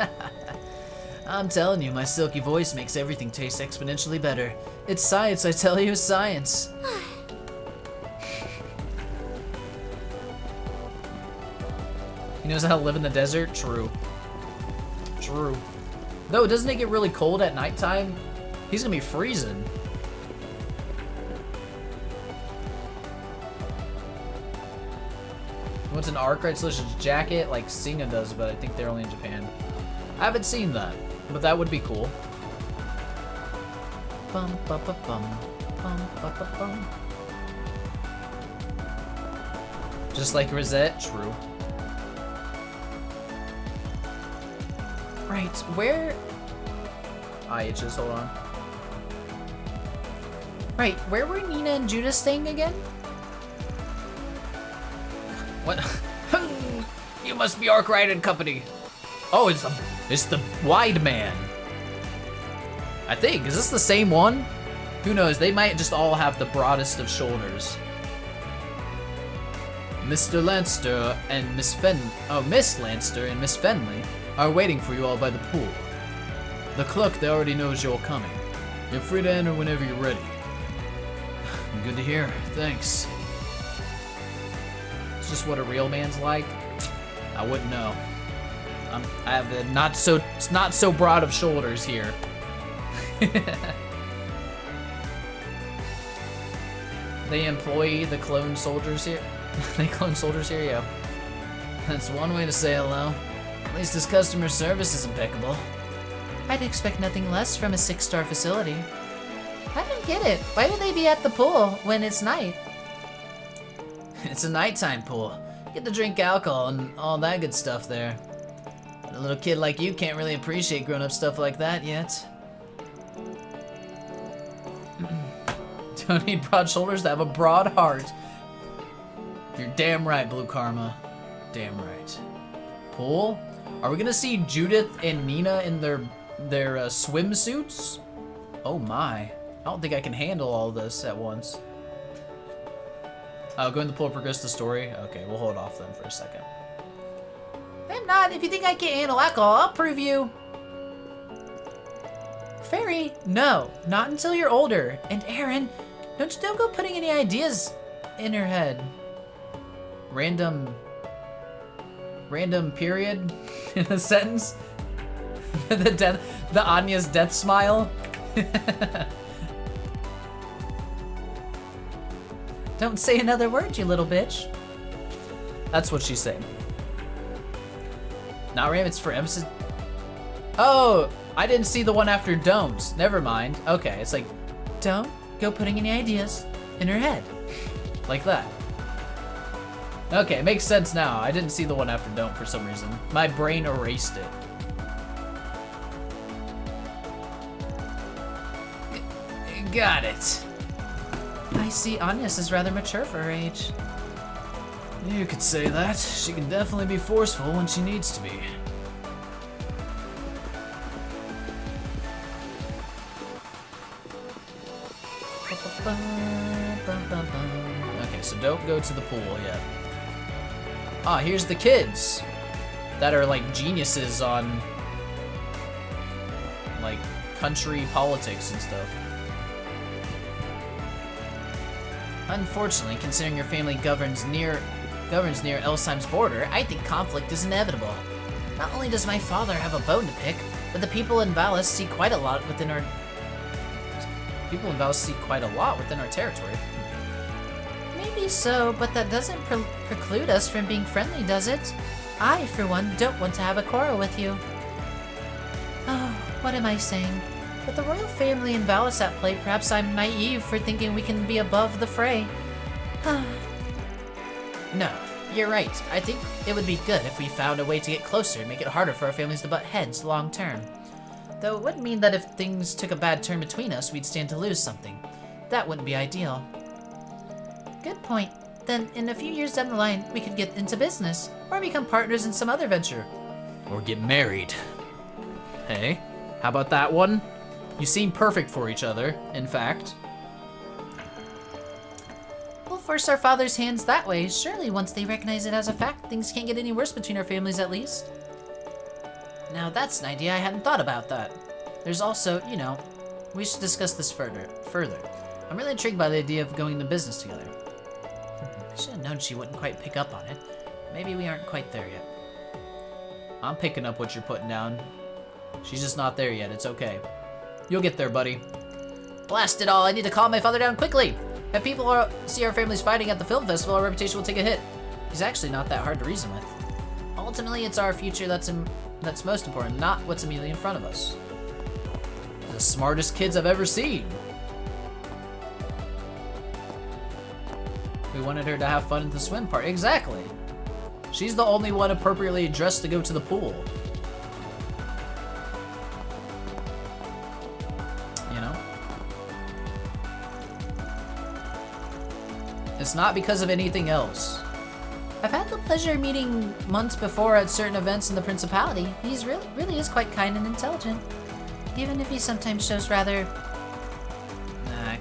I'm telling you, my silky voice makes everything taste exponentially better. It's science, I tell you, science. He knows how to live in the desert? True. True. Though, doesn't it get really cold at nighttime? He's gonna be freezing. He wants an Arkwright Solutions jacket like Singa does, but I think they're only in Japan. I haven't seen that, but that would be cool. Bum, ba, ba, bum. Bum, ba, ba, bum. Just like Rosette? True. Right, where... IHs, hold on. Right, where were Nina and Judah staying again? What? must be Arkwright and Company. Oh, it's the wide man. I think, is this the same one? Who knows, they might just all have the broadest of shoulders. Mr. Lanster and Miss Lanster and Miss Fenley are waiting for you all by the pool. The clerk there already knows you're coming. You're free to enter whenever you're ready. Good to hear, thanks. It's just what a real man's like. I wouldn't know. I have the not so broad of shoulders here. They employ the clone soldiers here. They clone soldiers here, yeah. That's one way to say hello. At least his customer service is impeccable. I'd expect nothing less from a 6-star facility. I don't get it. Why would they be at the pool when it's night? It's a nighttime pool. You get to drink alcohol and all that good stuff there. But a little kid like you can't really appreciate grown-up stuff like that yet. Don't need broad shoulders to have a broad heart. You're damn right, Blue Karma. Damn right. Pool? Are we gonna see Judith and Nina in their swimsuits? Oh my. I don't think I can handle all this at once. Go in the pool, progress the story. Okay, we'll hold off then for a second. I'm not. If you think I can't handle alcohol, I'll prove you. Fairy, no. Not until you're older. And Aaron, don't go putting any ideas in her head. Random period in a sentence. the Anya's death smile. Don't say another word, you little bitch. That's what she's saying. Not Ram, it's for emphasis. Oh, I didn't see the one after don't. Never mind. Okay, it's like, don't go putting any ideas in her head. Like that. Okay, it makes sense now. I didn't see the one after don't for some reason. My brain erased it. Got it. I see Agnes is rather mature for her age. You could say that. She can definitely be forceful when she needs to be. Okay, so don't go to the pool yet. Ah, here's the kids that are like geniuses on like country politics and stuff. Unfortunately, considering your family governs near Elsheim's border, I think conflict is inevitable. Not only does my father have a bone to pick, but the people in Valis see quite a lot within our territory. Maybe so, but that doesn't preclude us from being friendly, does it? I, for one, don't want to have a quarrel with you. Oh, what am I saying? With the royal family in Valis at play, perhaps I'm naive for thinking we can be above the fray. No, you're right. I think it would be good if we found a way to get closer and make it harder for our families to butt heads long term. Though it wouldn't mean that if things took a bad turn between us, we'd stand to lose something. That wouldn't be ideal. Good point. Then, in a few years down the line, we could get into business, or become partners in some other venture. Or get married. Hey, how about that one? You seem perfect for each other, in fact. We'll force our father's hands that way. Surely, once they recognize it as a fact, things can't get any worse between our families at least. Now that's an idea. I hadn't thought about that. There's also, we should discuss this further. I'm really intrigued by the idea of going into business together. I should have known she wouldn't quite pick up on it. Maybe we aren't quite there yet. I'm picking up what you're putting down. She's just not there yet. It's okay. You'll get there, buddy. Blast it all. I need to calm my father down quickly. If people see our families fighting at the film festival, our reputation will take a hit. He's actually not that hard to reason with. Ultimately, it's our future that's most important, not what's immediately in front of us. The smartest kids I've ever seen. We wanted her to have fun at the swim part. Exactly. She's the only one appropriately dressed to go to the pool. It's not because of anything else. I've had the pleasure of meeting months before at certain events in the Principality. He's really is quite kind and intelligent, even if he sometimes shows rather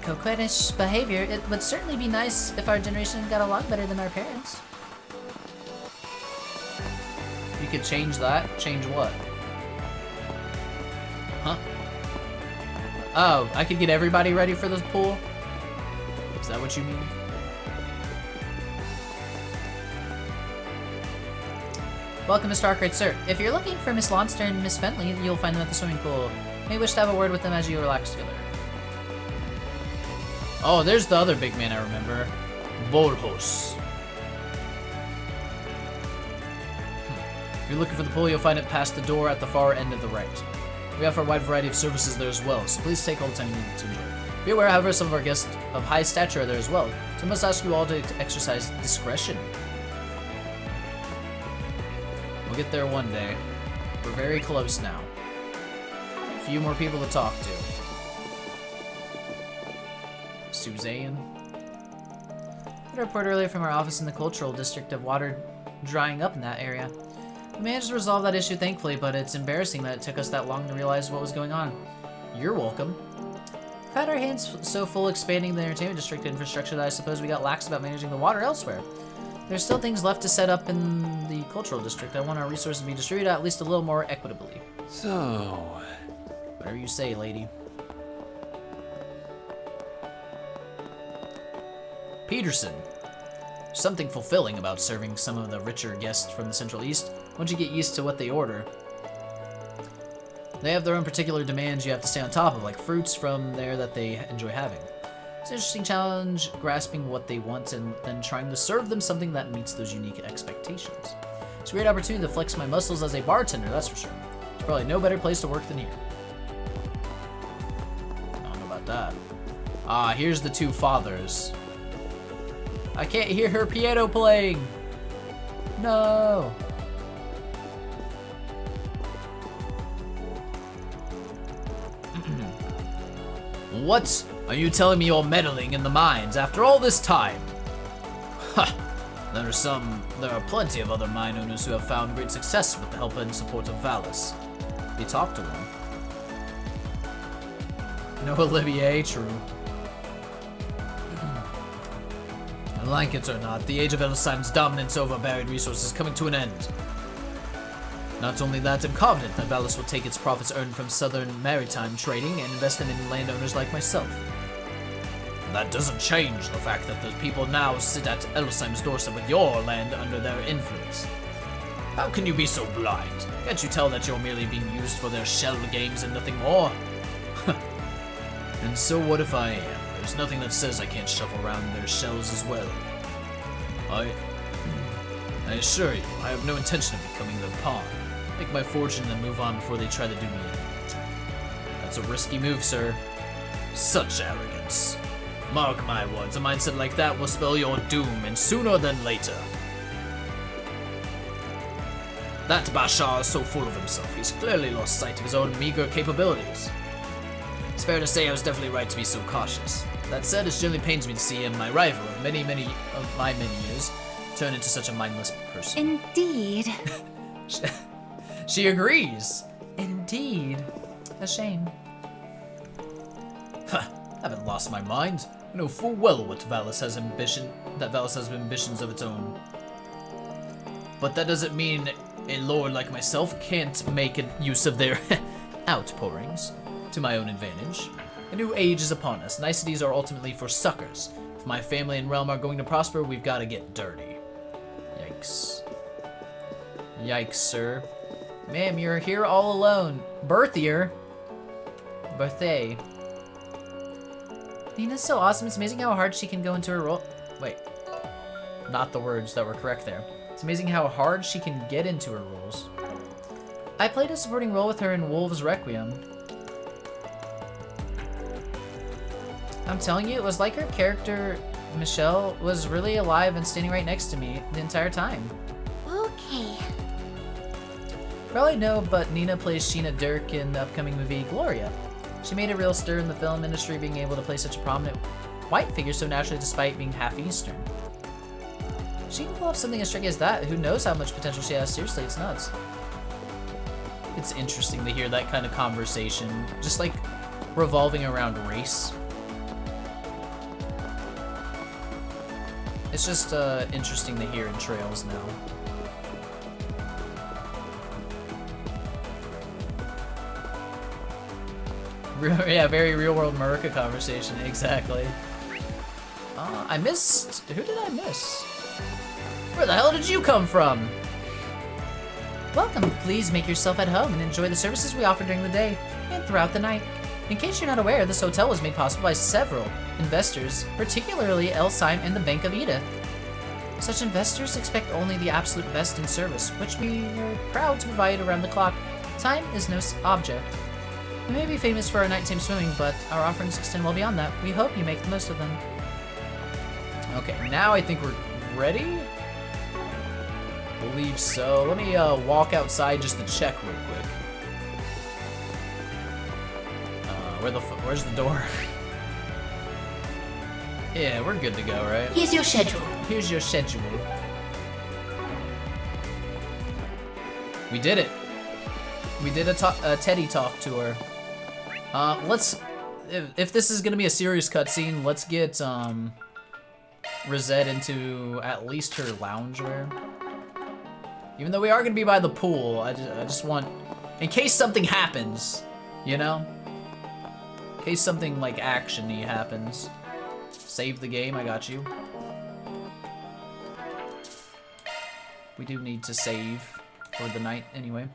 coquettish behavior. It would certainly be nice if our generation got along better than our parents. You could change that. Change what? Huh? Oh, I could get everybody ready for this pool? Is that what you mean? Welcome to Starkright, sir. If you're looking for Miss Lonster and Miss Fentley, you'll find them at the swimming pool. May wish to have a word with them as you relax together. Oh, there's the other big man I remember. Borjos. If you're looking for the pool, you'll find it past the door at the far end of the right. We offer a wide variety of services there as well, so please take all the time you need to enjoy. Be aware, however, some of our guests of high stature are there as well, so I must ask you all to exercise discretion. We'll get there one day. We're very close now. A few more people to talk to. Suzanne. I got a report earlier from our office in the cultural district of water drying up in that area. We managed to resolve that issue thankfully, but it's embarrassing that it took us that long to realize what was going on. You're welcome. We've had our hands so full expanding the entertainment district infrastructure that I suppose we got lax about managing the water elsewhere. There's still things left to set up in the cultural district. I want our resources to be distributed at least a little more equitably. So, Whatever you say, lady. Peterson. Something fulfilling about serving some of the richer guests from the Central East once you get used to what they order. They have their own particular demands you have to stay on top of, like fruits from there that they enjoy having. It's an interesting challenge, grasping what they want and then trying to serve them something that meets those unique expectations. It's a great opportunity to flex my muscles as a bartender, that's for sure. There's probably no better place to work than here. I don't know about that. Ah, here's the two fathers. I can't hear her piano playing! No! What? Are you telling me you're meddling in the mines after all this time? Ha! There are plenty of other mine owners who have found great success with the help and support of Valis. You talk to one. No, Olivier, true. Like it or not, the age of Elisheim's dominance over buried resources is coming to an end. Not only that, I'm confident that Valis will take its profits earned from southern maritime trading and invest them in landowners like myself. That doesn't change the fact that the people now sit at Elisheim's doorstep with your land under their influence. How can you be so blind? Can't you tell that you're merely being used for their shell games and nothing more? And so what if I am? There's nothing that says I can't shuffle around their shells as well. I assure you, I have no intention of becoming their pawn. Make my fortune and then move on before they try to do me in. That's a risky move, sir. Such arrogance. Mark my words, a mindset like that will spell your doom, and sooner than later. That Bashar is so full of himself, he's clearly lost sight of his own meager capabilities. It's fair to say I was definitely right to be so cautious. That said, it generally pains me to see him, my rival of many years, turn into such a mindless person. Indeed. She agrees. Indeed. A shame. I haven't lost my mind. I know full well what Valis has ambitions of its own. But that doesn't mean a lord like myself can't make use of their outpourings to my own advantage. A new age is upon us. Niceties are ultimately for suckers. If my family and realm are going to prosper, we've got to get dirty. Yikes. Yikes, sir. Ma'am, you're here all alone. Birthier. Birthday. Nina's so awesome. It's amazing how hard she can go into her role. Wait. Not the words that were correct there. It's amazing how hard she can get into her roles. I played a supporting role with her in Wolves Requiem. I'm telling you, it was like her character, Michelle, was really alive and standing right next to me the entire time. Okay. Probably know, but Nina plays Sheena Dirk in the upcoming movie Gloria. She made a real stir in the film industry being able to play such a prominent white figure so naturally despite being half Eastern. She can pull off something as tricky as that. Who knows how much potential she has? Seriously, it's nuts. It's interesting to hear that kind of conversation, just like revolving around race. It's just interesting to hear in Trails now. Yeah, very real world America conversation, exactly. I missed, who did I miss? Where the hell did you come from? Welcome, please make yourself at home and enjoy the services we offer during the day and throughout the night. In case you're not aware, this hotel was made possible by several investors, particularly El Syme and the Bank of Edith. Such investors expect only the absolute best in service, which we are proud to provide around the clock. Time is no object. We may be famous for our nighttime swimming, but our offerings extend well beyond that. We hope you make the most of them. Okay, now I think we're ready? Believe so. Let me walk outside just to check real quick. Where's the door? Yeah, we're good to go, right? Here's your schedule. Here's your schedule. We did it. We did a Teddy talk to her. If this is gonna be a serious cutscene, let's get Rosette into at least her loungewear. Even though we are gonna be by the pool, I just want, in case something happens, you know? In case something like action-y happens. Save the game, I got you. We do need to save for the night anyway.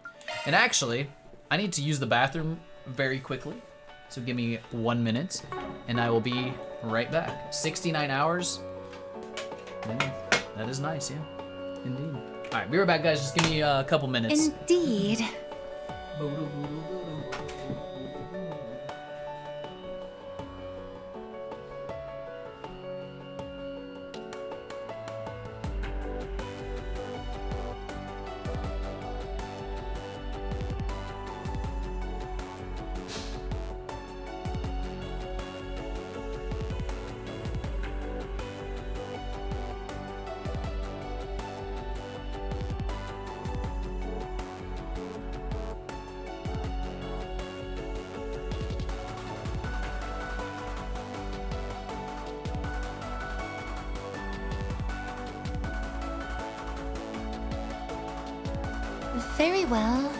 And actually, I need to use the bathroom very quickly. So give me 1 minute and I will be right back. 69 hours. That is nice, yeah. Indeed. All right, be right back, guys. Just give me a couple minutes. Indeed. Very well.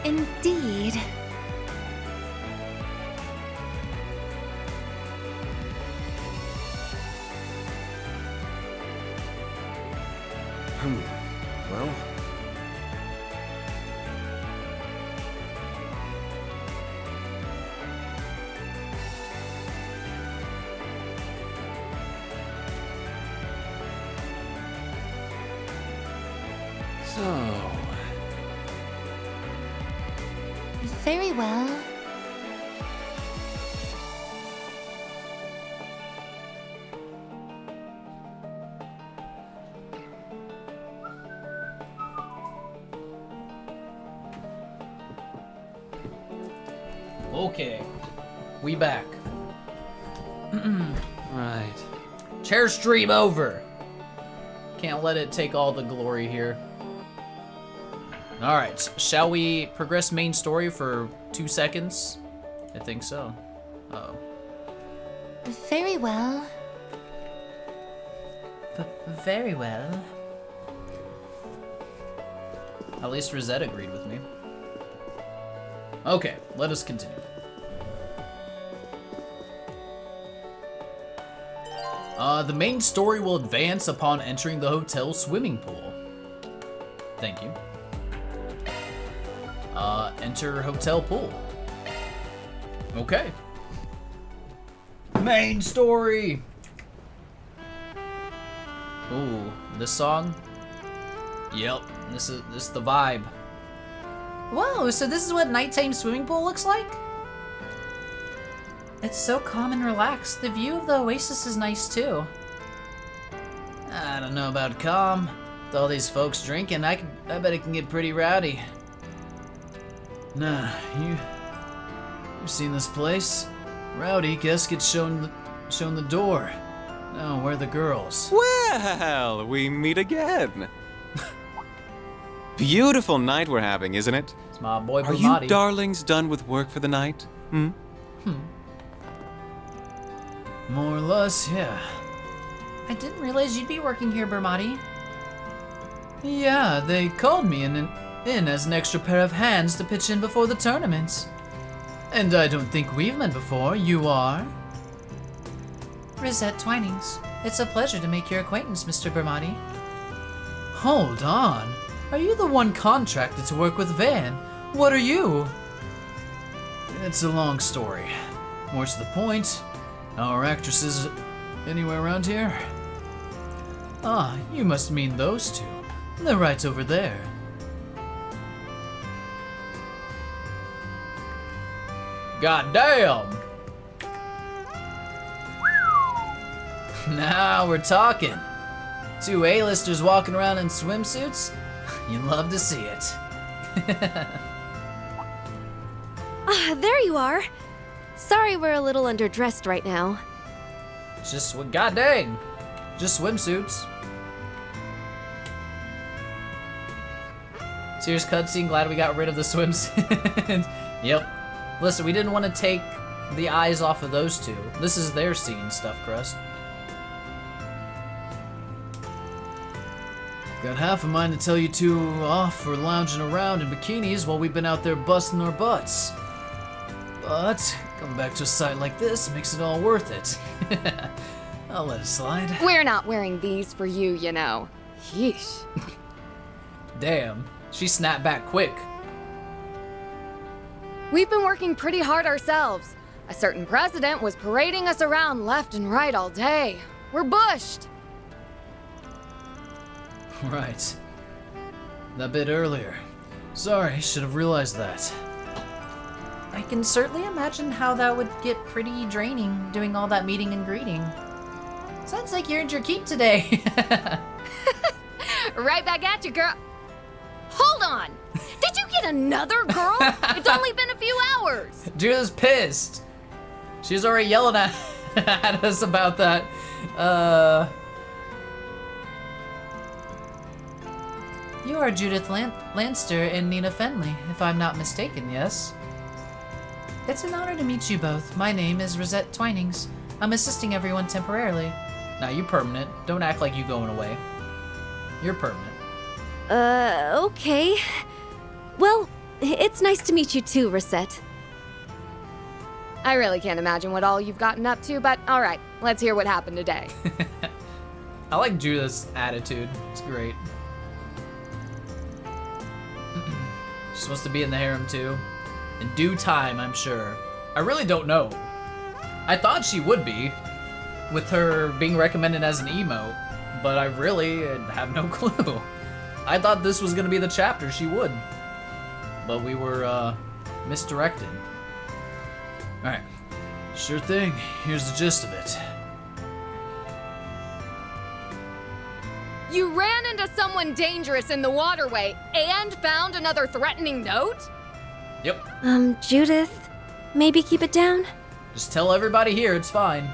Indeed. Well, So, Very well. Okay, we back. right. Chair stream over. Can't let it take all the glory here. All right, shall we progress main story for 2 seconds? I think so. Uh-oh. Very well. Very well. At least Rosette agreed with me. Okay, let us continue. The main story will advance upon entering the hotel swimming pool. Thank you. Enter hotel pool. Okay. Main story. Ooh, this song? Yep, this is the vibe. Whoa, so this is what nighttime swimming pool looks like? It's so calm and relaxed. The view of the oasis is nice too. I don't know about calm. With all these folks drinking, I bet it can get pretty rowdy. Nah, you've seen this place? Rowdy guest gets shown the door. Now, where are the girls? Well, we meet again. Beautiful night we're having, isn't it? It's my boy Are Bumati. you darlings done with work for the night? More or less, yeah. I didn't realize you'd be working here, Bermati. Yeah, they called me in as an extra pair of hands to pitch in before the tournament. And I don't think we've met before. You are? Rosette Twinings. It's a pleasure to make your acquaintance, Mr. Bermati. Hold on. Are you the one contracted to work with Van? What are you? It's a long story. More to the point, our actresses anywhere around here? Ah, you must mean those two. They're right over there. God damn! Now we're talking. Two A-listers walking around in swimsuits? You love to see it. Ah, there you are. Sorry we're a little underdressed right now. Just what? God dang! Just swimsuits. Serious cutscene. Glad we got rid of the swimsuit. Yep. Listen, we didn't want to take the eyes off of those two. This is their scene, Stuffed Crust. Got half a mind to tell you two off for lounging around in bikinis while we've been out there busting our butts. But coming back to a site like this makes it all worth it. I'll let it slide. We're not wearing these for you, you know. Yeesh. Damn, she snapped back quick. We've been working pretty hard ourselves. A certain president was parading us around left and right all day. We're bushed. Right. That bit earlier. Sorry, should have realized that. I can certainly imagine how that would get pretty draining, doing all that meeting and greeting. Sounds like you earned your keep today. Right back at you, girl. Hold on. Did you get another girl? It's only been a few hours. Judith's pissed. She's already yelling at us about that. You are Judith Lanster and Nina Fenley, if I'm not mistaken, yes? It's an honor to meet you both. My name is Rosette Twinings. I'm assisting everyone temporarily. Now you permanent. Don't act like you going away. You're permanent. Okay. Well, it's nice to meet you too, Rosette. I really can't imagine what all you've gotten up to, but all right, let's hear what happened today. I like Judith's attitude. It's great. She's supposed to be in the harem too. In due time, I'm sure. I really don't know. I thought she would be, with her being recommended as an emote, but I really have no clue. I thought this was gonna be the chapter she would, but we were misdirected. All right, sure thing. Here's the gist of it. You ran into someone dangerous in the waterway and found another threatening note? Yep. Judith, maybe keep it down? Just tell everybody here it's fine.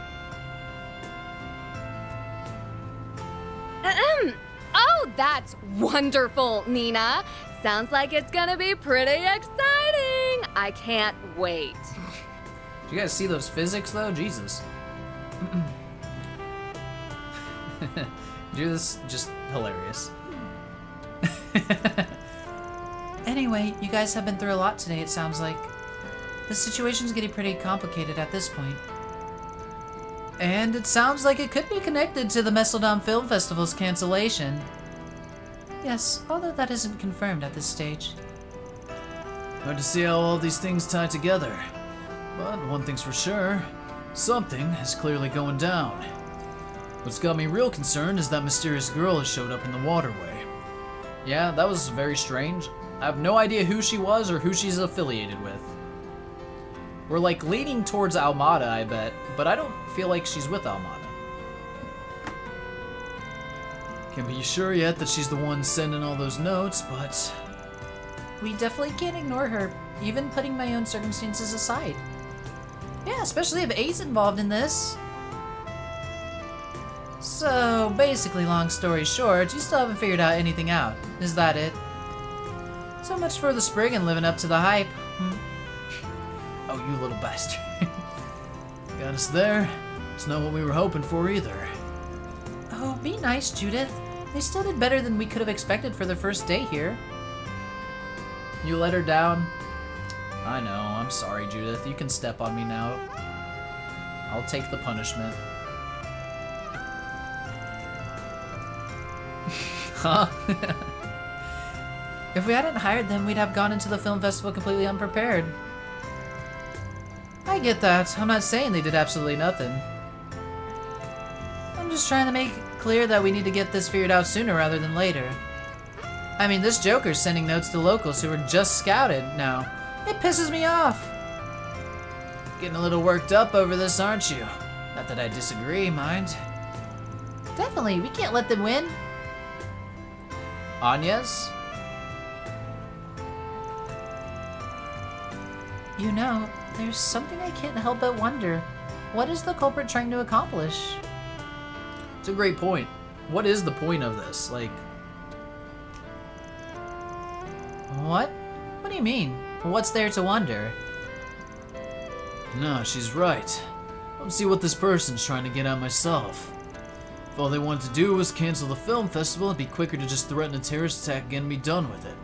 Oh, that's wonderful, Nina. Sounds like it's gonna be pretty exciting. I can't wait. Do you guys see those physics though? Jesus. Judith's just hilarious. Anyway, you guys have been through a lot today, it sounds like. The situation's getting pretty complicated at this point. And it sounds like it could be connected to the Messeldom Film Festival's cancellation. Yes, although that isn't confirmed at this stage. Hard to see how all these things tie together. But one thing's for sure, something is clearly going down. What's got me real concerned is that mysterious girl has showed up in the waterway. Yeah, that was very strange. I have no idea who she was or who she's affiliated with. We're like leaning towards Almada, I bet, but I don't feel like she's with Almada. Can't be sure yet that she's the one sending all those notes, but... We definitely can't ignore her, even putting my own circumstances aside. Yeah, especially if A's involved in this. So, basically, long story short, you still haven't figured out anything out. Is that it? So much for the Spriggan living up to the hype. Oh, you little bastard. Got us there. It's not what we were hoping for either. Oh, be nice, Judith. They still did better than we could have expected for their first day here. You let her down? I know, I'm sorry, Judith. You can step on me now. I'll take the punishment. Huh? If we hadn't hired them, we'd have gone into the film festival completely unprepared. I get that. I'm not saying they did absolutely nothing. I'm just trying to make it clear that we need to get this figured out sooner rather than later. I mean, this Joker's sending notes to locals who were just scouted now. It pisses me off. Getting a little worked up over this, aren't you? Not that I disagree, mind. Definitely, we can't let them win. Anya's? You know, there's something I can't help but wonder. What is the culprit trying to accomplish? It's a great point. What is the point of this? Like... What? What do you mean? What's there to wonder? No, she's right. I don't see what this person's trying to get at myself. If all they wanted to do was cancel the film festival, it'd be quicker to just threaten a terrorist attack again and be done with it.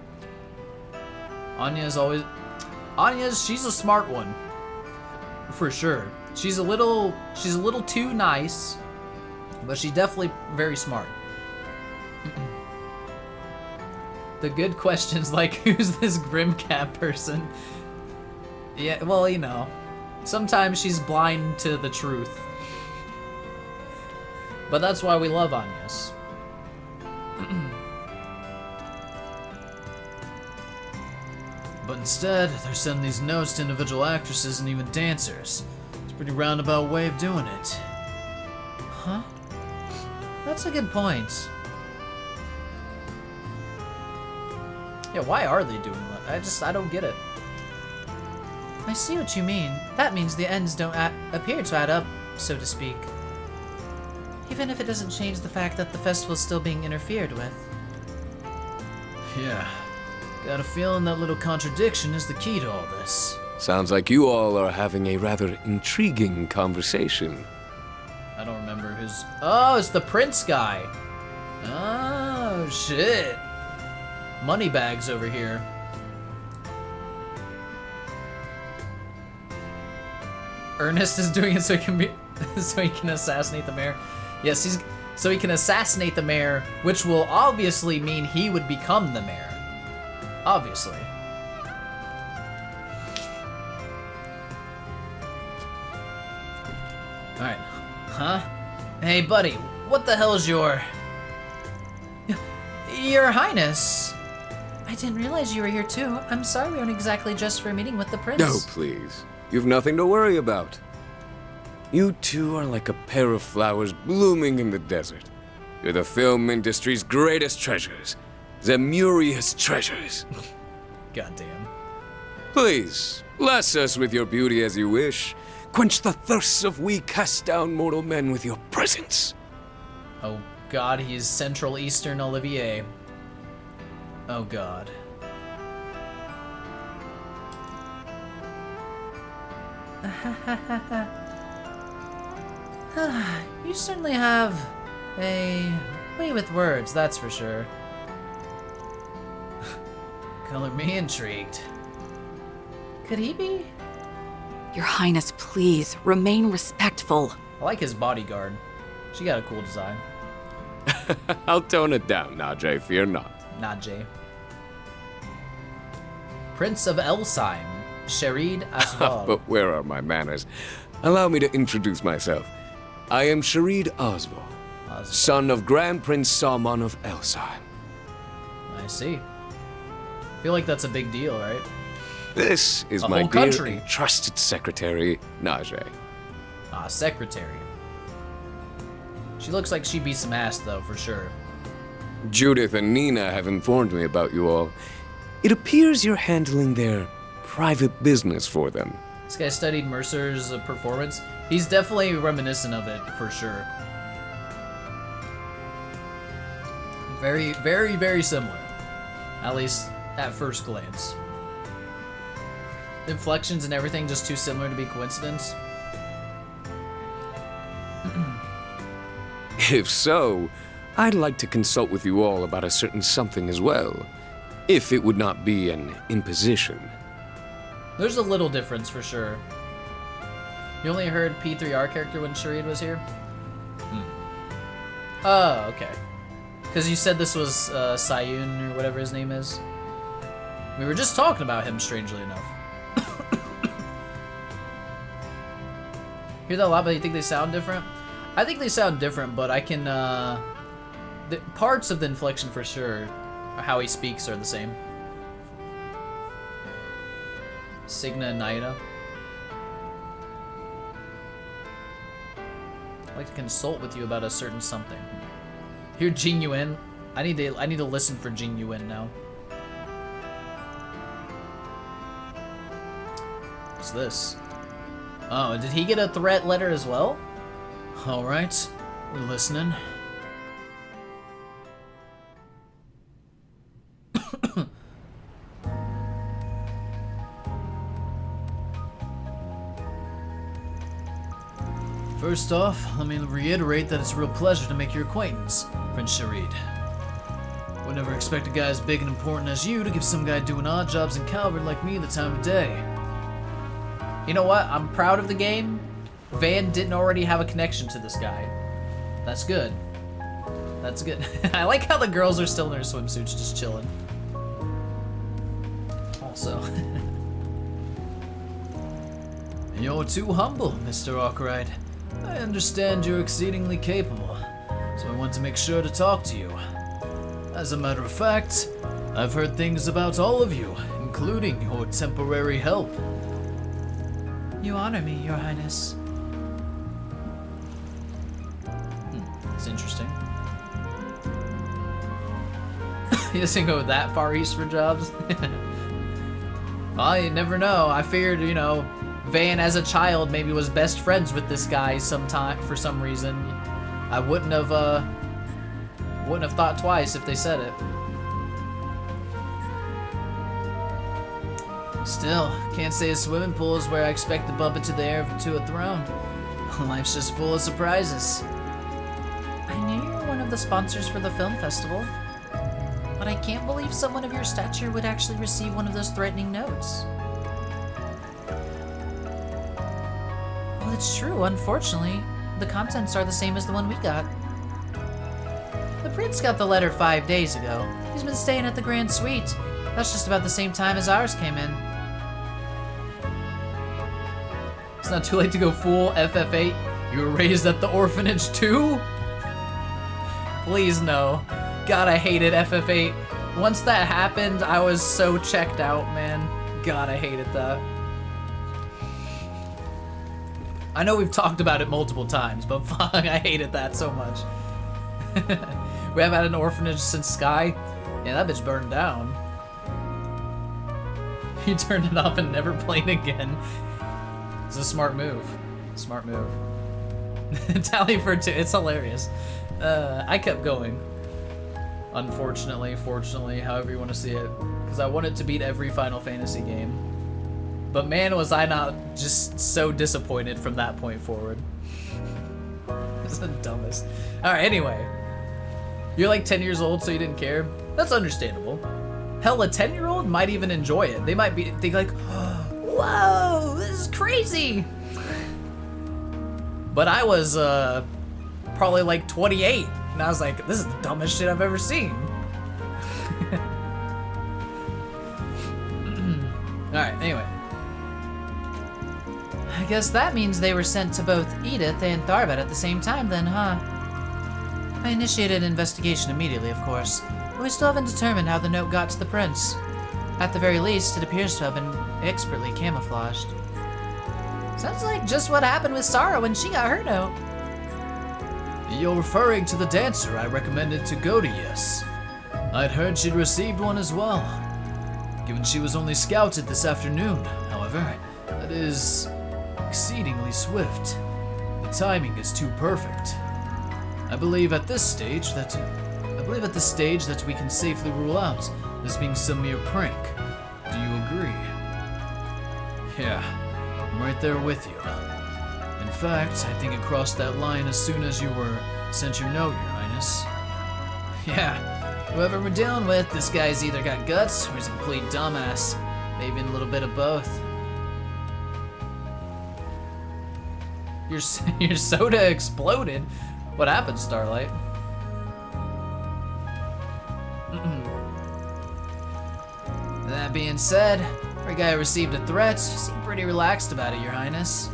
She's a smart one. For sure. She's a little too nice, but she's definitely very smart. The good questions like, who's this Grimcat person? Yeah, well, you know, sometimes she's blind to the truth. But that's why we love Agnes. But instead, they're sending these notes to individual actresses and even dancers. It's a pretty roundabout way of doing it. Huh? That's a good point. Yeah, why are they doing that? I don't get it. I see what you mean. That means the ends don't appear to add up, so to speak. Even if it doesn't change the fact that the festival's still being interfered with. Yeah. Got a feeling that little contradiction is the key to all this. Sounds like you all are having a rather intriguing conversation. I don't remember who's... Oh, it's the Prince guy. Oh, shit. Moneybags over here. Ernest is doing it so he can assassinate the mayor. Yes, so he can assassinate the mayor, which will obviously mean he would become the mayor. Obviously. Alright. Huh? Hey, buddy, what the hell's your... Your Highness! I didn't realize you were here too. I'm sorry we weren't exactly just for a meeting with the prince. No, please. You've nothing to worry about. You two are like a pair of flowers blooming in the desert. You're the film industry's greatest treasures. Zemurious treasures. Goddamn. Please, bless us with your beauty as you wish. Quench the thirsts of we cast-down mortal men with your presence. Oh god, he's Central Eastern Olivier. Oh god. You certainly have a way with words, that's for sure. Color me intrigued. Could he be? Your Highness, please, remain respectful. I like his bodyguard. She got a cool design. I'll tone it down, Najee, fear not. Najee. Prince of Elsheim, Sharid Aswad. But where are my manners? Allow me to introduce myself. I am Sharid Oswald, son of Grand Prince Salmon of Elsheim. I see. I feel like that's a big deal, right? This is A my whole dear country. and trusted secretary, Najee. Ah, secretary. She looks like she beat some ass, though, for sure. Judith and Nina have informed me about you all. It appears you're handling their private business for them. This guy studied Mercer's performance. He's definitely reminiscent of it, for sure. Very, very, very similar. At least at first glance. Inflections and everything just too similar to be coincidence. If so, I'd like to consult with you all about a certain something as well, if it would not be an imposition. There's a little difference for sure. You only heard P3R character when Sharid was here? Oh, okay. Because you said this was Sayun or whatever his name is. We were just talking about him, strangely enough. Hear that a lot, but you think they sound different? I think they sound different, but I can, the parts of the inflection for sure, how he speaks are the same. Signa and Naida. I'd like to consult with you about a certain something. Here, Jing Yuan. I need to listen for Jing Yuan now. What's this? Oh, did he get a threat letter as well? Alright, we're listening. First off, let me reiterate that it's a real pleasure to make your acquaintance, Prince Sharid. Would never expect a guy as big and important as you to give some guy doing odd jobs in Calvert like me the time of day. You know what? I'm proud of the game. Van didn't already have a connection to this guy. That's good. That's good. I like how the girls are still in their swimsuits just chilling. Also. You're too humble, Mr. Arkwright. I understand you're exceedingly capable, so I want to make sure to talk to you. As a matter of fact, I've heard things about all of you, including your temporary help. You honor me, Your Highness. That's interesting. He doesn't go that far east for jobs. Well, you never know. I figured, you know, Van as a child maybe was best friends with this guy sometime for some reason. I wouldn't have thought twice if they said it. Still, can't say a swimming pool is where I expect to bump into the heir to a throne. Life's just full of surprises. I knew you were one of the sponsors for the film festival, but I can't believe someone of your stature would actually receive one of those threatening notes. Well, it's true. Unfortunately, the contents are the same as the one we got. The prince got the letter 5 days ago. He's been staying at the Grand Suite. That's just about the same time as ours came in. It's not too late to go full FF8. You were raised at the orphanage too? Please no. God, I hated FF8. Once that happened, I was so checked out, man. God, I hated that. I know we've talked about it multiple times, but fuck, I hated that so much. We haven't had an orphanage since Sky. Yeah, that bitch burned down. You turned it off and never played again. It's a smart move. Smart move. Tally for 2. It's hilarious. I kept going. Unfortunately, fortunately, however you want to see it. Because I wanted to beat every Final Fantasy game. But man, was I not just so disappointed from that point forward. It's the dumbest. Alright, anyway. You're like 10 years old, so you didn't care? That's understandable. Hell, a 10-year-old might even enjoy it. They might think like, whoa, this is crazy. But I was probably like 28, and I was like, this is the dumbest shit I've ever seen. Alright, anyway. I guess that means they were sent to both Edith and Tharbad at the same time then, huh? I initiated an investigation immediately, of course, but we still haven't determined how the note got to the prince. At the very least, it appears to have been expertly camouflaged. Sounds like just what happened with Sarah when she got her note. You're referring to the dancer I recommended to go to, yes. I'd heard she'd received one as well. Given she was only scouted this afternoon, however, that is exceedingly swift. The timing is too perfect. I believe at this stage that we can safely rule out this being some mere prank. Do you agree? Yeah, I'm right there with you. In fact, I think it crossed that line as soon as you were sent your note, Your Highness. Yeah, whoever we're dealing with, this guy's either got guts or he's a complete dumbass. Maybe a little bit of both. Your soda exploded. What happened, Starlight? That being said, for a guy who received a threat, you seem pretty relaxed about it, Your Highness.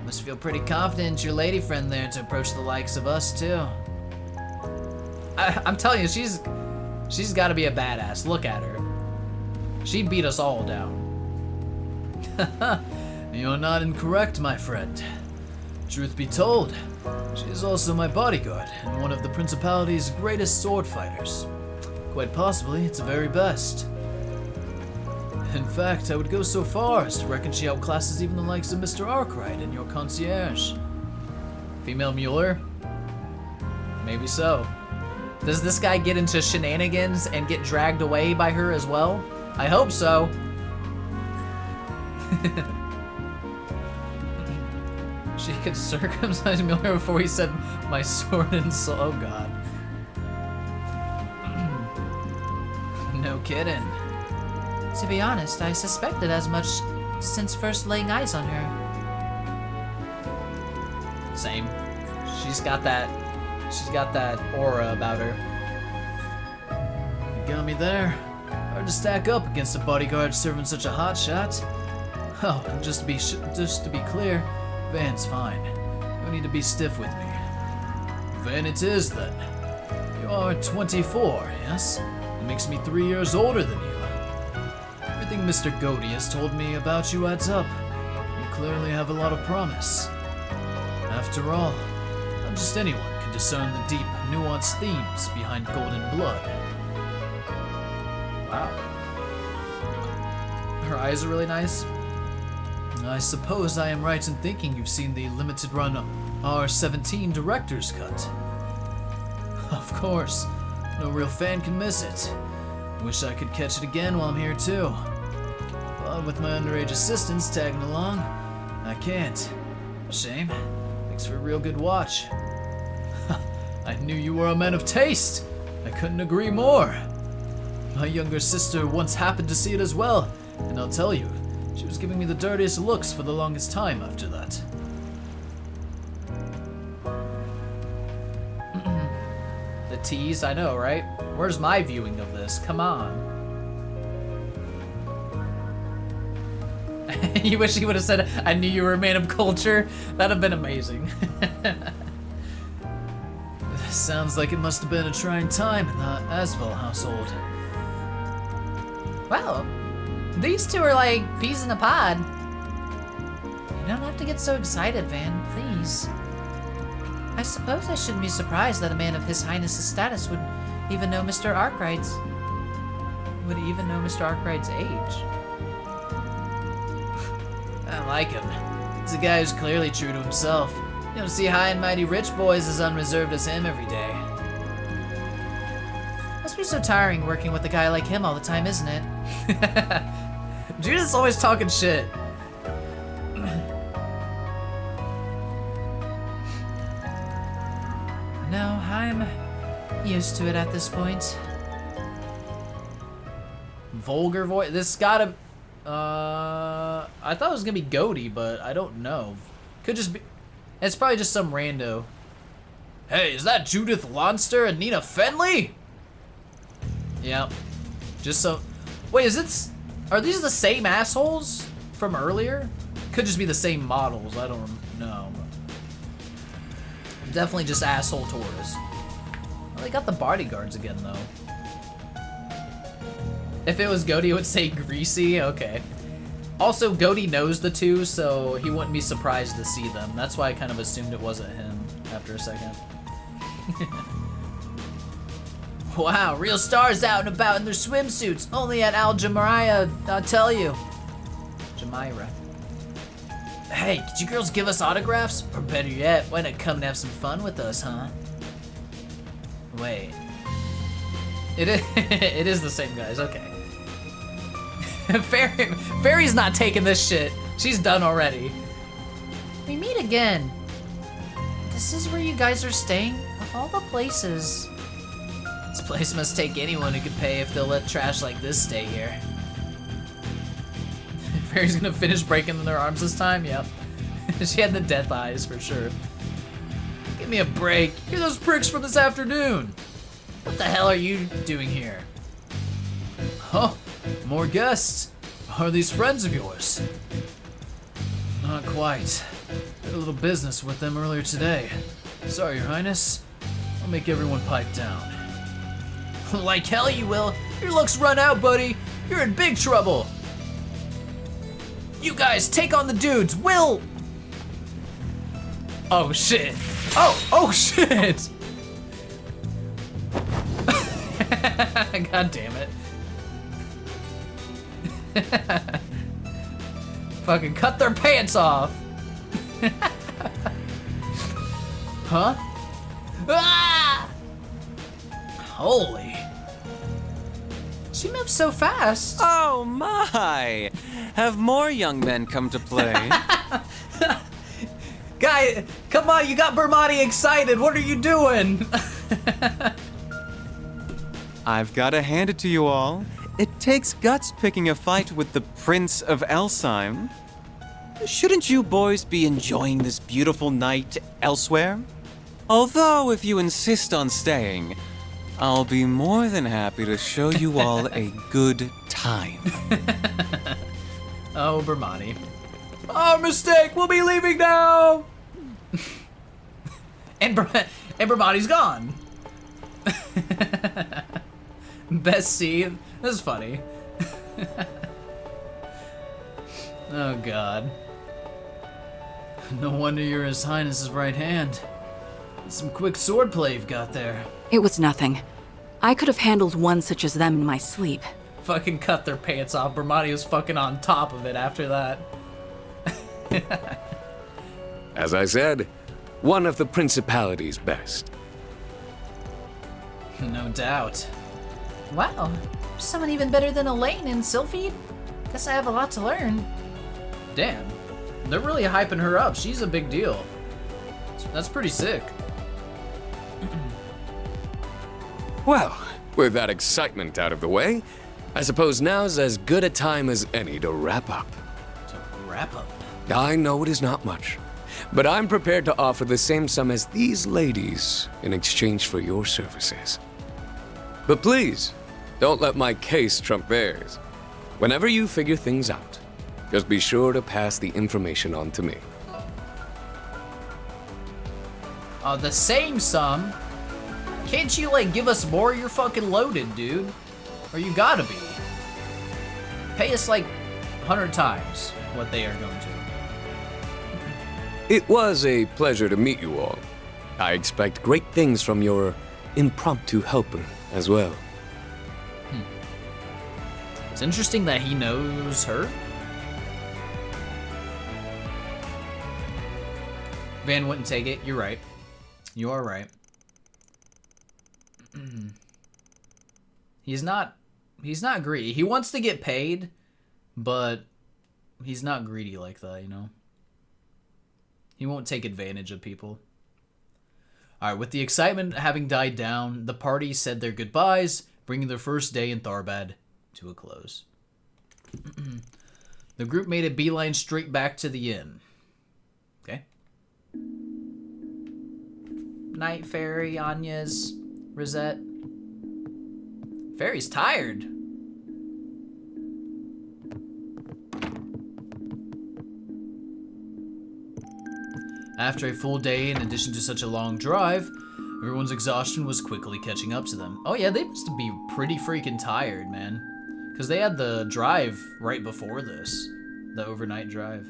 Must feel pretty confident in your lady friend there to approach the likes of us, too. I'm telling you, she's gotta be a badass. Look at her. She'd beat us all down. You're not incorrect, my friend. Truth be told, she is also my bodyguard and one of the Principality's greatest sword fighters. Quite possibly, it's the very best. In fact, I would go so far as to reckon she outclasses even the likes of Mr. Arkwright and your concierge. Female Mueller? Maybe so. Does this guy get into shenanigans and get dragged away by her as well? I hope so. She could circumcise Mueller before he said my sword and soul. Oh god. No kidding. To be honest, I suspected as much since first laying eyes on her. Same. She's got that aura about her. You got me there. Hard to stack up against a bodyguard serving such a hot shot. Oh, and just to be clear, Van's fine. No need to be stiff with me. Van it is then. You are 24, yes? It makes me 3 years older than you. Everything Mr. Godey has told me about you adds up. You clearly have a lot of promise. After all, not just anyone can discern the deep, nuanced themes behind Golden Blood. Wow. Her eyes are really nice. I suppose I am right in thinking you've seen the limited run R17 Director's Cut. Of course, no real fan can miss it. Wish I could catch it again while I'm here too. But with my underage assistants tagging along, I can't. A shame. Makes for a real good watch. I knew you were a man of taste. I couldn't agree more. My younger sister once happened to see it as well, and I'll tell you, she was giving me the dirtiest looks for the longest time after that. The tease, I know, right? Where's my viewing of this? Come on. You wish he would have said, I knew you were a man of culture? That'd have been amazing. Sounds like it must have been a trying time in the Asvel household. Wow, these two are like peas in a pod. You don't have to get so excited, Van, please. I suppose I shouldn't be surprised that a man of His Highness's status would even know Mr. Arkwright's age. I like him. He's a guy who's clearly true to himself. You don't see high and mighty rich boys as unreserved as him every day. Must be so tiring working with a guy like him all the time, isn't it? Judith's always talking shit. No, I'm used to it at this point. Vulgar voice. This gotta. I thought it was gonna be Godey, but I don't know. Could just be. It's probably just some rando. Hey, is that Judith Lonster and Nina Fenley? Yeah. Just so. Wait, is it? Are these the same assholes from earlier? Could just be the same models. I don't know. Definitely just asshole tourists. Well, they got the bodyguards again, though. If it was Goaty, it would say Greasy. Okay. Also, Goaty knows the two, so he wouldn't be surprised to see them. That's why I kind of assumed it wasn't him after a second. Wow, real stars out and about in their swimsuits. Only at Al Jamira, I'll tell you. Jamira. Hey, could you girls give us autographs? Or better yet, why not come and have some fun with us, huh? Wait. It is the same guys, okay. Fairy's not taking this shit. She's done already. We meet again. This is where you guys are staying? Of all the places. This place must take anyone who could pay if they'll let trash like this stay here. Fairy's gonna finish breaking their arms this time? Yep. She had the death eyes for sure. Give me a break. You're those pricks from this afternoon. What the hell are you doing here? Oh, more guests. Are these friends of yours? Not quite. Did a little business with them earlier today. Sorry, Your Highness. I'll make everyone pipe down. Like hell you will. Your luck's run out, buddy. You're in big trouble. You guys, take on the dudes. Will. Oh shit. Oh shit. God damn it. Fucking cut their pants off. Huh? Ah! Holy. She moves so fast. Oh my! Have more young men come to play? Guy, come on, you got Bermani excited. What are you doing? I've gotta hand it to you all. It takes guts picking a fight with the Prince of Elsheim. Shouldn't you boys be enjoying this beautiful night elsewhere? Although, if you insist on staying, I'll be more than happy to show you all a good time. Oh, Bermani. Our mistake! We'll be leaving now! and Bermani's gone. Best scene. This is funny. Oh, God. No wonder you're His Highness's right hand. Some quick swordplay you've got there. It was nothing. I could have handled one such as them in my sleep. Fucking cut their pants off. Bermani was fucking on top of it after that. As I said, one of the Principality's best. No doubt. Wow. Someone even better than Elaine and Sylphie? Guess I have a lot to learn. Damn. They're really hyping her up. She's a big deal. That's pretty sick. Well, with that excitement out of the way, I suppose now's as good a time as any to wrap up. To wrap up? I know it is not much, but I'm prepared to offer the same sum as these ladies in exchange for your services. But please, don't let my case trump theirs. Whenever you figure things out, just be sure to pass the information on to me. The same sum? Can't you, like, give us more? You're fucking loaded, dude. Or you gotta be. Pay us, like, 100 times what they are going to. It was a pleasure to meet you all. I expect great things from your impromptu helper as well. It's interesting that he knows her. Van wouldn't take it. You're right. You are right. He's not greedy. He wants to get paid, but he's not greedy like that, you know? He won't take advantage of people. Alright, with the excitement having died down, the party said their goodbyes, bringing their first day in Tharbad to a close. The group made a beeline straight back to the inn. Okay. Night Fairy, Anya's, Rosette. Fairy's tired. After a full day, in addition to such a long drive, Everyone's exhaustion was quickly catching up to them. Oh yeah, they must be pretty freaking tired, man. Because they had the drive right before this. The overnight drive.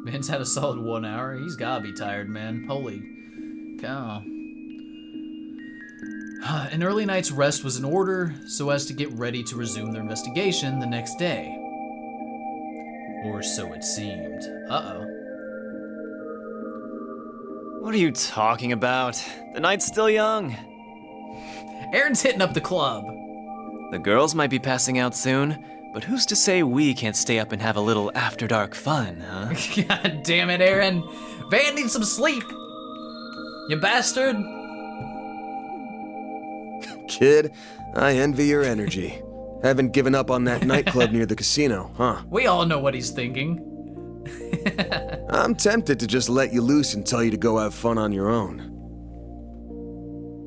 Man's had a solid 1 hour. He's gotta be tired, man. Holy cow. An early night's rest was in order so as to get ready to resume their investigation the next day. Or so it seemed. Uh-oh. What are you talking about? The night's still young. Aaron's hitting up the club. The girls might be passing out soon, but who's to say we can't stay up and have a little after dark fun, huh? God damn it, Aaron. Van needs some sleep. You bastard. Kid, I envy your energy. Haven't given up on that nightclub near the casino, huh? We all know what he's thinking. I'm tempted to just let you loose and tell you to go have fun on your own.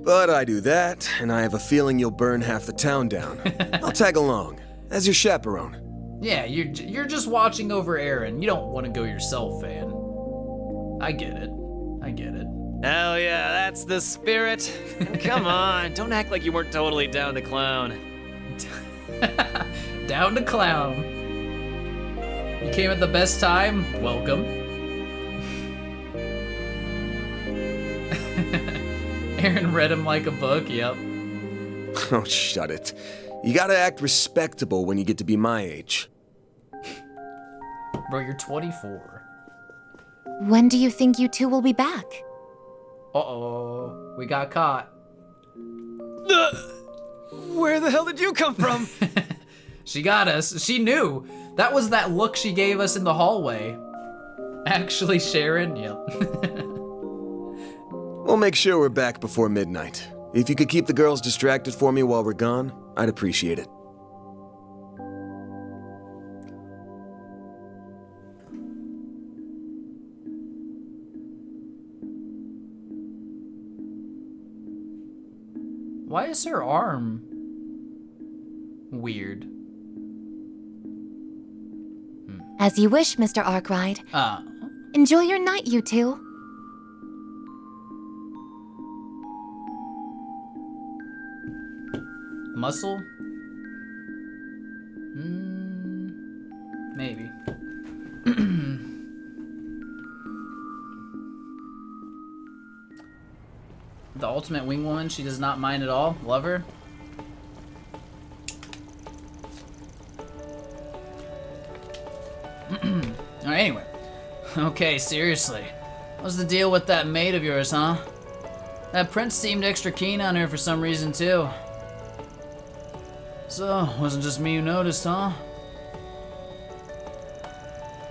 But I do that, and I have a feeling you'll burn half the town down. I'll tag along, as your chaperone. Yeah, you're just watching over Aaron. You don't want to go yourself, Van. I get it. I get it. Hell yeah, that's the spirit. Come on, don't act like you weren't totally down to clown. Down to clown. You came at the best time. Welcome. Aaron read him like a book. Yep. Oh, shut it. You gotta act respectable when you get to be my age. Bro, you're 24. When do you think you two will be back? Uh-oh. We got caught. Where the hell did you come from? She got us. She knew. That was that look she gave us in the hallway. Actually, Sharon? Yep. We'll make sure we're back before midnight. If you could keep the girls distracted for me while we're gone, I'd appreciate it. Why is her arm weird? As you wish, Mr. Arkwright. Enjoy your night, you two. Muscle? Maybe. The ultimate wing woman, she does not mind at all. Love her. Alright, anyway. Okay, seriously. What's the deal with that maid of yours, huh? That prince seemed extra keen on her for some reason, too. So, wasn't just me who noticed, huh?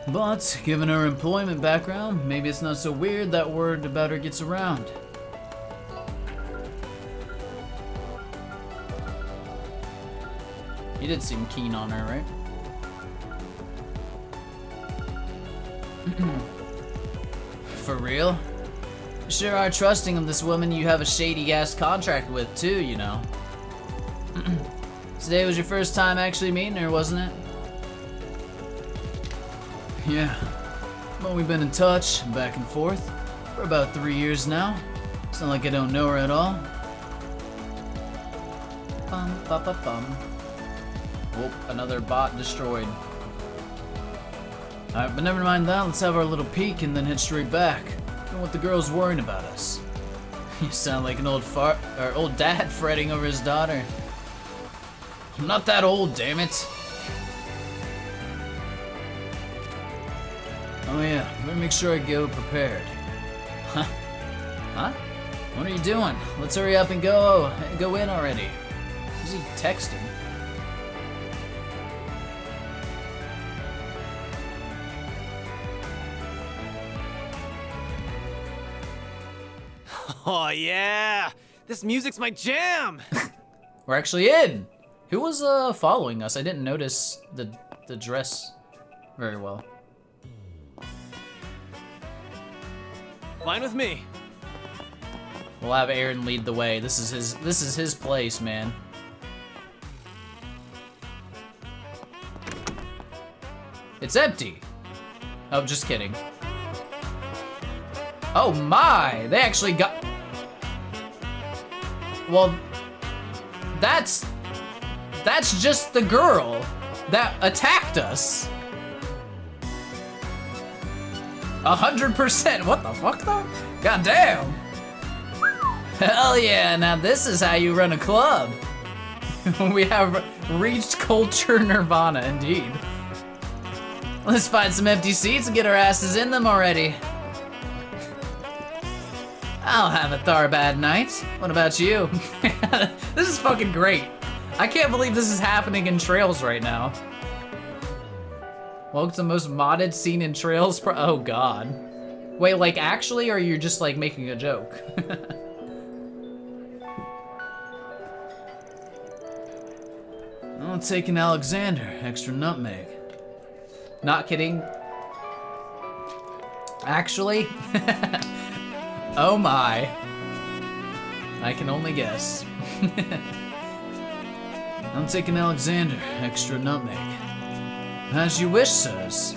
But, given her employment background, maybe it's not so weird that word about her gets around. You did seem keen on her, right? For real? You sure are trusting of this woman you have a shady-ass contract with, too, you know. Today was your first time actually meeting her, wasn't it? Yeah. Well, we've been in touch, back and forth, for about 3 years now. It's not like I don't know her at all. Bum, ba, ba, bum. Whoop, another bot destroyed. Alright, but never mind that, let's have our little peek and then head straight back. Don't know what the girl's worrying about us. You sound like an old dad fretting over his daughter. I'm not that old, damn it. Oh yeah, better make sure I go prepared. Huh? Huh? What are you doing? Let's hurry up and go in already. Who's he texting? Oh yeah! This music's my jam! We're actually in! Who was following us? I didn't notice the dress very well. Fine with me. We'll have Aaron lead the way. This is his place, man. It's empty. Oh, just kidding. Oh my, they actually got... Well, that's just the girl that attacked us. 100%, what the fuck though? God damn. Hell yeah, now this is how you run a club. We have reached culture nirvana, indeed. Let's find some empty seats and get our asses in them already. I'll have a Tharbad night. What about you? This is fucking great. I can't believe this is happening in Trails right now. Welcome to the most modded scene in Trails. Oh god. Wait, like actually, or you're just like making a joke? I'll take an Alexander, extra nutmeg. Not kidding. Actually? Oh my. I can only guess. I'm taking Alexander, extra nutmeg. As you wish, sirs.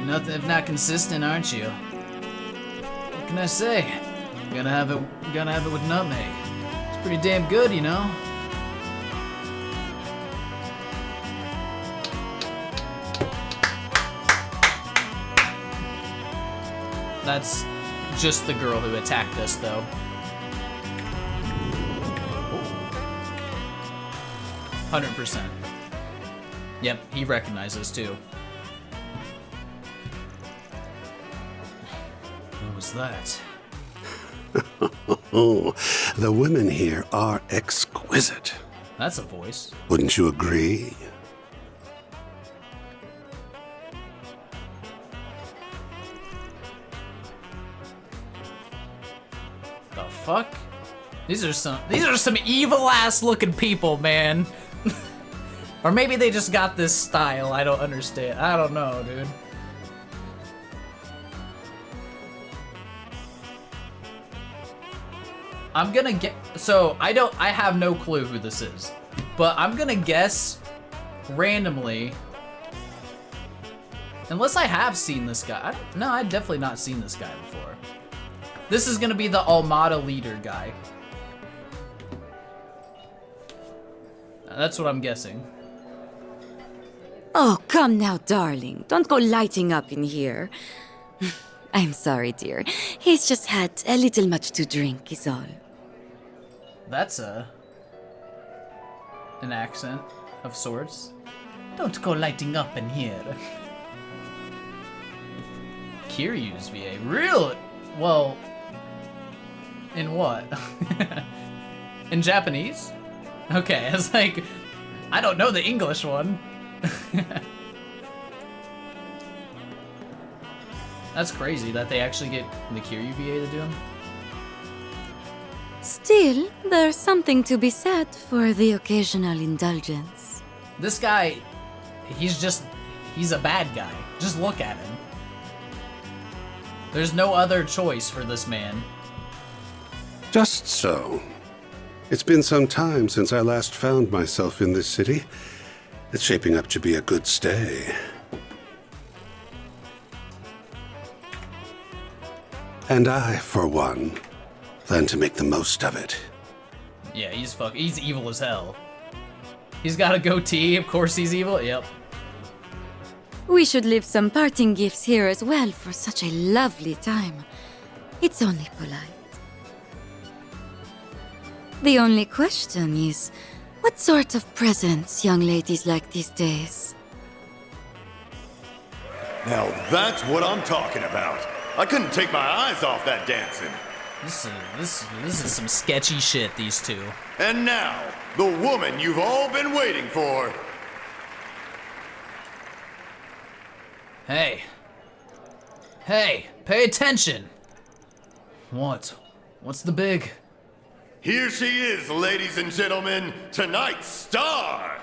Nothing if not consistent, aren't you? What can I say? Gotta have it with nutmeg. It's pretty damn good, you know? That's just the girl who attacked us, though. 100%. Yep, he recognizes too. What was that? Oh, the women here are exquisite. That's a voice. Wouldn't you agree? The fuck? These are some evil ass looking people, man. Or maybe they just got this style. I don't understand. I don't know, dude. I'm gonna get, so I have no clue who this is, but I'm gonna guess randomly, unless I have seen this guy. No, I've definitely not seen this guy before. This is gonna be the Almada leader guy. That's what I'm guessing. Oh, come now, darling. Don't go lighting up in here. I'm sorry, dear. He's just had a little much to drink, is all. That's an accent of sorts. Don't go lighting up in here. Kiryu's VA. Real? Well, in what? In Japanese? Okay, I was like, I don't know the English one. That's crazy that they actually get the Kiryu VA to do them. Still, there's something to be said for the occasional indulgence. This guy, he's a bad guy. Just look at him. There's no other choice for this man. Just so. It's been some time since I last found myself in this city. It's shaping up to be a good stay. And I, for one, plan to make the most of it. Yeah, he's evil as hell. He's got a goatee, of course he's evil, yep. We should leave some parting gifts here as well for such a lovely time. It's only polite. The only question is, what sort of presents young ladies like these days? Now that's what I'm talking about. I couldn't take my eyes off that dancing. This is some sketchy shit, these two. And now, the woman you've all been waiting for. Hey. Hey, pay attention. What? What's the big? Here she is, ladies and gentlemen, tonight's star!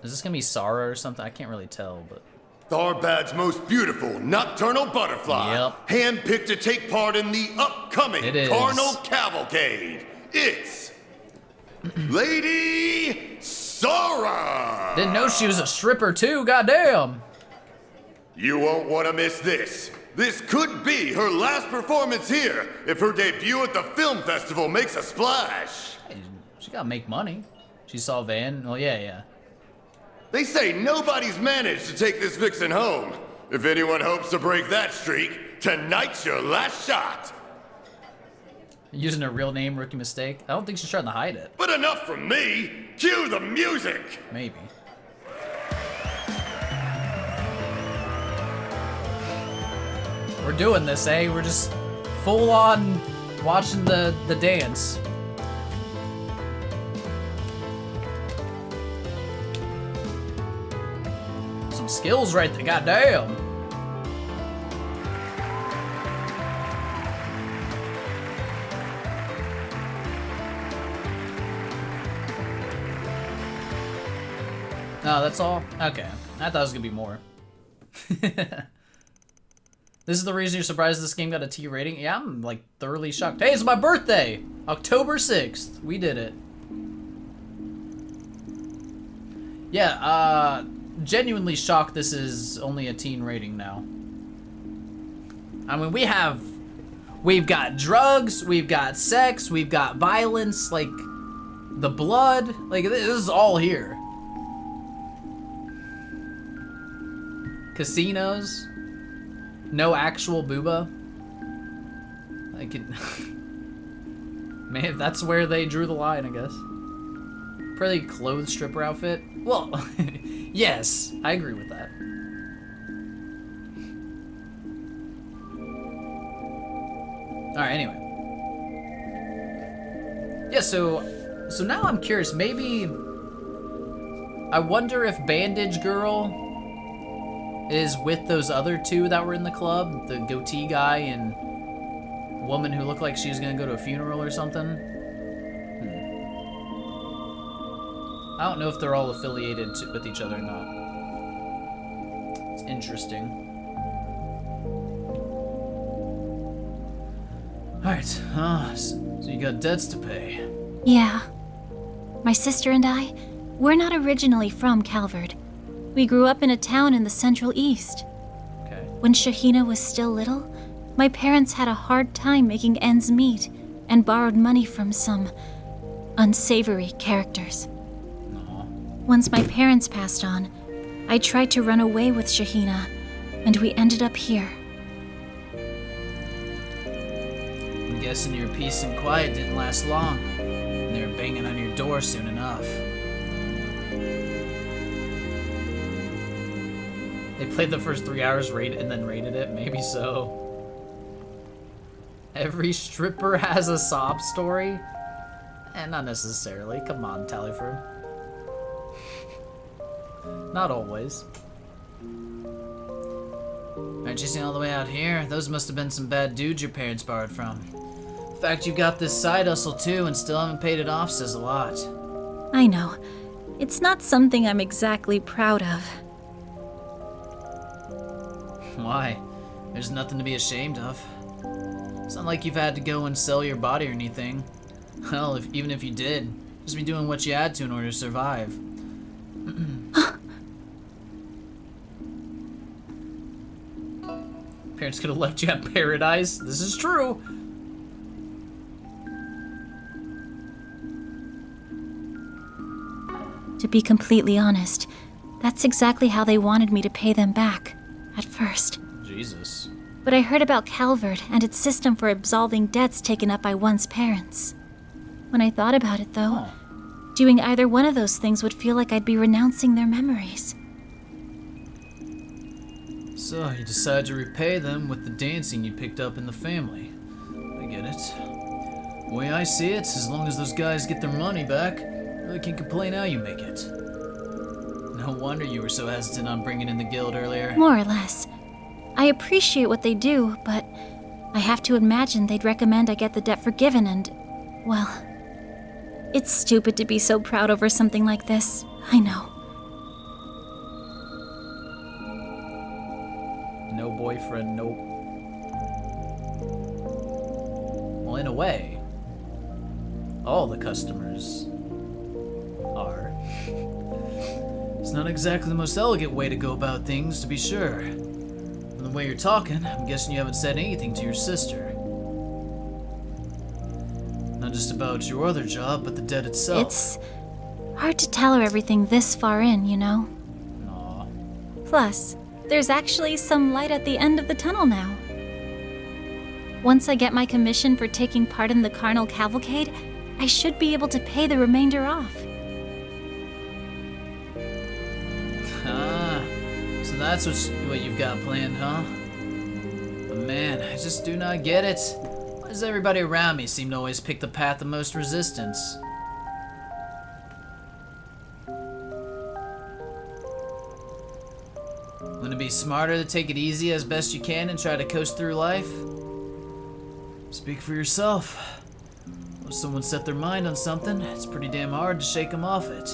Is this gonna be Sarah or something? I can't really tell, but... Tharbad's most beautiful nocturnal butterfly. Yep. Handpicked to take part in the upcoming Carnal Cavalcade. It's... Lady Sarah! Didn't know she was a stripper too, goddamn! You won't want to miss this. This could be her last performance here if her debut at the film festival makes a splash. Hey, she gotta make money. She saw Van. Well, yeah. They say nobody's managed to take this vixen home. If anyone hopes to break that streak, tonight's your last shot. Using her real name, rookie mistake. I don't think she's trying to hide it. But enough from me. Cue the music. Maybe. We're doing this, eh? We're just full on watching the dance. Some skills right there, goddamn. No, that's all? Okay. I thought it was gonna be more. This is the reason you're surprised this game got a T rating? Yeah, I'm like thoroughly shocked. Hey, it's my birthday! October 6th. We did it. Yeah, genuinely shocked this is only a teen rating now. I mean, we've got drugs, we've got sex, we've got violence, like the blood, like this is all here. Casinos, no actual booba. I could, man, that's where they drew the line, I guess. Pretty clothes stripper outfit. Well, yes, I agree with that. All right, anyway. Yeah, so now I'm curious. Maybe I wonder if Bandage Girl is with those other two that were in the club, the goatee guy and woman who looked like she was gonna go to a funeral or something. I don't know if they're all affiliated with each other or not. It's interesting. Alright, so you got debts to pay. Yeah. My sister and I, we're not originally from Calvard. We grew up in a town in the Central East. Okay. When Shahina was still little, my parents had a hard time making ends meet and borrowed money from some unsavory characters. Once my parents passed on, I tried to run away with Shahina, and we ended up here. I'm guessing your peace and quiet didn't last long, and they were banging on your door soon enough. They played the first 3 hours and then rated it? Maybe so. Every stripper has a sob story? Not necessarily. Come on, Tallyford. Not always. Aren't you seeing all the way out here? Those must have been some bad dudes your parents borrowed from. The fact you got this side hustle too and still haven't paid it off says a lot. I know. It's not something I'm exactly proud of. Why? There's nothing to be ashamed of. It's not like you've had to go and sell your body or anything. Well, even if you did, just be doing what you had to in order to survive. Parents could have left you at paradise. This is true. To be completely honest, that's exactly how they wanted me to pay them back. At first. Jesus. But I heard about Calvard and its system for absolving debts taken up by one's parents. When I thought about it, though, doing either one of those things would feel like I'd be renouncing their memories. So, you decide to repay them with the dancing you picked up in the family. I get it. The way I see it, as long as those guys get their money back, I really can't complain how you make it. No wonder you were so hesitant on bringing in the guild earlier. More or less. I appreciate what they do, but I have to imagine they'd recommend I get the debt forgiven and, well, it's stupid to be so proud over something like this. I know. No boyfriend, nope. Well, in a way, all the customers are. It's not exactly the most elegant way to go about things, to be sure. From the way you're talking, I'm guessing you haven't said anything to your sister. Not just about your other job, but the debt itself. It's hard to tell her everything this far in, you know? Aw. Plus, there's actually some light at the end of the tunnel now. Once I get my commission for taking part in the Carnal Cavalcade, I should be able to pay the remainder off. Ah, so that's what you've got planned, huh? But man, I just do not get it. Why does everybody around me seem to always pick the path of most resistance? Wouldn't it be smarter to take it easy as best you can and try to coast through life? Speak for yourself. When someone set their mind on something, it's pretty damn hard to shake them off it.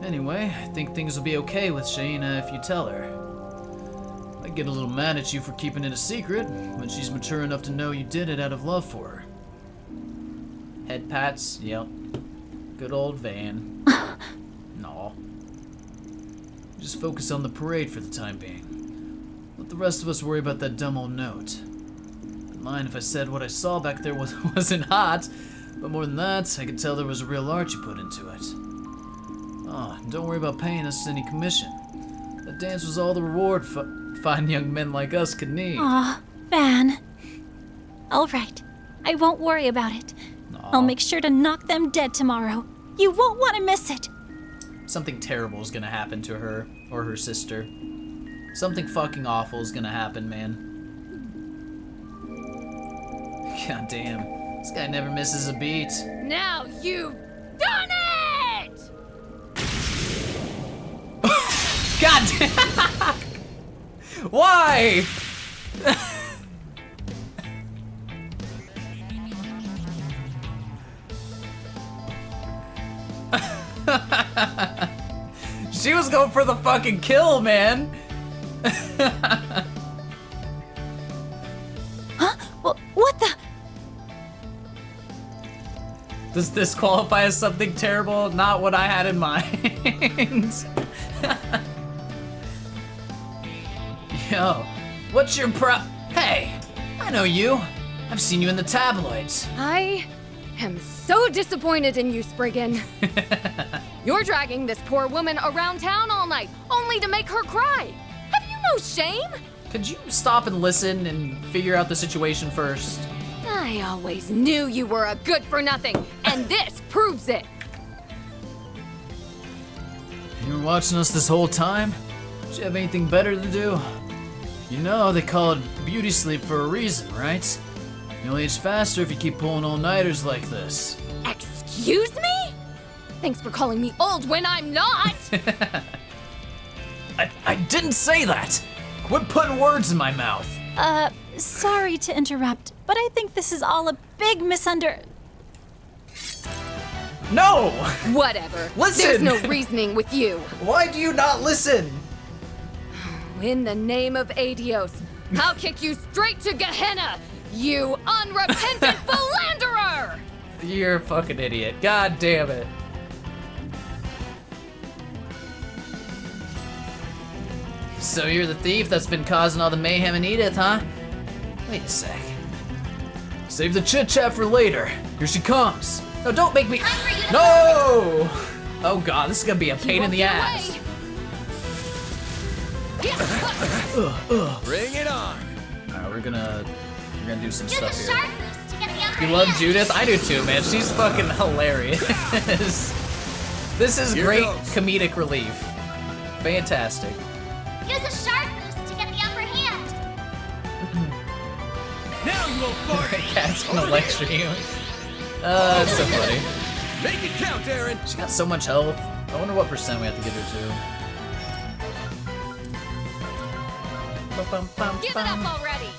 Anyway, I think things will be okay with Shayna if you tell her. I get a little mad at you for keeping it a secret, but she's mature enough to know you did it out of love for her. Head pats, yep. Good old Van. No. Just focus on the parade for the time being. Let the rest of us worry about that dumb old note. Don't mind if I said what I saw back there wasn't hot, but more than that, I could tell there was a real art you put into it. Oh, and don't worry about paying us any commission. That dance was all the reward fine young men like us could need. Aw, Van. All right, I won't worry about it. I'll make sure to knock them dead tomorrow. You won't want to miss it. Something terrible is gonna happen to her or her sister. Something fucking awful is gonna happen, man. God damn, this guy never misses a beat. Now you've done it! God damn! Why? She was going for the fucking kill, man. Huh? What the? Does this qualify as something terrible? Not what I had in mind. Yo, what's your Hey, I know you. I've seen you in the tabloids. I am so disappointed in you, Spriggan. You're dragging this poor woman around town all night, only to make her cry. Have you no shame? Could you stop and listen and figure out the situation first? I always knew you were a good-for-nothing, and this proves it. You were watching us this whole time? Did you have anything better to do? You know they call it beauty sleep for a reason, right? You'll age faster if you keep pulling all-nighters like this. Excuse me? Thanks for calling me old when I'm not! I didn't say that! Quit putting words in my mouth! Sorry to interrupt, but I think this is all a big No! Whatever. Listen! There's no reasoning with you. Why do you not listen? In the name of Adios, I'll kick you straight to Gehenna, you unrepentant philanderer! You're a fucking idiot. God damn it. So you're the thief that's been causing all the mayhem in Edith, huh? Wait a sec. Save the chit-chat for later. Here she comes. No, don't make me— No! Oh god, this is gonna be a pain in the ass. Bring it on! Alright, we're gonna do some stuff here. You love Judith? I do too, man. She's fucking hilarious. This is great comedic relief. Fantastic. Use a sharp boost to get the upper hand. Now you will fart! Cat's gonna lecture you. That's so funny. Make it count, Aaron! She got so much health. I wonder what percent we have to get her to. Give it up already!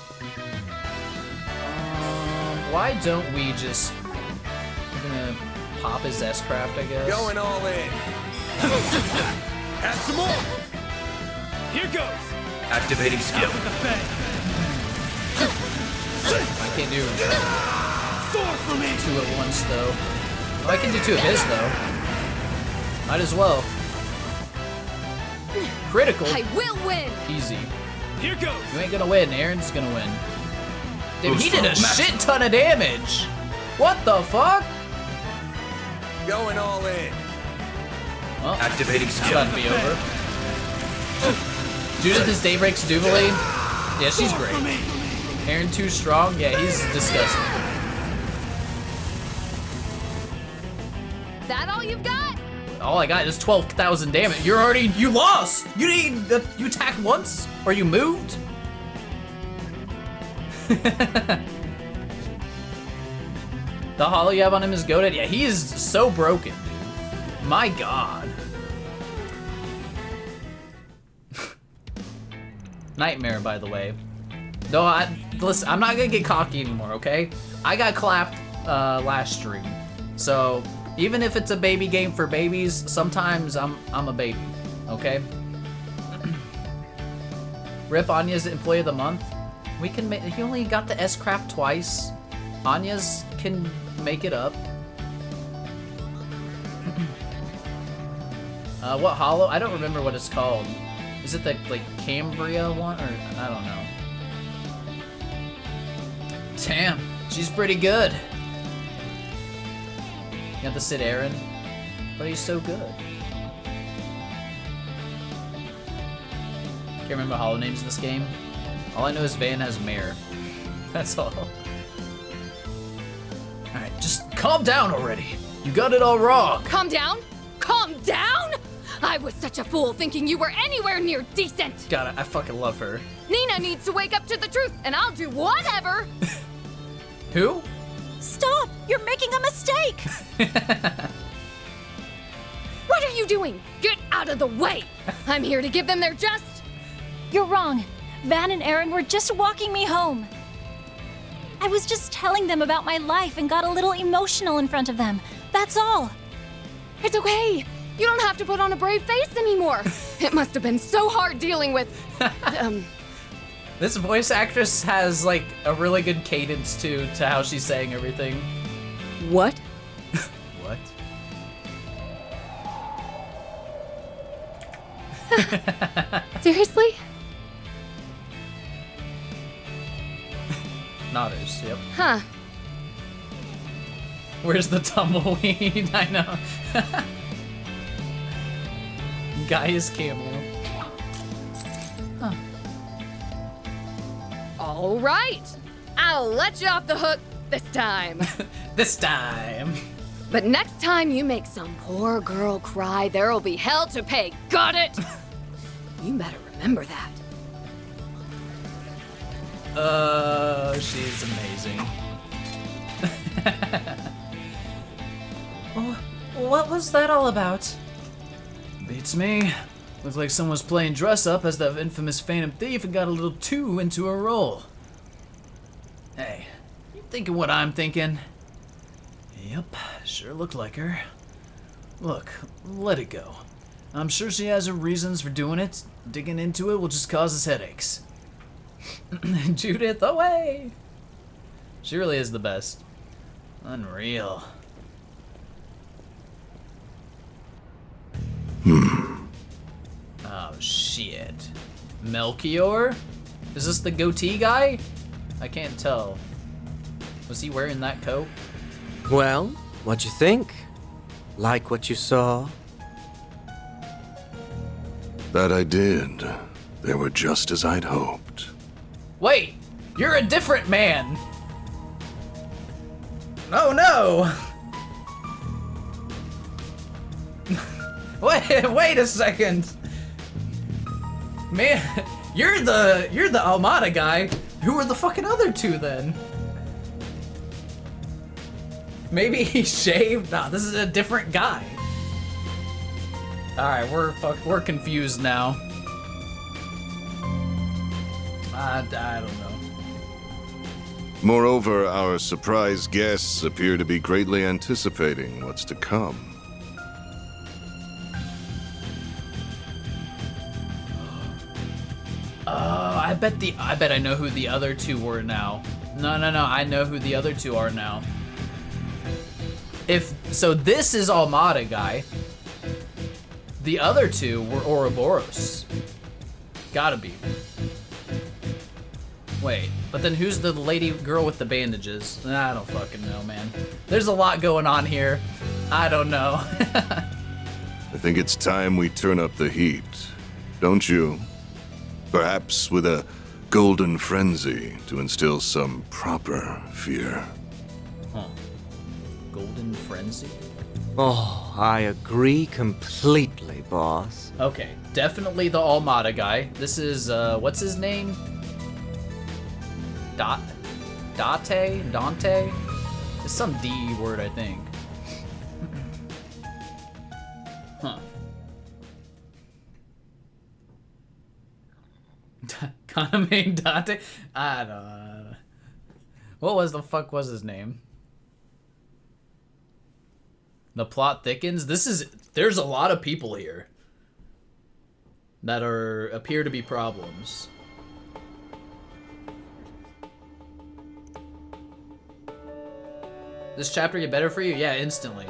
Why don't we just... We're gonna pop his S-Craft, I guess. Going all in. Add some more! Here goes! Activating skill. I can't do two at once, though. Oh, I can do two of his, though. Might as well. Critical. I will win. Easy. Here goes. You ain't gonna win. Aaron's gonna win. Dude, he Boost did a from shit ton of damage. What the fuck? Going all in. Well, Activating it's skill. about to be over. Judith is Daybreak's Duvaline. Yeah, she's great. Aaron too strong. Yeah, he's disgusting. That all you've got? All I got is 12,000 damage. You lost. You attacked once, or you moved. The hollow you have on him is goated. Yeah, he is so broken, dude. My God. Nightmare, by the way. Though listen, I'm not gonna get cocky anymore, okay? I got clapped last stream, so even if it's a baby game for babies, sometimes I'm a baby, okay? Rip Anya's Employee of the Month. We can make. He only got the S-Craft twice. Anya's can make it up. What hollow? I don't remember what it's called. Is it the like Cambria one, or I don't know. Damn, she's pretty good. You got the Sid Aaron, but he's so good. Can't remember hollow names in this game. All I know is Van has Mare. That's all. Alright, just calm down already. You got it all wrong. Calm down? Calm down? I was such a fool thinking you were anywhere near decent. Got it, I fucking love her. Nina needs to wake up to the truth, and I'll do whatever. Who? Stop! You're making a mistake! What are you doing? Get out of the way! I'm here to give them their just. You're wrong. Van and Aaron were just walking me home. I was just telling them about my life and got a little emotional in front of them. That's all. It's okay. You don't have to put on a brave face anymore. It must have been so hard dealing with, This voice actress has like a really good cadence to how she's saying everything. What? What? Seriously? Nodders, yep. Huh. Where's the tumbleweed? I know. Gaia's cameo. Huh. All right. I'll let you off the hook this time. This time. But next time you make some poor girl cry, there'll be hell to pay. Got it? You better remember that. She's amazing. Oh, what was that all about? Beats me. Looks like someone's playing dress up as the infamous Phantom Thief and got a little too into her role. Hey, you thinking what I'm thinking? Yep, sure looked like her. Look, let it go. I'm sure she has her reasons for doing it. Digging into it will just cause us headaches. Judith, away! She really is the best. Unreal. Oh, shit. Melchior? Is this the goatee guy? I can't tell. Was he wearing that coat? Well, what'd you think? Like what you saw? That I did. They were just as I'd hoped. Wait! You're a different man! Oh no! Wait a second! Man, you're the Almada guy. Who are the fucking other two then? Maybe he shaved? Nah, this is a different guy. Alright, we're confused now. I don't know. Moreover, our surprise guests appear to be greatly anticipating what's to come. I bet I know who the other two were now. No, I know who the other two are now. So this is Almada guy. The other two were Ouroboros. Gotta be. Wait, but then who's the lady girl with the bandages? I don't fucking know, man. There's a lot going on here. I don't know. I think it's time we turn up the heat, don't you? Perhaps with a golden frenzy to instill some proper fear. Huh. Golden frenzy? Oh, I agree completely, boss. Okay, definitely the Almada guy. This is, what's his name? Dante? It's some D word, I think. Huh. Kaname Dante? I don't know. What the fuck was his name? The plot thickens. There's a lot of people here that appear to be problems. This chapter get better for you? Yeah, instantly.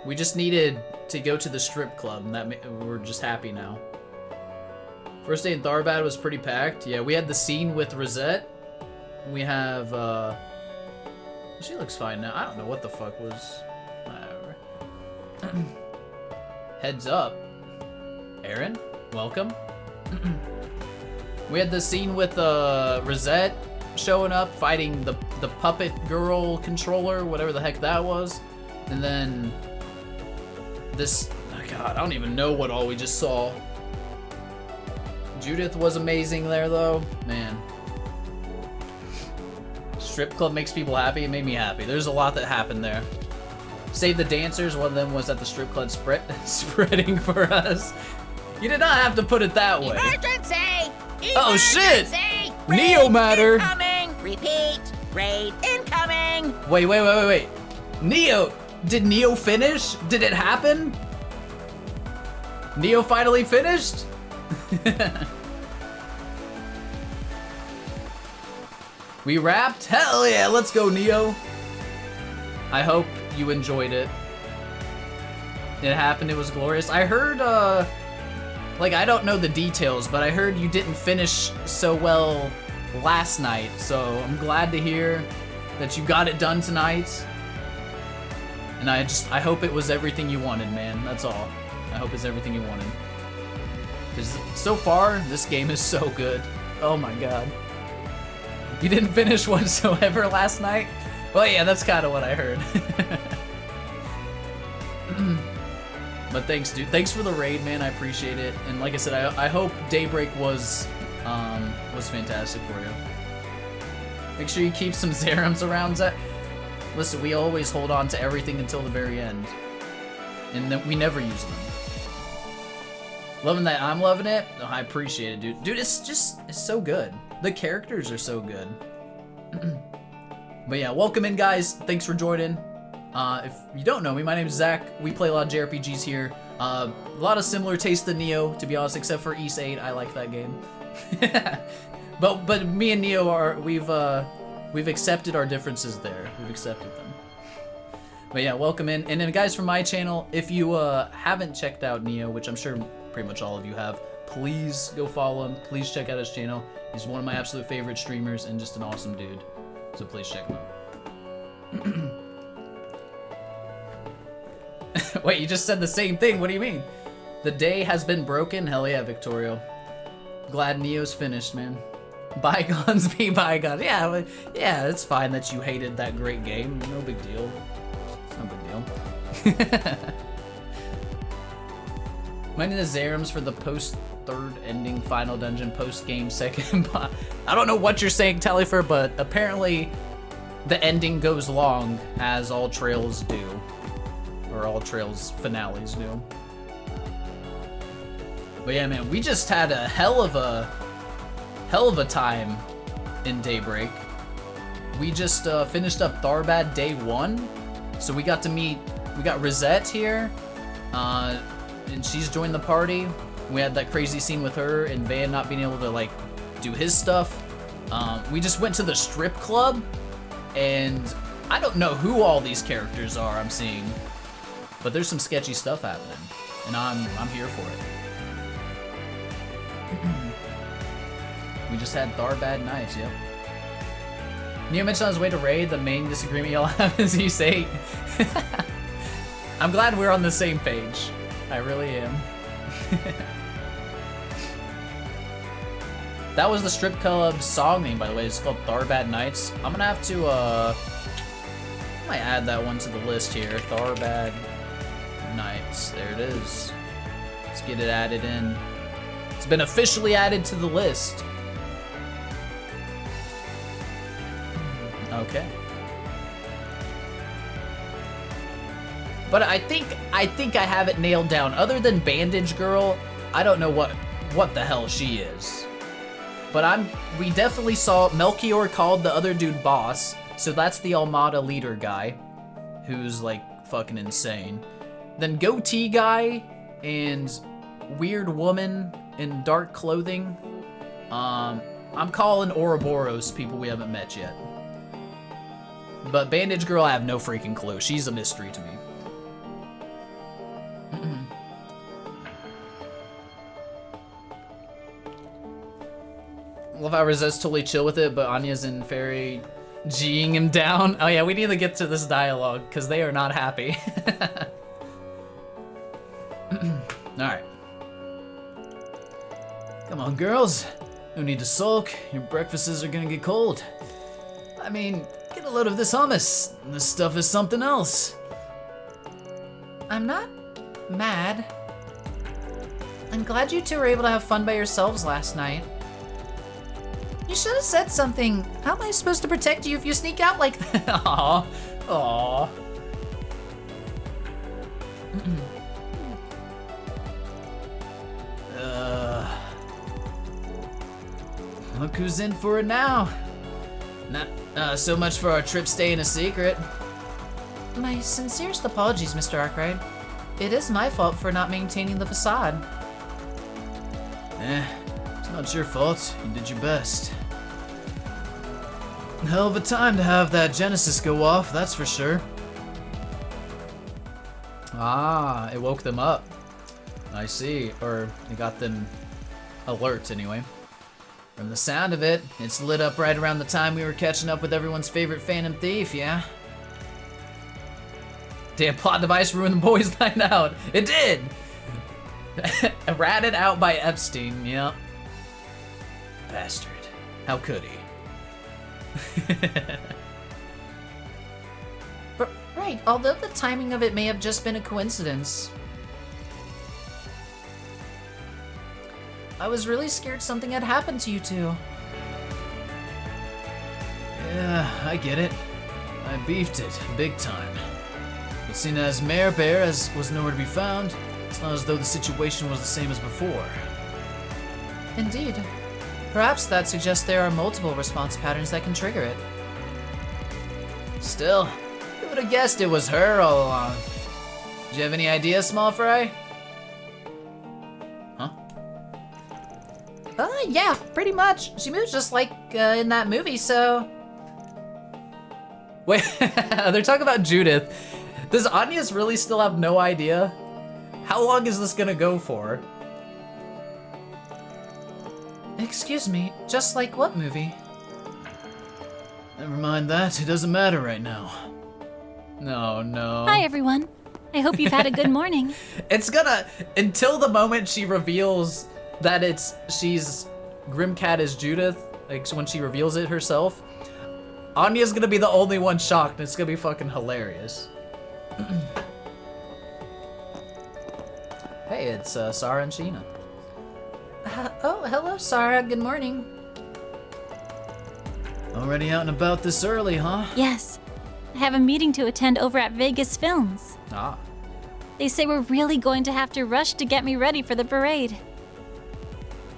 We just needed to go to the strip club, and we're just happy now. First day in Tharbad was pretty packed. Yeah, we had the scene with Rosette. We have, she looks fine now. I don't know what the fuck was. Whatever. Heads up. Aaron, welcome. We had the scene with Rosette showing up, fighting the puppet girl controller, whatever the heck that was. And then this, oh God, I don't even know what all we just saw. Judith was amazing there though, man. Strip club makes people happy. It made me happy. There's a lot that happened there. Save the dancers. One of them was at the strip club spreading for us. You did not have to put it that way. Emergency! Oh shit! Raid Neo matter. Incoming! Repeat. Raid incoming! Wait. Neo! Did Neo finish? Did it happen? Neo finally finished? We wrapped? Hell yeah, let's go, Neo. I hope you enjoyed it. It happened, it was glorious. I heard, like, I don't know the details, but I heard you didn't finish so well last night, so I'm glad to hear that you got it done tonight. And I hope it was everything you wanted, man. That's all. I hope it's everything you wanted. Because so far, this game is so good. Oh my god. You didn't finish whatsoever last night? Well, yeah, that's kind of what I heard. But thanks, dude. Thanks for the raid, man. I appreciate it. And like I said, I hope Daybreak was fantastic for you. Make sure you keep some Zerums around, Zach. Listen, we always hold on to everything until the very end. And then we never use them. Loving that. I'm loving it. Oh, I appreciate it, dude. Dude, it's so good. The characters are so good. But yeah, welcome in, guys. Thanks for joining. If you don't know me, my name is Zach. We play a lot of JRPGs here. A lot of similar taste to Neo, to be honest, except for East 8. I like that game. But me and Neo we've accepted our differences there. We've accepted them. But yeah, welcome in. And then guys from my channel, if you haven't checked out Neo, which I'm sure pretty much all of you have, please go follow him. Please check out his channel. He's one of my absolute favorite streamers and just an awesome dude. So please check him out. Wait, you just said the same thing. What do you mean? The day has been broken? Hell yeah, Victorio. Glad Neo's finished, man. Bygones be bygones. Yeah, it's fine that you hated that great game. No big deal. It's no big deal. Minding the Zerums for the post-third ending final dungeon, post-game second boss. I don't know what you're saying, Tellyfer, but apparently the ending goes long, as all Trails do. Or all Trails finales do. But yeah, man, we just had a hell of a time in Daybreak. We just finished up Tharbad day 1. So we got Rosette here. And she's joined the party. We had that crazy scene with her and Van not being able to like do his stuff. We just went to the strip club, and I don't know who all these characters are I'm seeing, but there's some sketchy stuff happening. and I'm here for it. We just had Tharbad Nights, yep. Neo mentioned on his way to raid, the main disagreement y'all have is you say... I'm glad we're on the same page. I really am. That was the strip club song name, by the way. It's called Tharbad Nights. I'm gonna have to, I might add that one to the list here. Tharbad Nights. There it is. Let's get it added in. It's been officially added to the list. Okay. But I think I have it nailed down. Other than Bandage Girl, I don't know what the hell she is. But we definitely saw Melchior called the other dude boss, so that's the Almada leader guy, who's like fucking insane. Then goatee guy and weird woman in dark clothing. I'm calling Ouroboros people we haven't met yet. But Bandage Girl, I have no freaking clue. She's a mystery to me. Love how Rosette's totally chill with it, but Anya's and Fairy G'ing him down. Oh yeah, we need to get to this dialogue, because they are not happy. Alright. Come on, girls. No need to sulk. Your breakfasts are gonna get cold. I mean, get a load of this hummus. This stuff is something else. I'm not mad. I'm glad you two were able to have fun by yourselves last night. You should have said something. How am I supposed to protect you if you sneak out like that? Aww. Aww. Look who's in for it now. Not so much for our trip staying a secret. My sincerest apologies, Mr. Arkwright. It is my fault for not maintaining the facade. It's not your fault. You did your best. Hell of a time to have that Genesis go off, that's for sure. Ah, it woke them up. I see. Or it got them alert anyway. From the sound of it, it's lit up right around the time we were catching up with everyone's favorite Phantom Thief, yeah? Damn plot device ruined the boys' night out. It did! Ratted out by Epstein, yep. Bastard. How could he? Right, although the timing of it may have just been a coincidence. I was really scared something had happened to you two. Yeah, I get it. I beefed it, big time. But seeing as Mare Bear was nowhere to be found, it's not as though the situation was the same as before. Indeed. Perhaps that suggests there are multiple response patterns that can trigger it. Still, who would have guessed it was her all along? Do you have any idea, Small Fry? Huh? Yeah, pretty much. She moves just like in that movie, so... Wait, they're talking about Judith. Does Agnes really still have no idea? How long is this gonna go for? Excuse me, just like what movie? Never mind that, it doesn't matter right now. No. Hi, everyone. I hope you've had a good morning. It's gonna, until the moment she reveals that she's Grimcat is Judith, like when she reveals it herself, Anya's gonna be the only one shocked, and it's gonna be fucking hilarious. Hey, it's Sarah and Sheena. Oh, hello, Sarah. Good morning. Already out and about this early, huh? Yes. I have a meeting to attend over at Vegas Films. Ah. They say we're really going to have to rush to get me ready for the parade.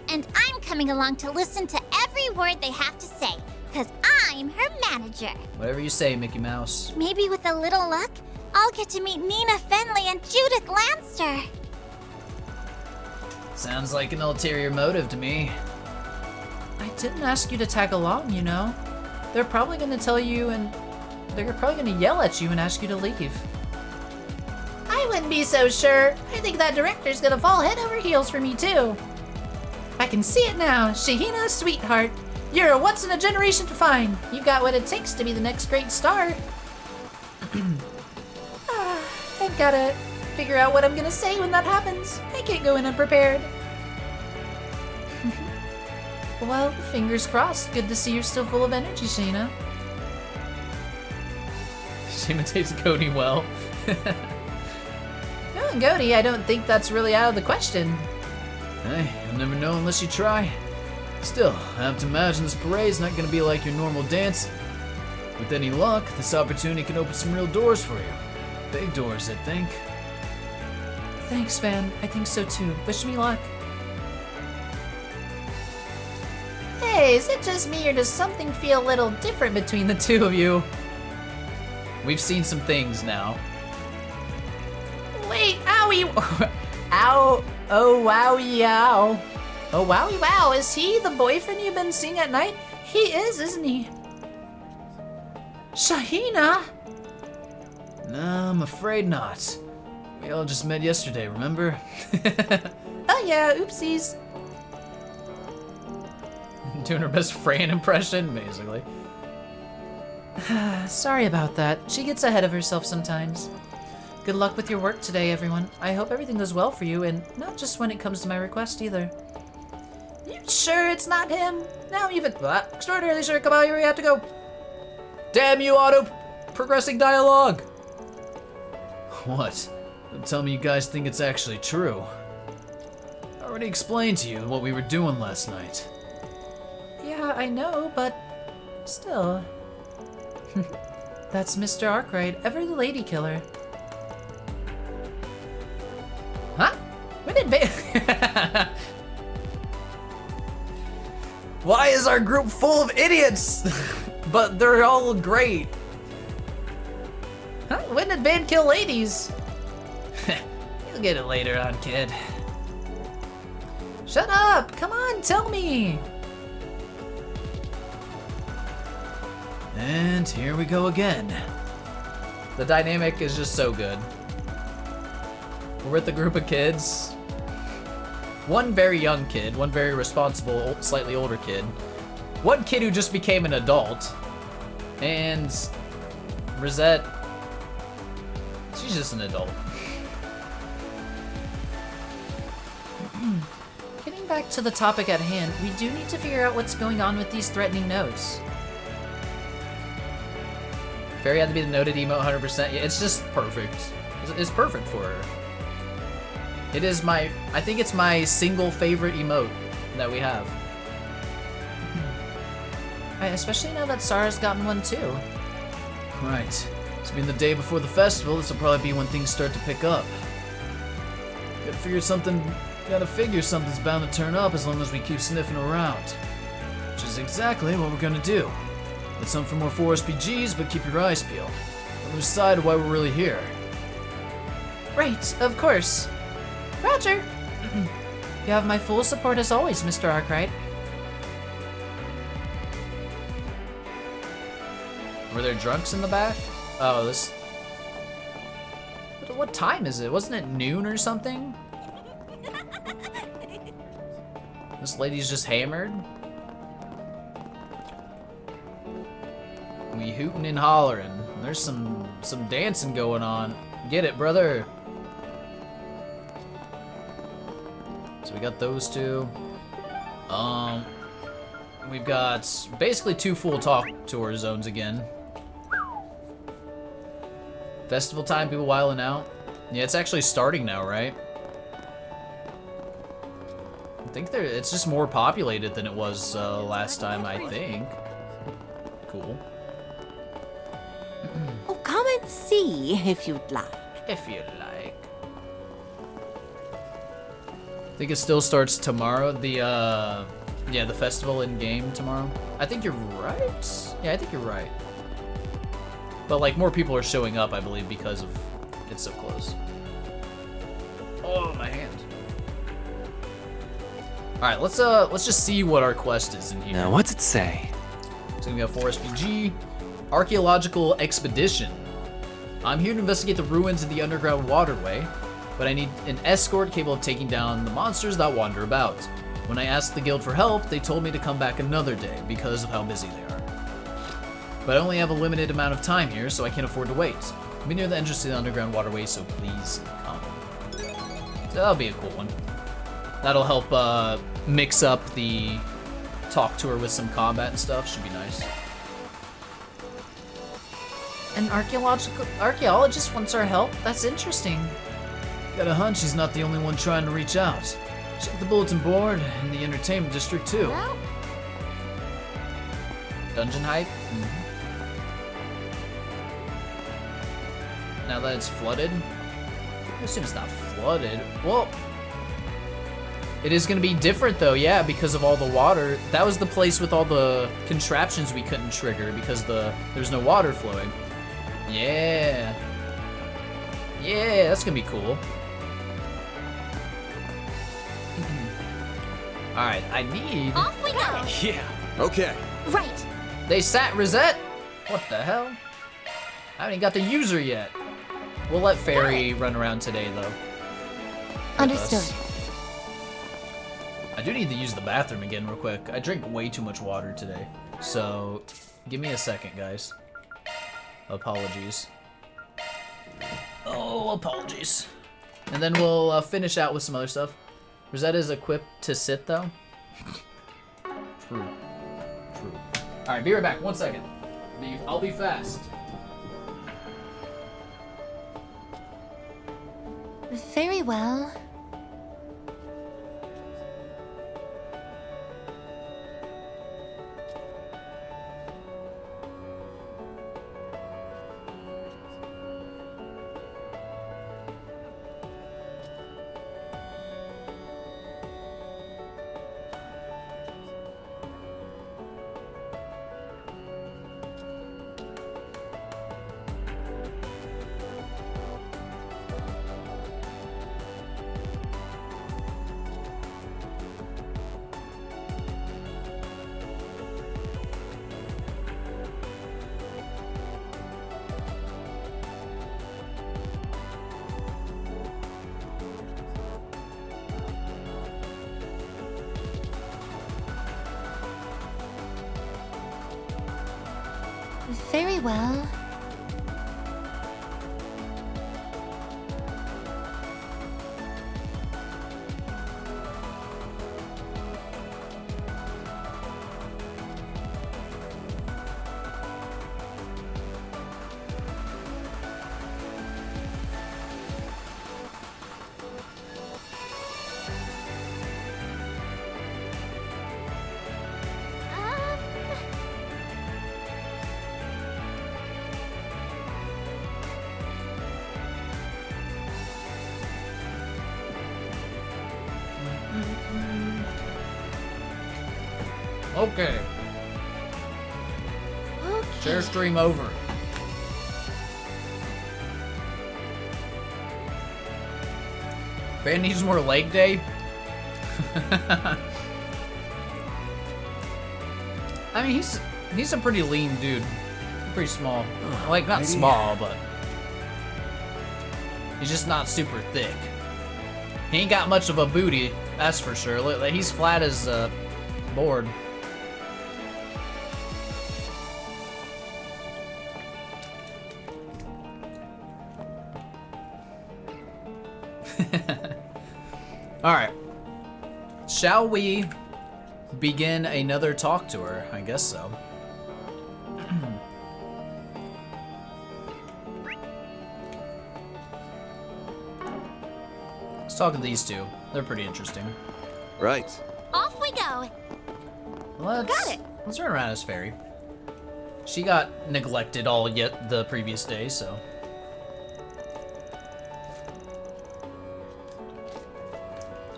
And I'm coming along to listen to every word they have to say, because I'm her manager. Whatever you say, Mickey Mouse. Maybe with a little luck, I'll get to meet Nina Fenley and Judith Lanster. Sounds like an ulterior motive to me. I didn't ask you to tag along, you know. They're probably gonna tell you and they're probably gonna yell at you and ask you to leave. I I wouldn't be so sure. I think that director's gonna fall head over heels for me, too. I can see it now. Shahina, sweetheart. You're a once-in-a-generation find. You've got what it takes to be the next great star. I've gotta figure out what I'm gonna say when that happens. I can't go in unprepared. Well, fingers crossed. Good to see you're still full of energy, Shayna. She imitates Cody well. No, Cody, I don't think that's really out of the question. Hey, you'll never know unless you try. Still, I have to imagine this parade's not gonna be like your normal dancing. With any luck, this opportunity can open some real doors for you. Big doors, I think. Thanks, Van. I think so too. Wish me luck. Hey, is it just me or does something feel a little different between the two of you? We've seen some things now. Wait, owie! Ow! Oh, wowie, ow. Oh, wowie, wow. Is he the boyfriend you've been seeing at night? He is, isn't he? Shahina? No, I'm afraid not. We all just met yesterday, remember? Oh yeah, oopsies. Doing her best Fran impression, basically. Sorry about that. She gets ahead of herself sometimes. Good luck with your work today, everyone. I hope everything goes well for you, and not just when it comes to my request either. You sure it's not him? Now even extraordinarily sure. Come on, here we have to go. Damn you, auto-progressing dialogue! What? Don't tell me you guys think it's actually true. I already explained to you what we were doing last night. Yeah, I know, but still. That's Mr. Arkwright, ever the lady killer. Huh? When did Why is our group full of idiots? But they're all great. Huh? When did Van kill ladies? You'll get it later on, kid. Shut up! Come on, tell me! And here we go again. The dynamic is just so good. We're with a group of kids. One very young kid, one very responsible, slightly older kid. One kid who just became an adult. And Rosette, she's just an adult. Getting back to the topic at hand, we do need to figure out what's going on with these threatening notes. Fairy had to be the noted emote 100%. Yeah, it's just perfect. It's perfect for her. It is my, I think it's my single favorite emote that we have. Especially now that Sarah's gotten one too. Right. It's been the day before the festival. This will probably be when things start to pick up. Gotta figure something's bound to turn up as long as we keep sniffing around. Which is exactly what we're gonna do. Let's hunt for more 4SPGs, but keep your eyes peeled. Don't lose sight of why we're really here. Right, of course. Roger. You have my full support as always, Mr. Arkwright. Were there drunks in the back? Oh, this... What time is it? Wasn't it noon or something? This lady's just hammered? We hootin' and hollering. There's some dancing going on. Get it, brother. So we got those two. We've got basically 2 full talk tour zones again. Festival time, people wiling out. Yeah, it's actually starting now, right? I think it's just more populated than it was last time, I think. Cool. Oh, come and see if you'd like. If you'd like. I think it still starts tomorrow. The festival in game tomorrow. I think you're right. Yeah, I think you're right. But like more people are showing up, I believe, because of it's so close. Oh, my hand. All right, let's just see what our quest is in here. Now, what's it say? It's gonna be a 4SPG archaeological expedition. I'm here to investigate the ruins of the underground waterway, but I need an escort capable of taking down the monsters that wander about. When I asked the guild for help, they told me to come back another day because of how busy they are. But I only have a limited amount of time here, so I can't afford to wait. I'll be near the entrance to the underground waterway, so please come. So that'll be a cool one. That'll help mix up the talk tour with some combat and stuff. Should be nice. An archaeologist wants our help? That's interesting. Got a hunch he's not the only one trying to reach out. Check the bulletin board in the entertainment district too. Well. Dungeon hype? Now that it's flooded? I assume it's not flooded. Well, it is gonna be different though, yeah, because of all the water. That was the place with all the contraptions we couldn't trigger because there's no water flowing. Yeah. Yeah, that's gonna be cool. Alright, I need... Off we go! Yeah. Okay. Right. They sat Rosette? What the hell? I haven't even got the user yet. We'll let Fairy run around today, though. Understood. I do need to use the bathroom again real quick. I drank way too much water today. So, give me a second, guys. Apologies. Oh, apologies. And then we'll finish out with some other stuff. Rosetta is equipped to sit, though. True. True. Alright, be right back. 1 second. I'll be fast. Very well. Very well. Okay. Share stream over. Fan needs more leg day. I mean, he's a pretty lean dude. Pretty small. Like, not small, but he's just not super thick. He ain't got much of a booty, that's for sure. Look, he's flat as a board. Alright. Shall we begin another talk tour? I guess so. Let's talk to these two. They're pretty interesting. Right. Off we go. Let's run around as Fairy. She got neglected all yet the previous day, so.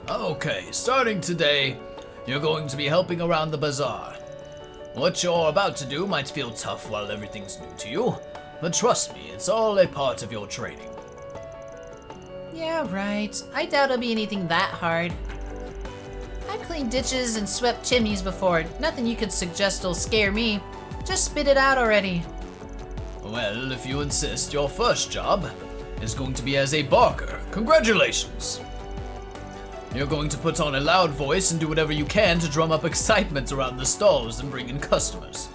Okay, starting today, you're going to be helping around the bazaar. What you're about to do might feel tough while everything's new to you, but trust me, it's all a part of your training. Yeah, right. I doubt it'll be anything that hard. I've cleaned ditches and swept chimneys before. Nothing you could suggest will scare me. Just spit it out already. Well, if you insist, your first job is going to be as a barker. Congratulations! You're going to put on a loud voice and do whatever you can to drum up excitement around the stalls and bring in customers.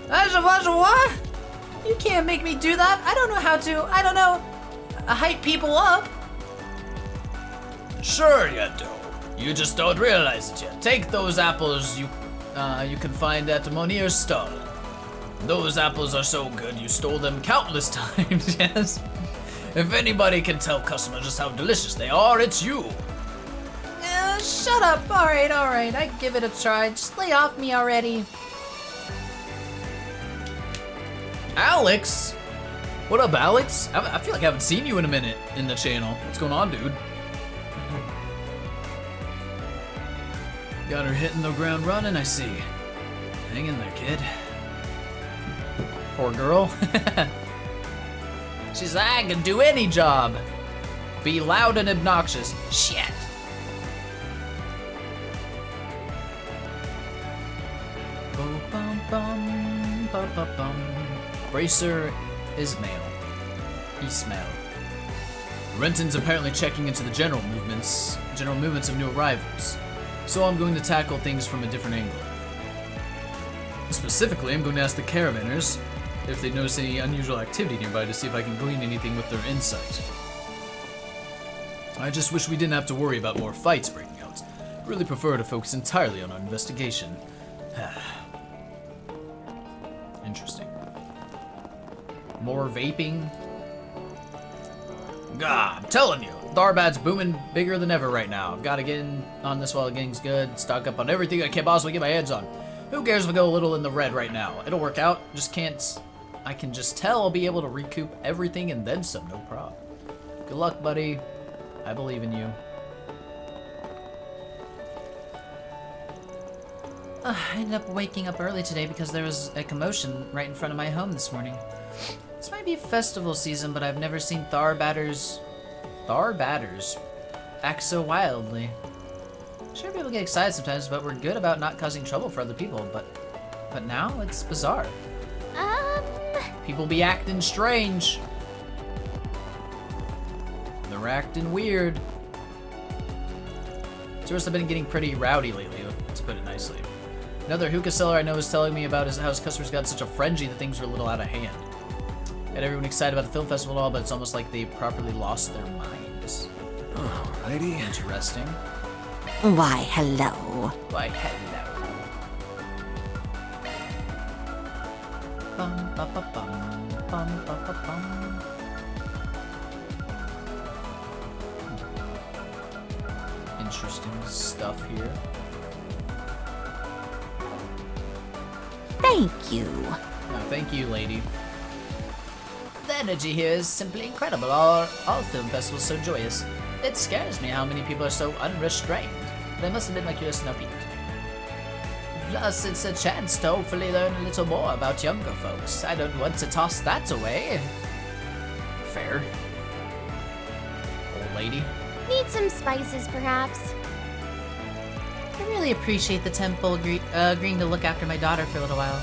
What? You can't make me do that. I don't know how to, hype people up. Sure you do. You just don't realize it yet. Take those apples you can find at Monier's stall. Those apples are so good you stole them countless times, yes? If anybody can tell customers just how delicious they are, it's you. Shut up. All right. I give it a try. Just lay off me already. Alex? What up, Alex? I feel like I haven't seen you in a minute in the channel. What's going on, dude? Got her hitting the ground running, I see. Hang in there, kid. Poor girl. She's like, I can do any job. Be loud and obnoxious. Shit. Bracer Ismail. Renton's apparently checking into the general movements of new arrivals. So I'm going to tackle things from a different angle. Specifically, I'm going to ask the caravanners if they notice any unusual activity nearby to see if I can glean anything with their insight. I just wish we didn't have to worry about more fights breaking out. I really prefer to focus entirely on our investigation. Interesting. More vaping? God, I'm telling you, Tharbad's booming bigger than ever right now. I've got to get in on this while the gang's good, stock up on everything I can possibly get my hands on. Who cares if I go a little in the red right now? It'll work out, I can just tell I'll be able to recoup everything and then some, no problem. Good luck, buddy. I believe in you. I ended up waking up early today because there was a commotion right in front of my home this morning. This might be festival season, but I've never seen Tharbaders act so wildly. Sure, people get excited sometimes, but we're good about not causing trouble for other people, but now it's bizarre. People be acting strange. They're acting weird. Tourists have been getting pretty rowdy lately, to put it nicely. Another hookah seller I know is telling me about how his customers got such a frenzy that things were a little out of hand. Got everyone excited about the film festival and all, but it's almost like they properly lost their minds. Alrighty. Interesting. Why, hello. Why, hello. Bum, ba, ba, bum, bum, ba, ba, bum. Interesting stuff here. Thank you. Oh, thank you, lady. The energy here is simply incredible. All film festivals so joyous. It scares me how many people are so unrestrained. But I must admit my curiosity now peaked. Plus, it's a chance to hopefully learn a little more about younger folks. I don't want to toss that away. Fair. Old lady. Need some spices, perhaps? I really appreciate the temple agreeing to look after my daughter for a little while.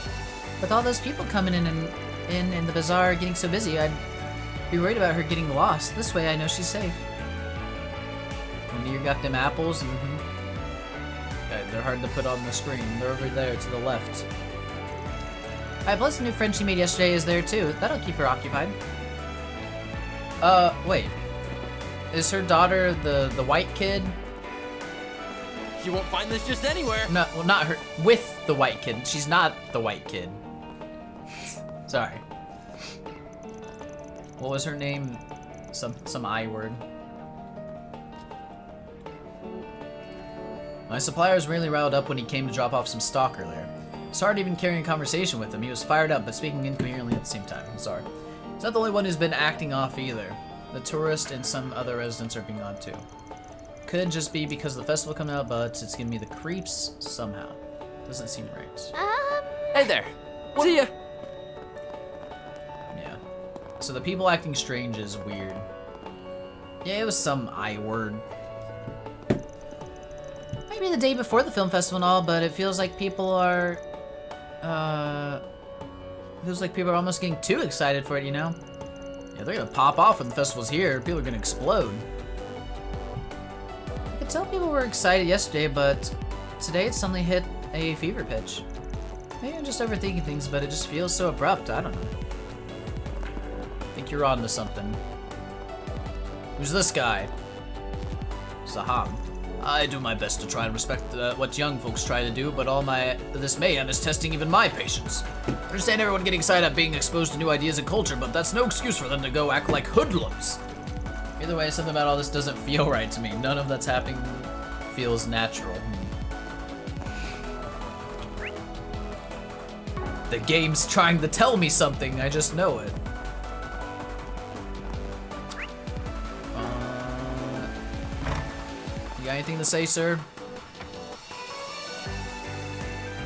With all those people coming in and the bazaar getting so busy, I'd be worried about her getting lost. This way I know she's safe. And you got them apples? They're hard to put on the screen. They're over there to the left. Plus the new friend she made yesterday is there too. That'll keep her occupied. Wait. Is her daughter the white kid? You won't find this just anywhere. No, well, not her. With the white kid. She's not the white kid. Sorry. What was her name? Some I word. My supplier was really riled up when he came to drop off some stock earlier. It's hard even carrying a conversation with him. He was fired up, but speaking incoherently at the same time. I'm sorry. He's not the only one who's been acting off either. The tourist and some other residents are being odd too. Could just be because of the festival coming out, but it's giving me the creeps somehow. Doesn't seem right. Hey there. See ya. Yeah. So the people acting strange is weird. Yeah, it was some I word. Maybe the day before the film festival and all, but it feels like people are, Feels like people are almost getting too excited for it, you know? Yeah, they're gonna pop off when the festival's here. People are gonna explode. I could tell people were excited yesterday, but today it suddenly hit a fever pitch. Maybe I'm just overthinking things, but it just feels so abrupt. I don't know. I think you're on to something. Who's this guy? Saham. I do my best to try and respect what young folks try to do, but all this mayhem is testing even my patience. I understand everyone getting excited at being exposed to new ideas and culture, but that's no excuse for them to go act like hoodlums. Either way, something about all this doesn't feel right to me. None of that's happening feels natural. The game's trying to tell me something, I just know it. You got anything to say, sir?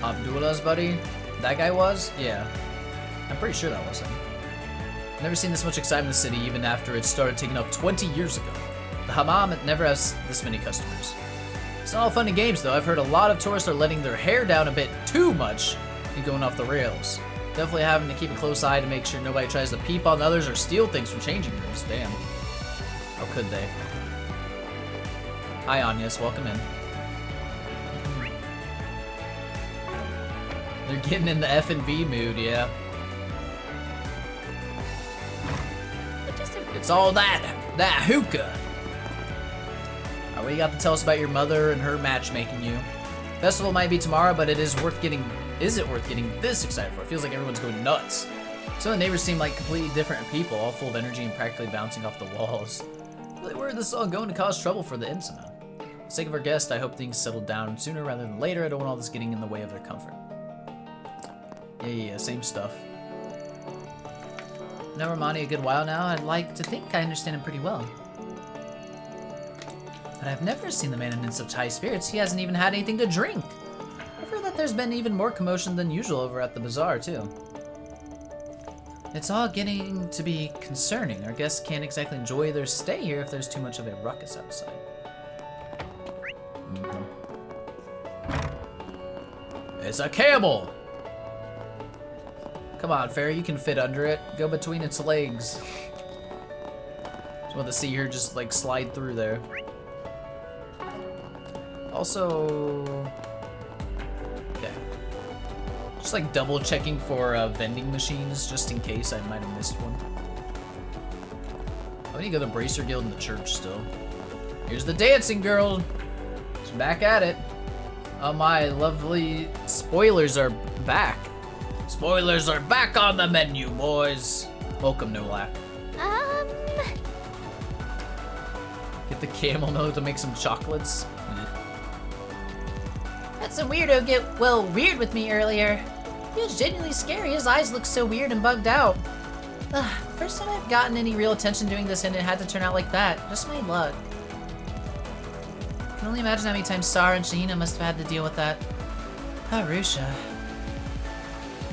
Abdullah's buddy? That guy was? Yeah. I'm pretty sure that was him. Never seen this much excitement in the city, even after it started taking off 20 years ago. The hammam never has this many customers. It's not all fun and games, though. I've heard a lot of tourists are letting their hair down a bit too much and going off the rails. Definitely having to keep a close eye to make sure nobody tries to peep on others or steal things from changing rooms. Damn. How could they? Hi, Anyas. Welcome in. They're getting in the F&B mood, yeah. It's all that hookah. What do you got to tell us about your mother and her matchmaking you? Festival might be tomorrow, but is it worth getting this excited for? It feels like everyone's going nuts. Some of the neighbors seem like completely different people, all full of energy and practically bouncing off the walls. Really worried this is all going to cause trouble for the Insima. For the sake of our guest, I hope things settle down sooner rather than later. I don't want all this getting in the way of their comfort. Yeah, same stuff. Known Romani a good while now. I'd like to think I understand him pretty well. But I've never seen the man in such high spirits. He hasn't even had anything to drink. I've heard that there's been even more commotion than usual over at the bazaar, too. It's all getting to be concerning. Our guests can't exactly enjoy their stay here if there's too much of a ruckus outside. It's a camel! Come on, Fairy, you can fit under it. Go between its legs. Just want to see her just like slide through there. Also, okay. Just like double checking for vending machines just in case I might have missed one. I need to go to the Bracer Guild in the church still. Here's the dancing girl. She's back at it. Oh my, lovely spoilers are back. Spoilers are back on the menu, boys. Welcome, Nolak. Get the camel nose to make some chocolates. Had some weirdo get, well, weird with me earlier. He was genuinely scary. His eyes looked so weird and bugged out. First time I've gotten any real attention doing this and it had to turn out like that. Just my luck. I can only imagine how many times Sarah and Shahina must have had to deal with that. Harusha.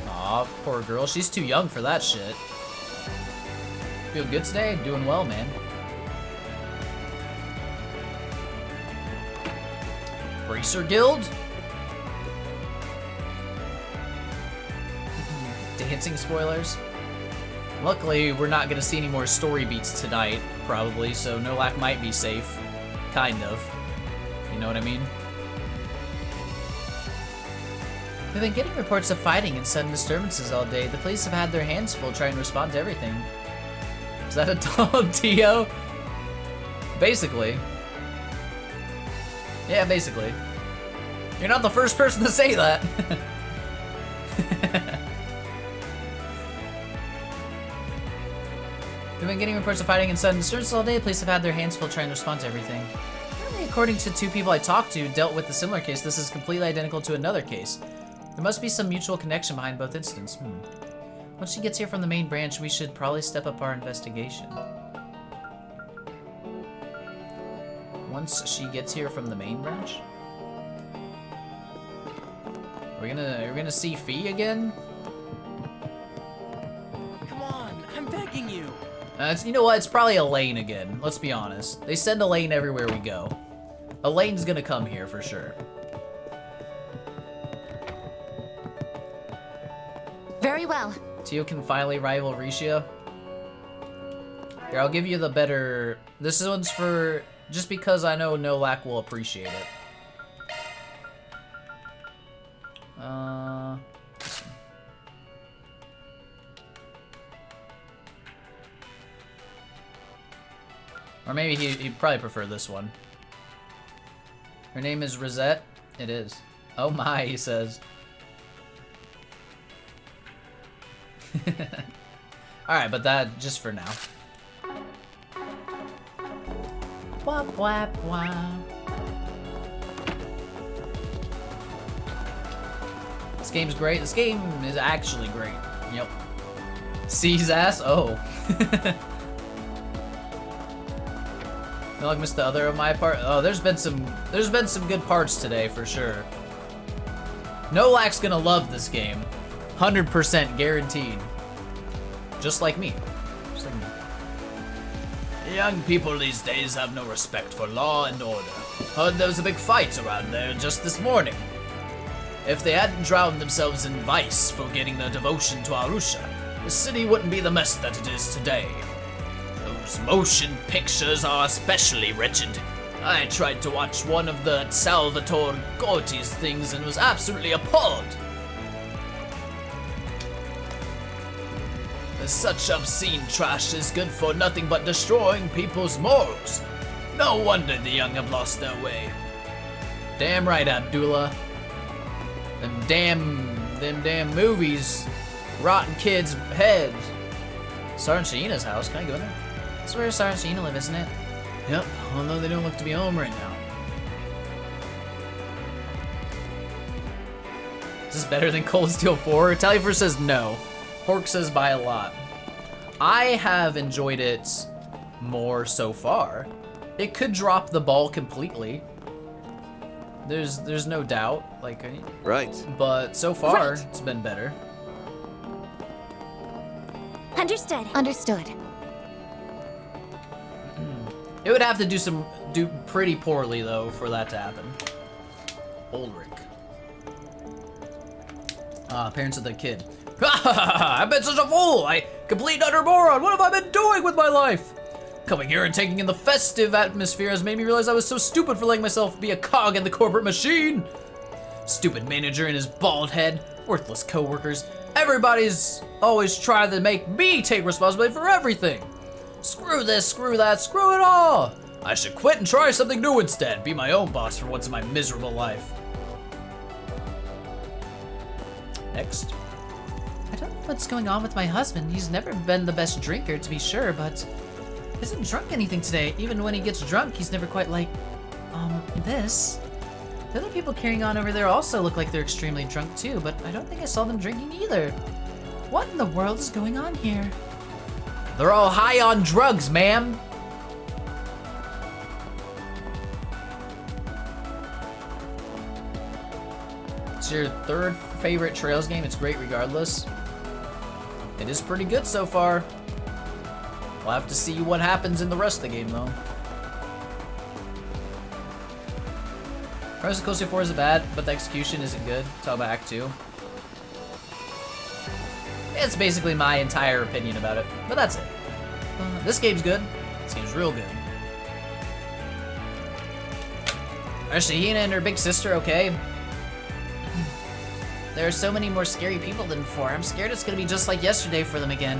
Aw, poor girl. She's too young for that shit. Feel good today? Doing well, man. Bracer Guild? Dancing spoilers? Luckily, we're not gonna see any more story beats tonight, probably, so Nolak might be safe. Kind of. You know what I mean? We've been getting reports of fighting and sudden disturbances all day. The police have had their hands full trying to respond to everything. Is that a dog, Tio? Basically. Yeah, basically. You're not the first person to say that. We've been getting reports of fighting and sudden disturbances all day. The police have had their hands full trying to respond to everything. Apparently, according to two people I talked to dealt with a similar case, this is completely identical to another case. There must be some mutual connection behind both incidents. Once she gets here from the main branch, we should probably step up our investigation. Once she gets here from the main branch? Are we gonna see Fee again? Come on, I'm begging you. You know what? It's probably Elaine again. Let's be honest. They send Elaine everywhere we go. Elaine's gonna come here for sure. Very well. Tio can finally rival Risha. Here, I'll give you the better... This one's for... Just because I know Nolak will appreciate it. This one. Or maybe he'd probably prefer this one. Her name is Rosette? It is. Oh my, he says. Alright, but that just for now. Wap wap wap. This game's great. This game is actually great. Yep. C's ass? Oh. You like missed the other of my part? Oh, there's been some good parts today for sure. Nolak's gonna love this game. 100% guaranteed. Just like me. Just like me. Young people these days have no respect for law and order. Heard there was a big fight around there just this morning. If they hadn't drowned themselves in vice for getting their devotion to Arusha, the city wouldn't be the mess that it is today. Those motion pictures are especially wretched. I tried to watch one of the Salvatore Gorti's things and was absolutely appalled. Such obscene trash is good for nothing but destroying people's morals. No wonder the young have lost their way. Damn right, Abdullah. Them damn movies, rotten kids' heads. Sergeant Sheena's house, can I go there? That's where Sergeant Sheena lives, isn't it? Yep, although they don't look to be home right now. Is this better than Cold Steel 4? Talifer says no. Pork says by a lot. I have enjoyed it more so far. It could drop the ball completely. There's no doubt, like, right. But so far, it's been better. Understood. Understood. It would have to do pretty poorly though for that to happen. Ulrich. Parents of the kid. I've been such a fool! I complete utter moron! What have I been doing with my life? Coming here and taking in the festive atmosphere has made me realize I was so stupid for letting myself be a cog in the corporate machine. Stupid manager and his bald head, worthless coworkers. Everybody's always trying to make me take responsibility for everything. Screw this, screw that, screw it all! I should quit and try something new instead. Be my own boss for once in my miserable life. Next. I don't know what's going on with my husband. He's never been the best drinker, to be sure, but isn't drunk anything today. Even when he gets drunk, he's never quite like, this. The other people carrying on over there also look like they're extremely drunk too, but I don't think I saw them drinking either. What in the world is going on here? They're all high on drugs, ma'am. It's your third favorite Trails game. It's great regardless. It is pretty good so far. We'll have to see what happens in the rest of the game, though. Rise of Coastal 4 isn't bad, but the execution isn't good. Talk about Act 2. It's basically my entire opinion about it, but that's it. This game's good. This game's real good. Are Shahina and her big sister okay? There are so many more scary people than before. I'm scared it's gonna be just like yesterday for them again.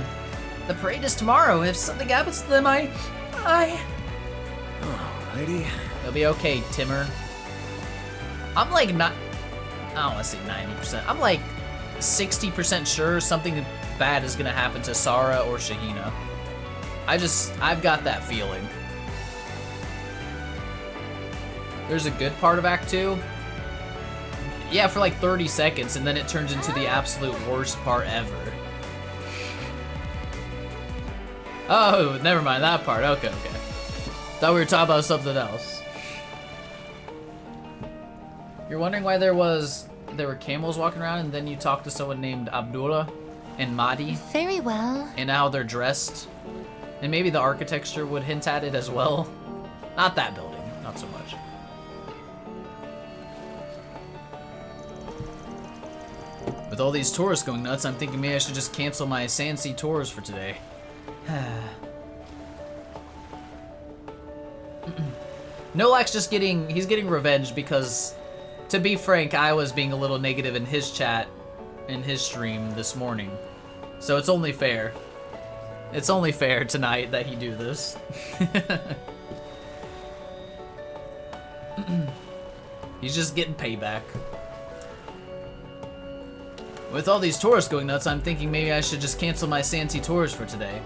The parade is tomorrow. If something happens to them, Alrighty. They'll be okay, Timmer. I'm like not... I don't want to say 90%. I'm like 60% sure something bad is gonna happen to Sarah or Shahina. I've got that feeling. There's a good part of Act 2. Yeah, for like 30 seconds, and then it turns into the absolute worst part ever. Oh, never mind that part. Okay. Thought we were talking about something else. You're wondering why there were camels walking around, and then you talked to someone named Abdullah and Mahdi. Very well. And how they're dressed. And maybe the architecture would hint at it as well. Not that building, not so much. With all these tourists going nuts, I'm thinking maybe I should just cancel my Sandsea tours for today. Nolak's just he's getting revenge because, to be frank, I was being a little negative in his chat, in his stream this morning. So it's only fair. It's only fair tonight that he do this. He's just getting payback. With all these tourists going nuts, I'm thinking maybe I should just cancel my Sandsea tours for today.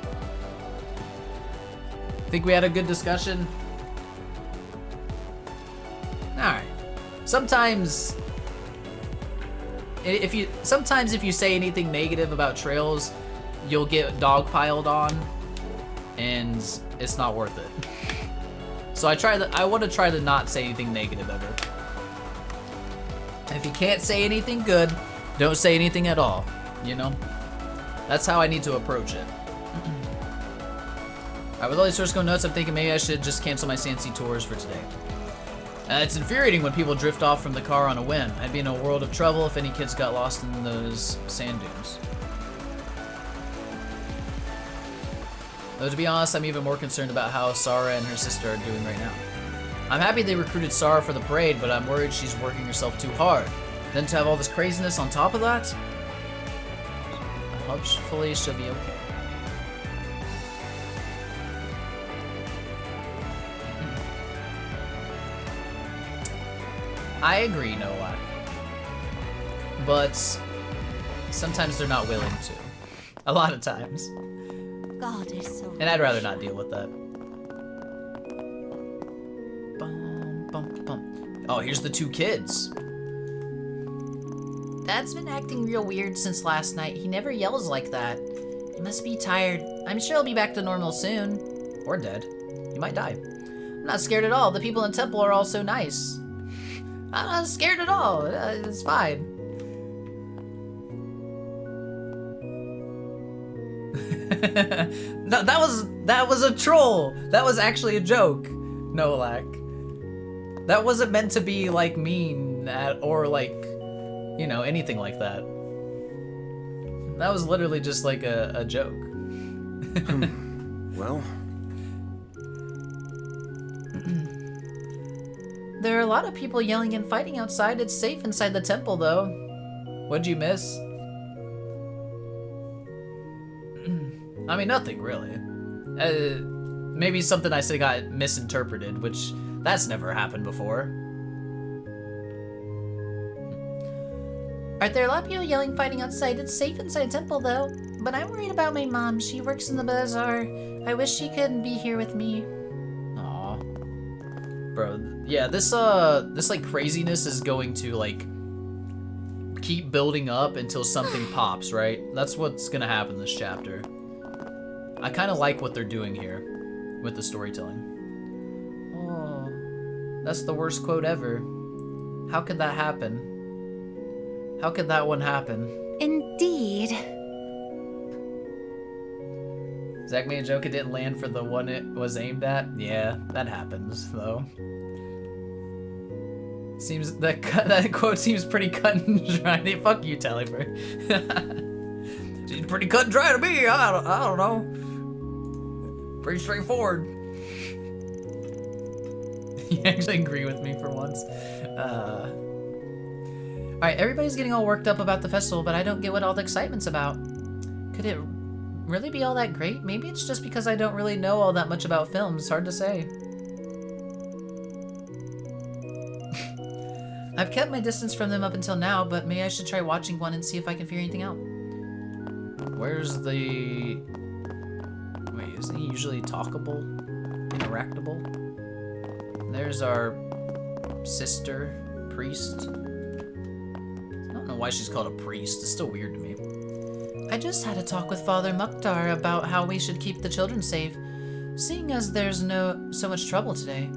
Think we had a good discussion? Alright. Sometimes if you say anything negative about trails, you'll get dogpiled on, and it's not worth it. So I want to try to not say anything negative ever. If you can't say anything good, don't say anything at all, you know? That's how I need to approach it. Alright, with all these tourists going nuts, I'm thinking maybe I should just cancel my Sandsea tours for today. It's infuriating when people drift off from the car on a whim. I'd be in a world of trouble if any kids got lost in those sand dunes. Though to be honest, I'm even more concerned about how Sarah and her sister are doing right now. I'm happy they recruited Sarah for the parade, but I'm worried she's working herself too hard. Then to have all this craziness on top of that? Hopefully she'll be okay. I agree, Noah. But sometimes they're not willing to. A lot of times. God, they're so And I'd rather not deal with that. Bum, bum, bum. Oh, here's the two kids. Dad's been acting real weird since last night. He never yells like that. He must be tired. I'm sure he'll be back to normal soon. Or dead. He might die. I'm not scared at all. The people in Temple are all so nice. I'm not scared at all. It's fine. No, that was a troll. That was actually a joke, Nolak. That wasn't meant to be like mean or like, you know, anything like that. That was literally just like a joke. Well. There are a lot of people yelling and fighting outside. It's safe inside the temple, though. What'd you miss? I mean, nothing really. Maybe something I said got misinterpreted, which that's never happened before. Aren't there a lot of people yelling, fighting outside? It's safe inside temple, though. But I'm worried about my mom. She works in the bazaar. I wish she could be here with me. Aw. Bro, yeah, this like craziness is going to like keep building up until something pops, right? That's what's gonna happen this chapter. I kind of like what they're doing here with the storytelling. Oh, that's the worst quote ever. How could that happen? How could that one happen? Indeed. Zach made a joke it didn't land for the one it was aimed at. Yeah, that happens though. Seems that quote seems pretty cut and dry. Fuck you, Tallyford. Seems pretty cut and dry to me. I don't know. Pretty straightforward. You actually agree with me for once. Alright, everybody's getting all worked up about the festival, but I don't get what all the excitement's about. Could it really be all that great? Maybe it's just because I don't really know all that much about films. Hard to say. I've kept my distance from them up until now, but maybe I should try watching one and see if I can figure anything out. Where's the... Wait, isn't he usually talkable? Interactable? There's our sister, priest. I don't know why she's called a priest. It's still weird to me. I just had a talk with Father Mukhtar about how we should keep the children safe, seeing as there's so much trouble today.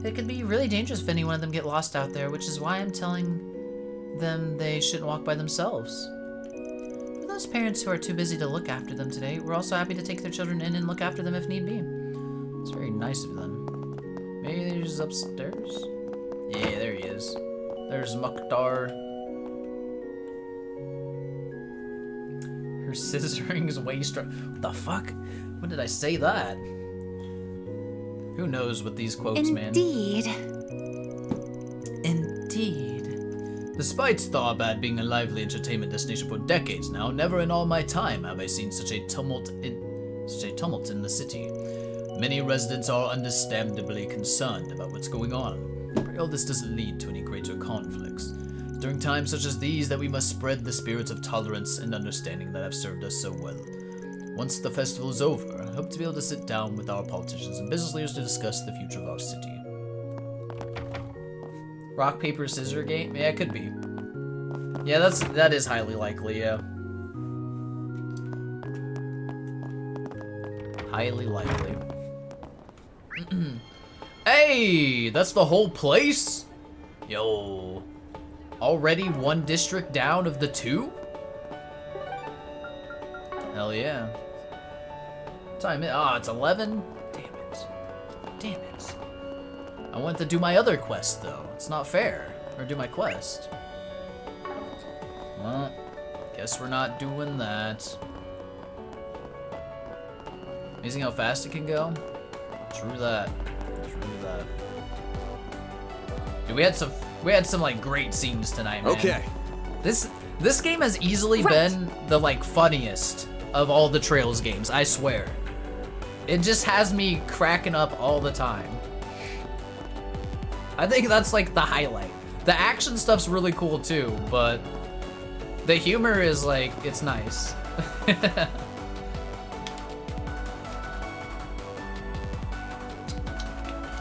It could be really dangerous if any one of them get lost out there, which is why I'm telling them they shouldn't walk by themselves. For those parents who are too busy to look after them today, we're also happy to take their children in and look after them if need be. It's very nice of them. Maybe he's upstairs? Yeah, there he is. There's Mukhtar. Her scissoring's way strong. What the fuck? When did I say that? Who knows with these quotes, Indeed. man? Indeed. Despite Tharbad being a lively entertainment destination for decades now, never in all my time have I seen such a tumult in the city. Many residents are understandably concerned about what's going on. Pray all this doesn't lead to any greater conflicts. During times such as these that we must spread the spirits of tolerance and understanding that have served us so well. Once the festival is over, I hope to be able to sit down with our politicians and business leaders to discuss the future of our city. Rock, paper, scissors game? Yeah, it could be. Yeah, that is highly likely, yeah. Highly likely. Hey, that's the whole place? Yo. Already one district down of the 2? Hell yeah. What time is it? Ah, it's 11? Damn it. Damn it. I want to do my other quest, though. It's not fair. Or do my quest. Well, guess we're not doing that. Amazing how fast it can go. True that. True that. Dude, we had some like great scenes tonight, man. Okay. This game has easily been the like funniest of all the Trails games, I swear. It just has me cracking up all the time. I think that's like the highlight. The action stuff's really cool too, but the humor is like, it's nice.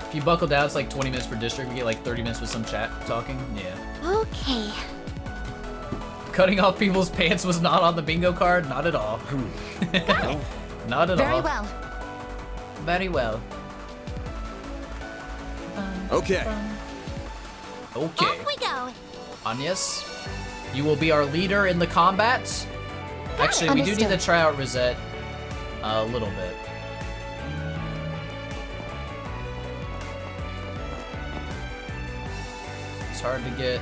If you buckle down, it's like 20 minutes per district. We get like 30 minutes with some chat talking. Yeah. Okay. Cutting off people's pants was not on the bingo card? Not at all. Not at Very all. well. Very well. Okay. Okay. Off we go. Agnes, you will be our leader in the combats. Actually, we do need to try out Rosette a little bit. It's hard to get.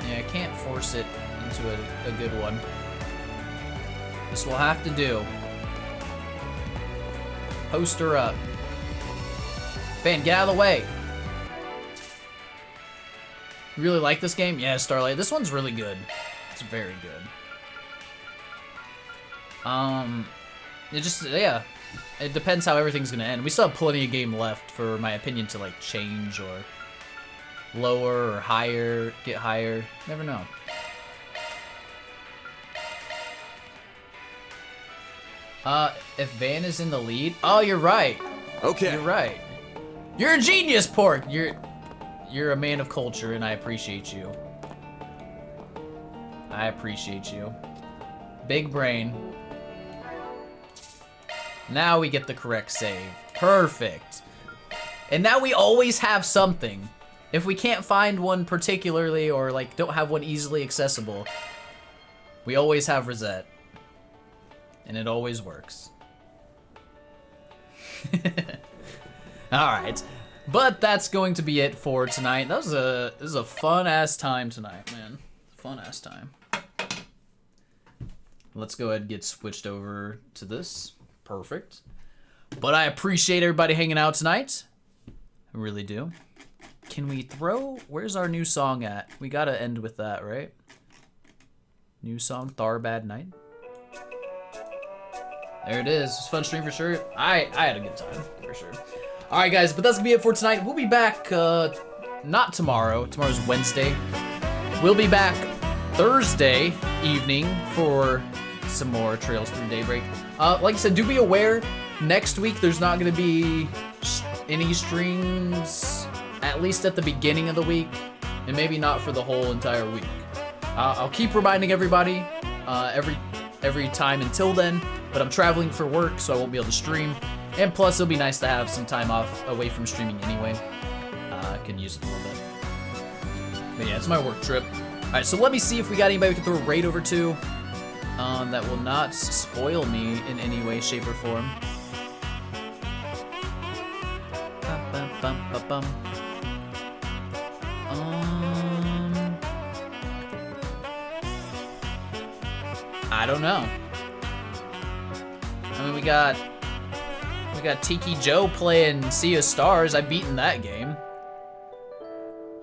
Yeah, I can't force it into a good one. This will have to do. Post her up. Van, get out of the way. You really like this game? Yeah, Starlight. This one's really good. It's very good. It just, yeah. It depends how everything's gonna end. We still have plenty of game left for my opinion to like change or lower or higher, get higher. Never know. If Van is in the lead, oh, you're right. Okay. You're right. You're a genius, Pork. You're a man of culture, and I appreciate you. I appreciate you. Big brain. Now we get the correct save. Perfect. And now we always have something. If we can't find one particularly, or like don't have one easily accessible, we always have Rosette. And it always works. Alright. But that's going to be it for tonight. This is a fun-ass time tonight, man. Fun-ass time. Let's go ahead and get switched over to this. Perfect. But I appreciate everybody hanging out tonight. I really do. Can we throw... Where's our new song at? We gotta end with that, right? New song, Tharbad Night. There it is. It's a fun stream for sure. I had a good time, for sure. Alright guys, but that's gonna be it for tonight. We'll be back, not tomorrow. Tomorrow's Wednesday. We'll be back Thursday evening for some more Trails Through Daybreak. Like I said, do be aware, next week there's not gonna be any streams, at least at the beginning of the week, and maybe not for the whole entire week. I'll keep reminding everybody every time until then, but I'm traveling for work, so I won't be able to stream. And plus, it'll be nice to have some time off away from streaming anyway. I can use it a little bit. But yeah, it's my work trip. Alright, so let me see if we got anybody we can throw a raid over to. That will not spoil me in any way, shape, or form. I don't know. got Tiki Joe playing Sea of Stars. I've beaten that game.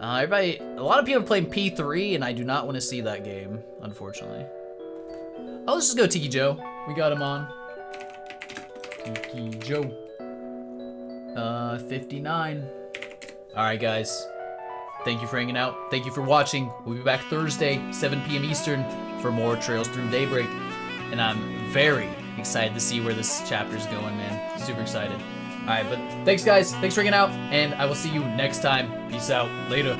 A lot of people are playing P3, and I do not want to see that game, unfortunately. Oh, let's just go Tiki Joe. We got him on. Tiki Joe. 59. Alright, guys. Thank you for hanging out. Thank you for watching. We'll be back Thursday, 7 p.m. Eastern, for more Trails Through Daybreak. And I'm very excited to see where this chapter's going, man. Super excited. Alright, but thanks, guys. Thanks for hanging out, and I will see you next time. Peace out. Later.